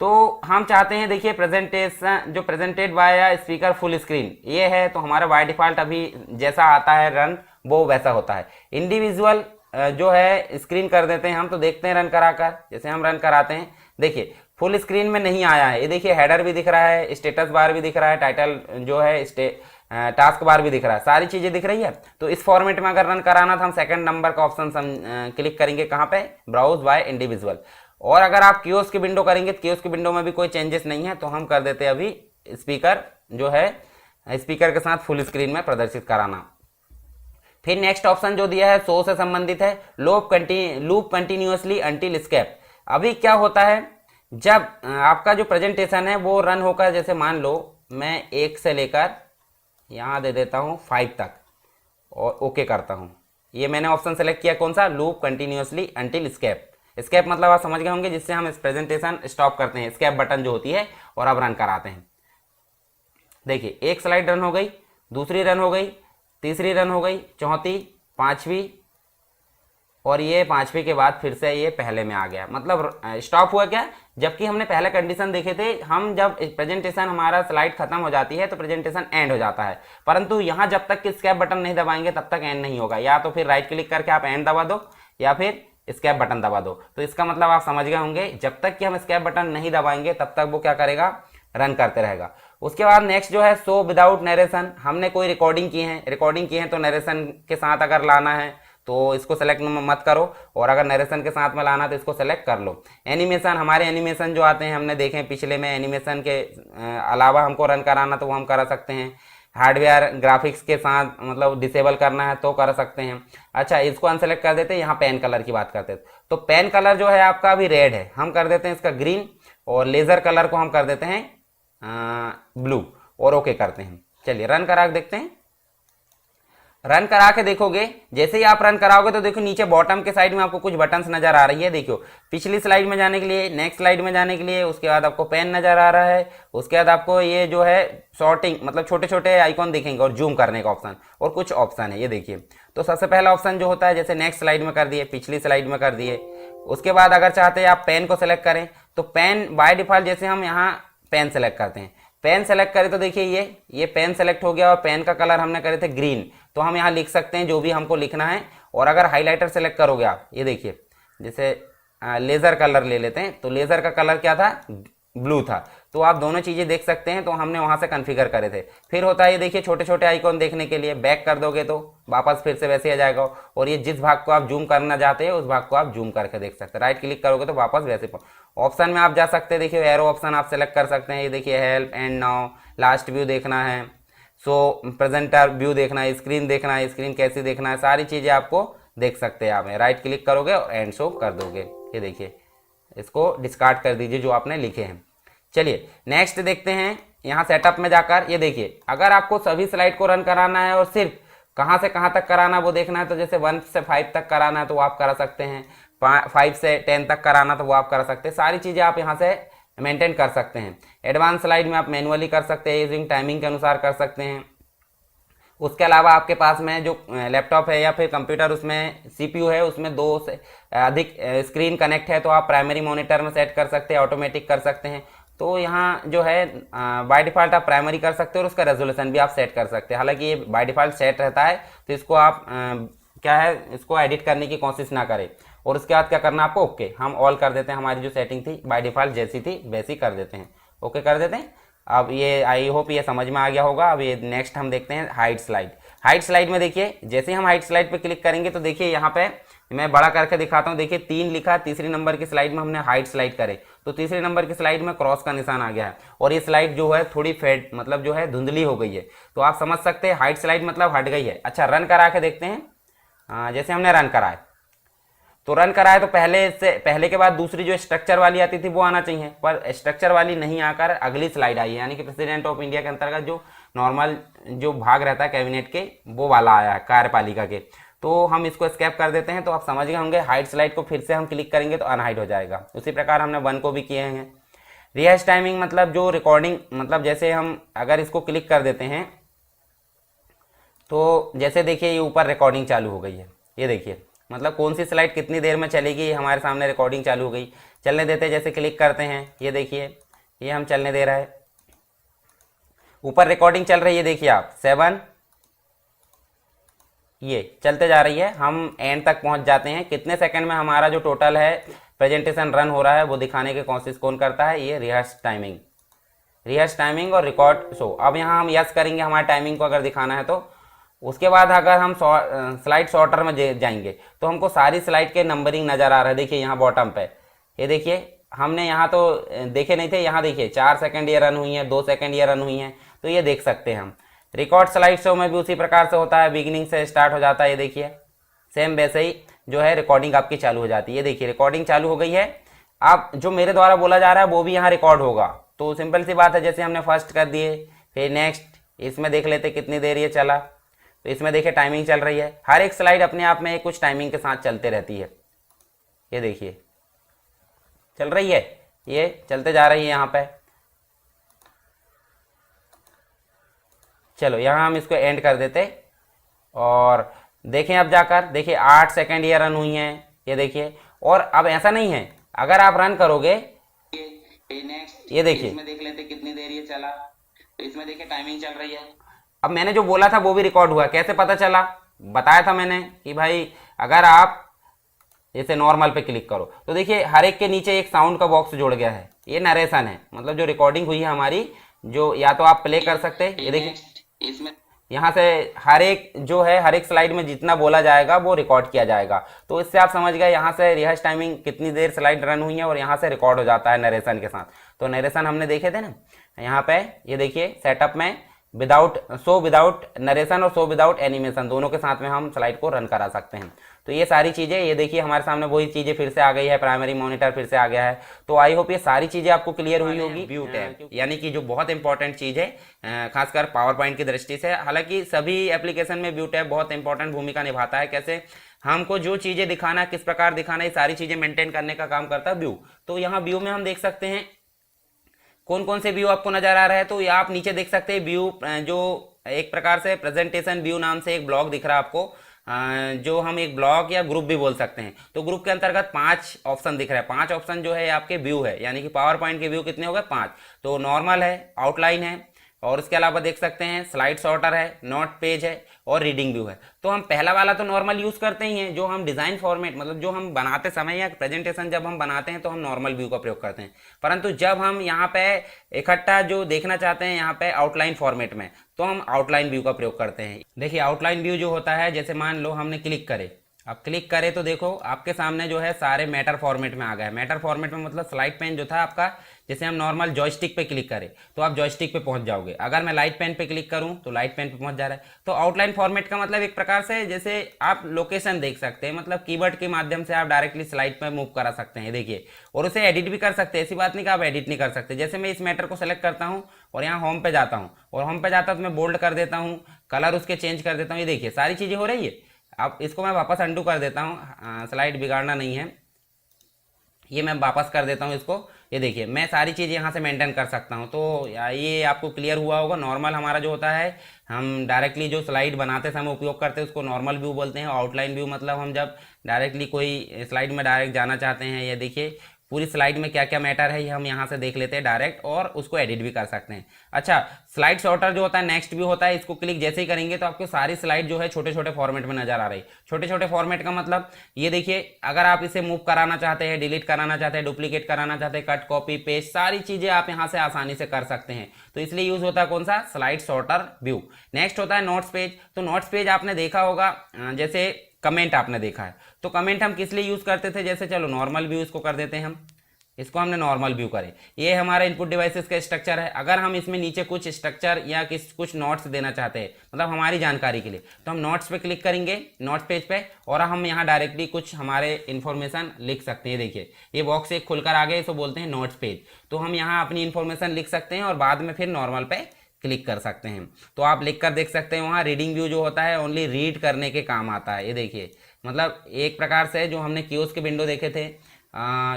तो हम चाहते हैं, देखिए प्रेजेंटेशन जो presented by speaker full screen ये है। तो हमारा बाय डिफॉल्ट अभी जैसा आता है रन वो वैसा होता है। इंडिविजुअल जो है स्क्रीन कर देते हैं हम, तो देखते हैं रन कराकर। जैसे हम रन कराते हैं, देखिए फुल स्क्रीन में नहीं आया है। ये देखिए हेडर भी दिख रहा है, स्टेटस बार भी दिख रहा है, टाइटल जो है टास्क बार भी दिख रहा है, सारी चीजें दिख रही है। तो इस फॉर्मेट में अगर रन कराना था हम सेकंड नंबर का ऑप्शन क्लिक करेंगे, कहाँ पे, ब्राउज बाय इंडिविजुअल। और अगर आप कियोस्क की विंडो करेंगे तो कियोस्क की विंडो में भी कोई चेंजेस नहीं है, तो हम कर देते हैं अभी स्पीकर जो है, स्पीकर के साथ फुल स्क्रीन में प्रदर्शित कराना। फिर नेक्स्ट ऑप्शन जो दिया है शो से संबंधित है, लूप कंटिन्यूअसली अंटिल स्केप। अभी क्या होता है, जब आपका जो प्रेजेंटेशन है वो रन होकर, जैसे मान लो मैं 1 से लेकर यहाँ दे देता हूँ 5 तक और ओके करता हूँ। ये मैंने ऑप्शन सेलेक्ट किया, कौन सा, loop continuously until escape. Escape मतलब आप समझ गए होंगे, जिससे हम इस प्रेजेंटेशन स्टॉप करते हैं, स्केप बटन जो होती है, और अब रन कराते हैं। देखिए एक स्लाइड रन हो गई, दूसरी रन हो गई, तीसरी रन हो गई, चौथी, पांचवी, और ये पांचवी के बाद फिर से ये पहले में आ गया। मतलब स्टॉप हुआ क्या, जबकि हमने पहले कंडीशन देखे थे, हम जब प्रेजेंटेशन हमारा स्लाइड खत्म हो जाती है तो प्रेजेंटेशन एंड हो जाता है। परंतु यहाँ जब तक कि स्केप बटन नहीं दबाएंगे तब तक एंड नहीं होगा। या तो फिर राइट क्लिक करके आप एंड दबा दो, या फिर स्केप बटन दबा दो। तो इसका मतलब आप समझ गए होंगे, जब तक कि हम स्केप बटन नहीं दबाएंगे तब तक वो क्या करेगा, रन करते रहेगा। उसके बाद नेक्स्ट जो है शो विदाउट नरेशन। हमने कोई रिकॉर्डिंग की है तो नरेशन के साथ अगर लाना है तो इसको सेलेक्ट मत करो, और अगर नरेशन के साथ में लाना तो इसको सेलेक्ट कर लो। एनिमेशन, हमारे एनिमेशन जो आते हैं हमने देखे पिछले में, एनिमेशन के अलावा हमको रन कराना तो वो हम करा सकते हैं। हार्डवेयर ग्राफिक्स के साथ मतलब डिसेबल करना है तो कर सकते हैं। अच्छा, इसको अनसेलेक्ट कर देते हैं। यहाँ पेन कलर की बात करते हैं, तो पेन कलर जो है आपका अभी रेड है, हम कर देते हैं इसका ग्रीन, और लेजर कलर को हम कर देते हैं ब्लू, और ओके करते हैं। चलिए रन करा के देखते हैं। रन करा के देखोगे, जैसे ही आप रन कराओगे तो देखो नीचे बॉटम के साइड में आपको कुछ बटन्स नजर आ रही है। देखो पिछली स्लाइड में जाने के लिए, नेक्स्ट स्लाइड में जाने के लिए, उसके बाद आपको पेन नजर आ रहा है, उसके बाद आपको ये जो है सॉर्टिंग मतलब छोटे छोटे आइकॉन दिखेंगे, और जूम करने का ऑप्शन, और कुछ ऑप्शन है ये देखिए। तो सबसे पहला ऑप्शन जो होता है, जैसे नेक्स्ट स्लाइड में कर दिए, पिछली स्लाइड में कर दिए। उसके बाद अगर चाहते हैं आप पेन को सिलेक्ट करें तो पेन बाय डिफॉल्ट, जैसे हम यहाँ पेन सेलेक्ट करते हैं, पेन सेलेक्ट करें तो देखिए ये पेन सेलेक्ट हो गया, और पेन का कलर हमने करे थे ग्रीन, तो हम यहाँ लिख सकते हैं जो भी हमको लिखना है। और अगर हाइलाइटर सेलेक्ट करोगे आप, ये देखिए जैसे लेजर कलर ले लेते हैं, तो लेजर का कलर क्या था, ब्लू था। तो आप दोनों चीजें देख सकते हैं, तो हमने वहां से कॉन्फ़िगर करे थे। फिर होता है ये देखिए छोटे छोटे आइकॉन देखने के लिए, बैक कर दोगे तो वापस फिर से वैसे आ जाएगा, और ये जिस भाग को आप जूम करना चाहते हैं उस भाग को आप जूम करके देख सकते हैं। राइट क्लिक करोगे तो वापस वैसे ऑप्शन में आप जा सकते हैं। देखिए एरो ऑप्शन आप सेलेक्ट कर सकते हैं, ये देखिए help, and now, last view देखना है, सो प्रेजेंटर व्यू देखना है, स्क्रीन देखना है, स्क्रीन कैसी देखना है, सारी चीजें आपको देख सकते हैं आप। राइट क्लिक करोगे और एंड शो कर दोगे। ये देखिए इसको डिस्कार्ड कर दीजिए जो आपने लिखे हैं। चलिए नेक्स्ट देखते हैं, यहाँ सेटअप में जाकर ये देखिए, अगर आपको सभी स्लाइड को रन कराना है और सिर्फ कहाँ से कहाँ तक कराना वो देखना है, तो जैसे 1 से 5 तक कराना है तो वो आप करा सकते हैं, 5 से 10 तक कराना तो वो आप करा सकते हैं। सारी चीज़ें आप यहाँ से मेंटेन कर सकते हैं। एडवांस स्लाइड में आप मैनुअली कर सकते हैं, यूजिंग टाइमिंग के अनुसार कर सकते हैं। उसके अलावा आपके पास में जो लैपटॉप है या फिर कंप्यूटर, उसमें सीपीयू है, उसमें 2 से अधिक स्क्रीन कनेक्ट है तो आप प्राइमरी मॉनिटर में सेट कर सकते हैं, ऑटोमेटिक कर सकते हैं। तो यहाँ जो है बाय डिफ़ॉल्ट आप प्राइमरी कर सकते हो और उसका रेजोल्यूशन भी आप सेट कर सकते हैं। हालांकि ये बाय डिफ़ॉल्ट सेट रहता है, तो इसको आप क्या है, इसको एडिट करने की कोशिश ना करें। और उसके बाद क्या करना आपको, ओके हम ऑल कर देते हैं। हमारी जो सेटिंग थी बाय डिफ़ॉल्ट जैसी थी वैसी कर देते हैं, ओके कर देते हैं। अब ये आई होप ये समझ में आ गया होगा। अब ये नेक्स्ट हम देखते हैं हाइट स्लाइड। हाइट स्लाइड में देखिए, जैसे हम हाइट स्लाइड पे क्लिक करेंगे तो देखिए यहाँ पे मैं बड़ा करके दिखाता हूँ। देखिए 3 लिखा, तीसरी नंबर की स्लाइड में हमने हाइट स्लाइड करे तो तीसरी नंबर की स्लाइड में क्रॉस का निशान आ गया है और ये स्लाइड जो है थोड़ी फेड मतलब जो है धुंधली हो गई है। तो आप समझ सकते हैं हाइट स्लाइड मतलब हट गई है। अच्छा रन करा के देखते हैं। जैसे हमने रन कराए तो रन कराए तो पहले के बाद दूसरी जो स्ट्रक्चर वाली आती थी वो आना चाहिए, पर स्ट्रक्चर वाली नहीं आकर अगली स्लाइड आई है, यानी कि प्रेसिडेंट ऑफ इंडिया के अंतर्गत जो नॉर्मल जो भाग रहता है कैबिनेट के वो वाला आया है, कार्यपालिका के। तो हम इसको स्केप कर देते हैं। तो आप समझ गए होंगे, हाइट स्लाइड को फिर से हम क्लिक करेंगे तो अनहाइड हो जाएगा। उसी प्रकार हमने 1 को भी किए हैं। रिहर्स टाइमिंग मतलब जो रिकॉर्डिंग, मतलब जैसे हम अगर इसको क्लिक कर देते हैं तो जैसे देखिए ये ऊपर रिकॉर्डिंग चालू हो गई है। ये देखिए मतलब कौन सी स्लाइड कितनी देर में चलेगी, हमारे सामने रिकॉर्डिंग चालू हो गई। चलने देते हैं, जैसे क्लिक करते हैं ये देखिए ये हम चलने दे रहा है, ऊपर रिकॉर्डिंग चल रही है। देखिए आप 7 ये चलते जा रही है। हम एंड तक पहुंच जाते हैं। कितने सेकंड में हमारा जो टोटल है प्रेजेंटेशन रन हो रहा है वो दिखाने की कोशिश कौन करता है, ये रिहर्स टाइमिंग और रिकॉर्ड शो। अब यहाँ हम यस करेंगे हमारे टाइमिंग को अगर दिखाना है तो। उसके बाद अगर हम स्लाइड शॉर्टर में जाएंगे तो हमको सारी स्लाइड के नंबरिंग नज़र आ रहा है। देखिए यहाँ बॉटम पे ये देखिए, हमने यहाँ तो देखे नहीं थे, यहाँ देखिए 4 सेकंड ये रन हुई हैं, 2 सेकंड ये रन हुई हैं, तो ये देख सकते हैं हम। रिकॉर्ड स्लाइड शो में भी उसी प्रकार से होता है, बिगिनिंग से स्टार्ट हो जाता है। ये देखिए सेम वैसे ही जो है रिकॉर्डिंग आपकी चालू हो जाती है। ये देखिए रिकॉर्डिंग चालू हो गई है। अब जो मेरे द्वारा बोला जा रहा है वो भी यहाँ रिकॉर्ड होगा। तो सिंपल सी बात है, जैसे हमने फर्स्ट कर दिए, फिर नेक्स्ट, इसमें देख लेते कितनी देर ये चला। तो इसमें देखिए टाइमिंग चल रही है। हर एक स्लाइड अपने आप में कुछ टाइमिंग के साथ चलते रहती है। ये देखिए चल रही है, ये चलते जा रही है यहाँ पे। चलो यहाँ हम इसको एंड कर देते और देखें अब जाकर, देखिए 8 सेकंड ये रन हुई हैं। ये देखिए, और अब ऐसा नहीं है, अगर आप रन करोगे ये देखिए, इसमें देख लेते कितनी देर ये चला। तो इसमें देखिए टाइमिंग चल रही है। अब मैंने जो बोला था वो भी रिकॉर्ड हुआ। कैसे पता चला, बताया था मैंने कि भाई अगर आप जैसे नॉर्मल पे क्लिक करो तो देखिए हर एक के नीचे एक साउंड का बॉक्स जोड़ गया है। ये नरेशन है, मतलब जो रिकॉर्डिंग हुई है हमारी, जो या तो आप प्ले कर सकते हैं। ये देखिए इसमें यहाँ से हर एक जो है, हर एक स्लाइड में जितना बोला जाएगा वो रिकॉर्ड किया जाएगा। तो इससे आप समझ गए यहाँ से रिहर्स टाइमिंग कितनी देर स्लाइड रन हुई है और यहाँ से रिकॉर्ड हो जाता है नरेशन के साथ। तो नरेशन हमने देखे थे ना यहाँ पे, ये देखिए सेटअप में विदाउट नरेशन और शो विदाउट एनिमेशन दोनों के साथ में हम स्लाइड को रन करा सकते हैं। तो ये सारी चीज़ें, ये देखिए हमारे सामने वही चीज़ें फिर से आ गई है, प्राइमरी मॉनिटर फिर से आ गया है। तो आई होप ये सारी चीज़ें आपको क्लियर हुई होगी। व्यू टैब यानी कि जो बहुत इंपॉर्टेंट चीज़ है खासकर पावर पॉइंट की दृष्टि से। हालांकि सभी एप्लीकेशन में व्यू टैब बहुत इंपॉर्टेंट भूमिका निभाता है। कैसे हमको जो चीज़ें दिखाना, किस प्रकार दिखाना, ये सारी चीज़ें मेंटेन करने का काम करता है व्यू। तो यहाँ व्यू में हम देख सकते हैं कौन कौन से व्यू आपको नजर आ रहा है। तो ये आप नीचे देख सकते हैं व्यू, जो एक प्रकार से प्रेजेंटेशन व्यू नाम से एक ब्लॉग दिख रहा है आपको, जो हम एक ब्लॉग या ग्रुप भी बोल सकते हैं। तो ग्रुप के अंतर्गत 5 ऑप्शन दिख रहा है। 5 ऑप्शन जो है आपके व्यू है, यानी कि पावर पॉइंट के व्यू कितने हो गए 5। तो नॉर्मल है, आउटलाइन है, और उसके अलावा देख सकते हैं स्लाइड सॉर्टर है, नोट पेज है और रीडिंग व्यू है। तो हम पहला वाला तो नॉर्मल यूज़ करते ही हैं, जो हम डिज़ाइन फॉर्मेट मतलब जो हम बनाते समय या प्रेजेंटेशन जब हम बनाते हैं तो हम नॉर्मल व्यू का प्रयोग करते हैं। परंतु जब हम यहाँ पे इकट्ठा जो देखना चाहते हैं यहाँ पे आउटलाइन फॉर्मेट में, तो हम आउटलाइन व्यू का प्रयोग करते हैं। देखिए आउटलाइन व्यू जो होता है, जैसे मान लो हमने क्लिक करे, अब क्लिक करें तो देखो आपके सामने जो है सारे मैटर फॉर्मेट में आ गए। मैटर फॉर्मेट में मतलब स्लाइड पेन जो था आपका, जैसे हम नॉर्मल जॉयस्टिक पे क्लिक करें तो आप जॉयस्टिक पे पहुंच जाओगे। अगर मैं लाइट पेन पे क्लिक करूं तो लाइट पेन पे पहुंच जा रहा है। तो आउटलाइन फॉर्मेट का मतलब एक प्रकार से जैसे आप लोकेशन देख सकते हैं, मतलब कीवर्ड के माध्यम से आप डायरेक्टली स्लाइड पे मूव करा सकते हैं, देखिए। और उसे एडिट भी कर सकते हैं, ऐसी बात नहीं कि आप एडिट नहीं कर सकते। जैसे मैं इस मैटर को सेलेक्ट करता हूँ और यहाँ होम पे जाता हूँ, और होम पे जाता हूँ तो मैं बोल्ड कर देता हूँ, कलर उसके चेंज कर देता हूँ, ये देखिए सारी चीज़ें हो रही है। अब इसको मैं वापस अंडू कर देता हूँ, स्लाइड बिगाड़ना नहीं है, ये मैं वापस कर देता हूँ इसको। ये देखिए मैं सारी चीज़ यहाँ से मेंटेन कर सकता हूँ। तो ये आपको क्लियर हुआ होगा। नॉर्मल हमारा जो होता है, हम डायरेक्टली जो स्लाइड बनाते समय उपयोग करते हैं उसको नॉर्मल व्यू बोलते हैं। आउटलाइन व्यू मतलब हम जब डायरेक्टली कोई स्लाइड में डायरेक्ट जाना चाहते हैं, ये देखिए पूरी स्लाइड में क्या क्या मैटर है ये हम यहाँ से देख लेते हैं डायरेक्ट, और उसको एडिट भी कर सकते हैं। अच्छा, स्लाइड सॉर्टर जो होता है, नेक्स्ट व्यू होता है, इसको क्लिक जैसे ही करेंगे तो आपको सारी स्लाइड जो है छोटे छोटे फॉर्मेट में नजर आ रही है। छोटे छोटे फॉर्मेट का मतलब ये देखिए, अगर आप इसे मूव कराना चाहते हैं, डिलीट कराना चाहते हैं, डुप्लीकेट कराना चाहते हैं, कट कॉपी पेस्ट, सारी चीजें आप यहाँ से आसानी से कर सकते हैं। तो इसलिए यूज होता है कौन सा, स्लाइड सॉर्टर व्यू। नेक्स्ट होता है नोट्स पेज। तो नोट्स पेज आपने देखा होगा, जैसे कमेंट आपने देखा है, तो कमेंट हम किस लिए यूज करते थे, जैसे चलो नॉर्मल व्यू इसको कर देते हैं हम, इसको हमने नॉर्मल व्यू करें। ये हमारा इनपुट डिवाइसेस का स्ट्रक्चर है। अगर हम इसमें नीचे कुछ स्ट्रक्चर या कुछ नोट्स देना चाहते हैं, मतलब हमारी जानकारी के लिए, तो हम नोट्स पे क्लिक करेंगे, नोट्स पेज पे, और हम यहाँ डायरेक्टली कुछ हमारे इन्फॉर्मेशन लिख सकते हैं। देखिए ये बॉक्स एक खुलकर आ गया, इसको बोलते हैं नोट्स पेज। तो हम यहाँ अपनी इन्फॉर्मेशन लिख सकते हैं और बाद में फिर नॉर्मल पे क्लिक कर सकते हैं। तो आप लिख कर देख सकते हैं। वहाँ रीडिंग व्यू जो होता है ओनली रीड करने के काम आता है। ये देखिए, मतलब एक प्रकार से जो हमने कियोस्क के विंडो देखे थे,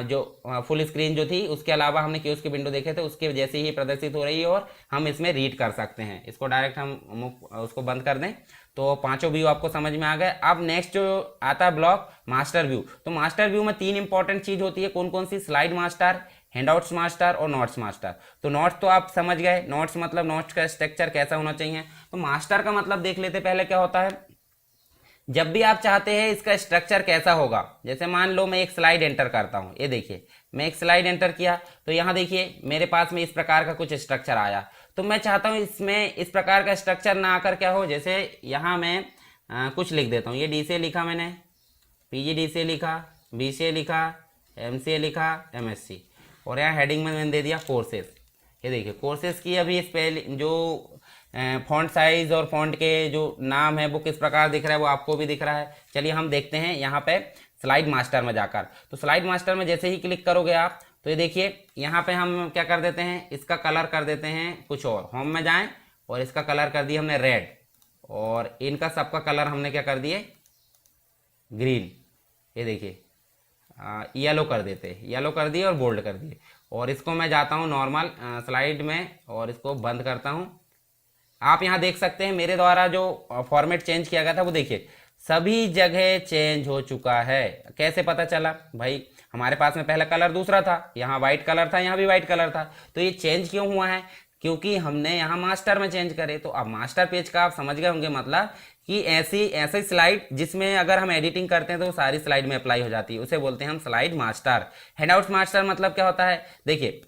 जो फुल स्क्रीन जो थी, उसके अलावा हमने कियोस्क के विंडो देखे थे, उसके जैसे ही प्रदर्शित हो रही है, और हम इसमें रीड कर सकते हैं। इसको डायरेक्ट हम उसको बंद कर दें तो पांचों व्यू आपको समझ में आ गए। अब नेक्स्ट जो आता है ब्लॉक, मास्टर व्यू। तो मास्टर व्यू में तीन इंपॉर्टेंट चीज होती है, कौन कौन सी, स्लाइड मास्टर, हैंडआउट्स मास्टर और नोट्स मास्टर। तो नोट्स तो आप समझ गए, नोट्स मतलब नोट्स का स्ट्रक्चर कैसा होना चाहिए। तो मास्टर का मतलब देख लेते पहले क्या होता है। जब भी आप चाहते हैं इसका स्ट्रक्चर कैसा होगा, जैसे मान लो मैं एक स्लाइड एंटर करता हूं, ये देखिए मैं एक स्लाइड एंटर किया, तो यहाँ देखिए मेरे पास में इस प्रकार का कुछ स्ट्रक्चर आया। तो मैं चाहता हूँ इसमें इस प्रकार का स्ट्रक्चर ना आकर क्या हो, जैसे यहाँ मैं कुछ लिख देता हूँ। ये डी से लिखा मैंने, पीजीडी से लिखा, बी से लिखा, एमसीए लिखा, एमएससी, और यहाँ हेडिंग में मैंने दे दिया कोर्सेस। ये देखिए कोर्सेस की अभी स्पेल जो फॉन्ट साइज और फॉन्ट के जो नाम है वो किस प्रकार दिख रहा है वो आपको भी दिख रहा है। चलिए हम देखते हैं यहाँ पे स्लाइड मास्टर में जाकर। तो स्लाइड मास्टर में जैसे ही क्लिक करोगे आप, तो ये देखिए यहाँ पे हम क्या कर देते हैं, इसका कलर कर देते हैं कुछ और। होम में जाएं और इसका कलर कर दिया हमने रेड, और इनका सबका कलर हमने क्या कर दिए, ग्रीन। ये देखिए येलो कर देते हैं, येलो कर दिए और बोल्ड कर दिए। और इसको मैं जाता हूँ नॉर्मल स्लाइड में और इसको बंद करता हूँ। आप यहाँ देख सकते हैं मेरे द्वारा जो फॉर्मेट चेंज किया गया था वो देखिए सभी जगह चेंज हो चुका है। कैसे पता चला भाई, हमारे पास में पहला कलर दूसरा था, यहाँ व्हाइट कलर था, यहाँ भी व्हाइट कलर था। तो ये चेंज क्यों हुआ है, क्योंकि हमने यहाँ मास्टर में चेंज करे। तो अब मास्टर पेज का आप समझ गए होंगे, मतलब कि ऐसी स्लाइड जिसमें अगर हम एडिटिंग करते हैं तो सारी स्लाइड में अप्लाई हो जाती है, उसे बोलते हैं हम स्लाइड मास्टर। हैंडआउट्स मास्टर मतलब क्या होता है, देखिए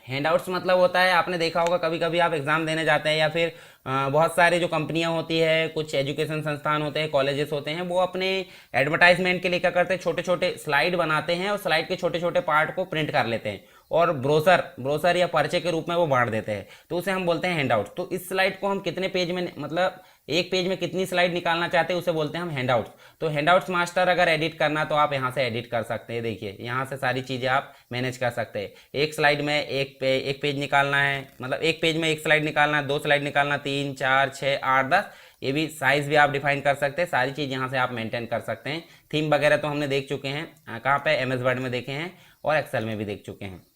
हैंडआउट्स मतलब होता है, आपने देखा होगा कभी कभी आप एग्जाम देने जाते हैं या फिर बहुत सारे जो कंपनियां होती है, कुछ एजुकेशन संस्थान होते हैं, कॉलेजेस होते हैं, वो अपने एडवर्टाइजमेंट के लिए क्या करते हैं, छोटे छोटे स्लाइड बनाते हैं और स्लाइड के छोटे छोटे पार्ट को प्रिंट कर लेते हैं और ब्रोशर या पर्चे के रूप में वो बांट देते हैं। तो उसे हम बोलते हैं हैंडआउट। तो इस स्लाइड को हम कितने पेज में, मतलब एक पेज में कितनी स्लाइड निकालना चाहते हैं उसे बोलते हैं हम हैंडआउट्स। तो हैंडआउट्स मास्टर अगर एडिट करना तो आप यहाँ से एडिट कर सकते हैं। देखिए यहाँ से सारी चीज़ें आप मैनेज कर सकते हैं। एक स्लाइड में एक पेज निकालना है, मतलब एक पेज में एक स्लाइड निकालना है, दो स्लाइड निकालना, 3 4 6 8 10, ये भी साइज भी आप डिफाइन कर सकते हैं। सारी चीज़ यहाँ से आप मेंटेन कर सकते हैं। थीम वगैरह तो हमने देख चुके हैं, कहाँ पे, एमएस वर्ड में देखे हैं और एक्सेल में भी देख चुके हैं।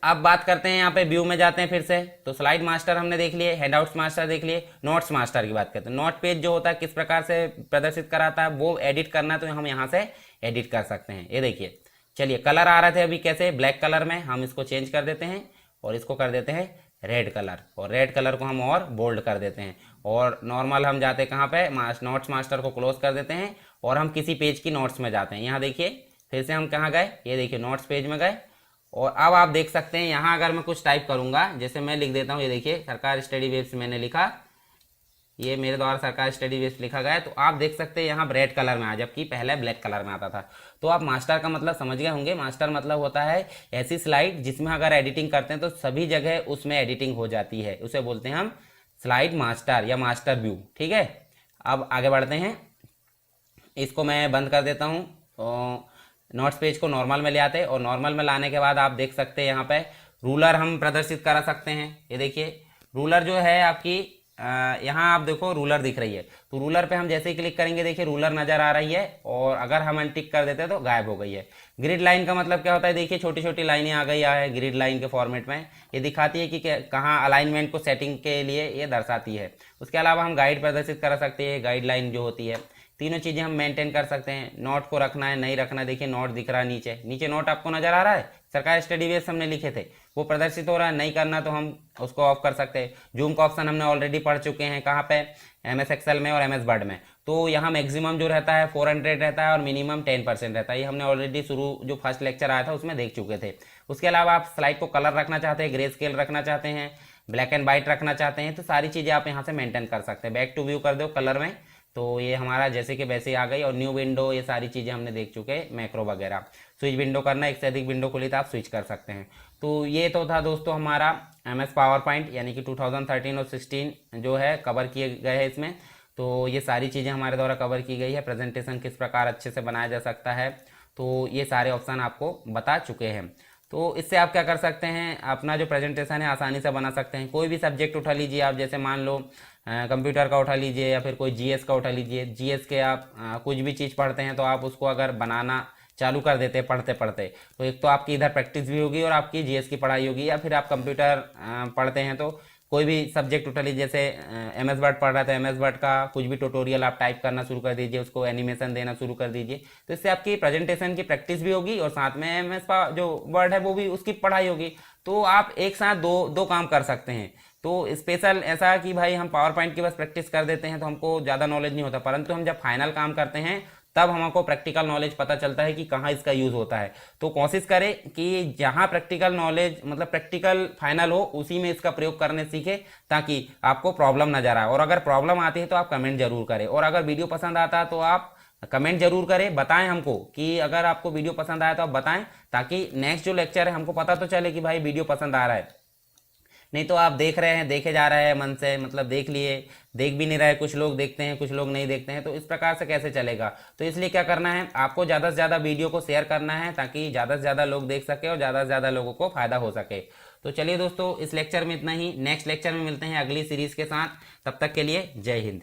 अब बात करते हैं, यहाँ पे व्यू में जाते हैं फिर से। तो स्लाइड मास्टर हमने देख लिए, हैंडआउट्स मास्टर देख लिए, नोट्स मास्टर की बात करते हैं। नोट पेज जो होता है किस प्रकार से प्रदर्शित कराता है, वो एडिट करना है तो हम यहाँ से एडिट कर सकते हैं। ये देखिए, चलिए कलर आ रहे थे अभी कैसे, ब्लैक कलर में, हम इसको चेंज कर देते हैं और इसको कर देते हैं रेड कलर, और रेड कलर को हम और बोल्ड कर देते हैं। और नॉर्मल हम जाते हैं कहाँ पे, नोट्स मास्टर को क्लोज कर देते हैं और हम किसी पेज की नोट्स में जाते हैं। यहाँ देखिए फिर से हम कहाँ गए, ये देखिए नोट्स पेज में गए। और अब आप देख सकते हैं यहाँ अगर मैं कुछ टाइप करूंगा, जैसे मैं लिख देता हूँ, ये देखिए सरकार स्टडी वेब से मैंने लिखा ये मेरे द्वारा सरकार स्टडी बेस लिखा गया है। तो आप देख सकते हैं यहाँ रेड कलर में आ, जबकि पहले ब्लैक कलर में आता था। तो आप मास्टर का मतलब समझ गए होंगे। मास्टर मतलब होता है ऐसी स्लाइड जिसमें अगर एडिटिंग करते हैं तो सभी जगह उसमें एडिटिंग हो जाती है, उसे बोलते हैं हम स्लाइड मास्टर या मास्टर व्यू। ठीक है, अब आगे बढ़ते हैं। इसको मैं बंद कर देता हूँ। नोट्स पेज को नॉर्मल में ले आते हैं और नॉर्मल में लाने के बाद आप देख सकते हैं यहाँ पे रूलर हम प्रदर्शित करा सकते हैं। ये देखिए रूलर जो है आपकी यहाँ आप देखो रूलर दिख रही है। तो रूलर पे हम जैसे ही क्लिक करेंगे देखिए रूलर नजर आ रही है, और अगर हम अनटिक कर देते हैं तो गायब हो गई है। ग्रिड लाइन का मतलब क्या होता है, देखिए छोटी छोटी लाइनें आ गई है ग्रिड लाइन के फॉर्मेट में। ये दिखाती है कि कहाँ अलाइनमेंट को सेटिंग के लिए ये दर्शाती है। उसके अलावा हम गाइड प्रदर्शित कर सकते हैं, गाइड लाइन जो होती है। तीनों चीज़ें हम मेंटेन कर सकते हैं। नोट को रखना है नहीं रखना है, देखिए नोट दिख रहा है नीचे, नीचे नोट आपको नजर आ रहा है, सरकारी स्टडी बेस हमने लिखे थे वो प्रदर्शित हो रहा है। नहीं करना तो हम उसको ऑफ कर सकते हैं। जूम का ऑप्शन हमने ऑलरेडी पढ़ चुके हैं, कहाँ पे, MS एक्सेल में और MS वर्ड में। तो यहाँ मैक्सिमम जो रहता है 400 रहता है और मिनिमम 10% रहता है। ये हमने ऑलरेडी शुरू जो फर्स्ट लेक्चर आया था उसमें देख चुके थे। उसके अलावा आप स्लाइड को कलर रखना चाहते हैं, ग्रे स्केल रखना चाहते हैं, ब्लैक एंड वाइट रखना चाहते हैं, तो सारी चीज़ें आप यहाँ से मेंटेन कर सकते हैं। बैक टू व्यू कर दो कलर में, तो ये हमारा जैसे कि वैसे आ गई। और न्यू विंडो, ये सारी चीज़ें हमने देख चुके हैं, मैक्रो वगैरह। स्विच विंडो करना, एक से अधिक विंडो खुली तो आप स्विच कर सकते हैं। तो ये तो था दोस्तों हमारा MS पावर पॉइंट, यानी कि 2013 और 16 जो है कवर किए गए हैं इसमें। तो ये सारी चीज़ें हमारे द्वारा कवर की गई है। प्रेजेंटेशन किस प्रकार अच्छे से बनाया जा सकता है, तो ये सारे ऑप्शन आपको बता चुके हैं। तो इससे आप क्या कर सकते हैं, अपना जो प्रेजेंटेशन है आसानी से बना सकते हैं। कोई भी सब्जेक्ट उठा लीजिए आप, जैसे मान लो कंप्यूटर का उठा लीजिए या फिर कोई GS का उठा लीजिए। GS के आप कुछ भी चीज़ पढ़ते हैं तो आप उसको अगर बनाना चालू कर देते हैं पढ़ते पढ़ते, तो एक तो आपकी इधर प्रैक्टिस भी होगी और आपकी GS की पढ़ाई होगी। या फिर आप कंप्यूटर पढ़ते हैं तो कोई भी सब्जेक्ट उठा लीजिए, जैसे MS वर्ड पढ़ रहा है तो MS वर्ड का कुछ भी ट्यूटोरियल आप टाइप करना शुरू कर दीजिए, उसको एनिमेशन देना शुरू कर दीजिए। तो इससे आपकी प्रेजेंटेशन की प्रैक्टिस भी होगी और साथ में MS का जो वर्ड है वो भी उसकी पढ़ाई होगी। तो आप एक साथ दो काम कर सकते हैं। तो स्पेशल ऐसा कि भाई हम पावर पॉइंट की बस प्रैक्टिस कर देते हैं तो हमको ज़्यादा नॉलेज नहीं होता, परंतु हम जब फाइनल काम करते हैं तब हमको प्रैक्टिकल नॉलेज पता चलता है कि कहाँ इसका यूज़ होता है। तो कोशिश करें कि जहाँ प्रैक्टिकल नॉलेज मतलब प्रैक्टिकल फाइनल हो उसी में इसका प्रयोग करने सीखें, ताकि आपको प्रॉब्लम नजर आए। और अगर प्रॉब्लम आती है तो आप कमेंट जरूर करें, और अगर वीडियो पसंद आता है तो आप कमेंट जरूर करें, बताएं हमको कि अगर आपको वीडियो पसंद आया तो आप बताएं, ताकि नेक्स्ट जो लेक्चर है हमको पता तो चले कि भाई वीडियो पसंद आ रहा है। नहीं तो आप देख रहे हैं, देखे जा रहे हैं मन से, मतलब देख लिए, देख भी नहीं रहे। कुछ लोग देखते हैं कुछ लोग नहीं देखते हैं, तो इस प्रकार से कैसे चलेगा। तो इसलिए क्या करना है, आपको ज़्यादा से ज़्यादा वीडियो को शेयर करना है ताकि ज़्यादा से ज़्यादा लोग देख सके और ज़्यादा से ज़्यादा लोगों को फायदा हो सके। तो चलिए दोस्तों, इस लेक्चर में इतना ही। नेक्स्ट लेक्चर में मिलते हैं अगली सीरीज़ के साथ। तब तक के लिए जय हिंद।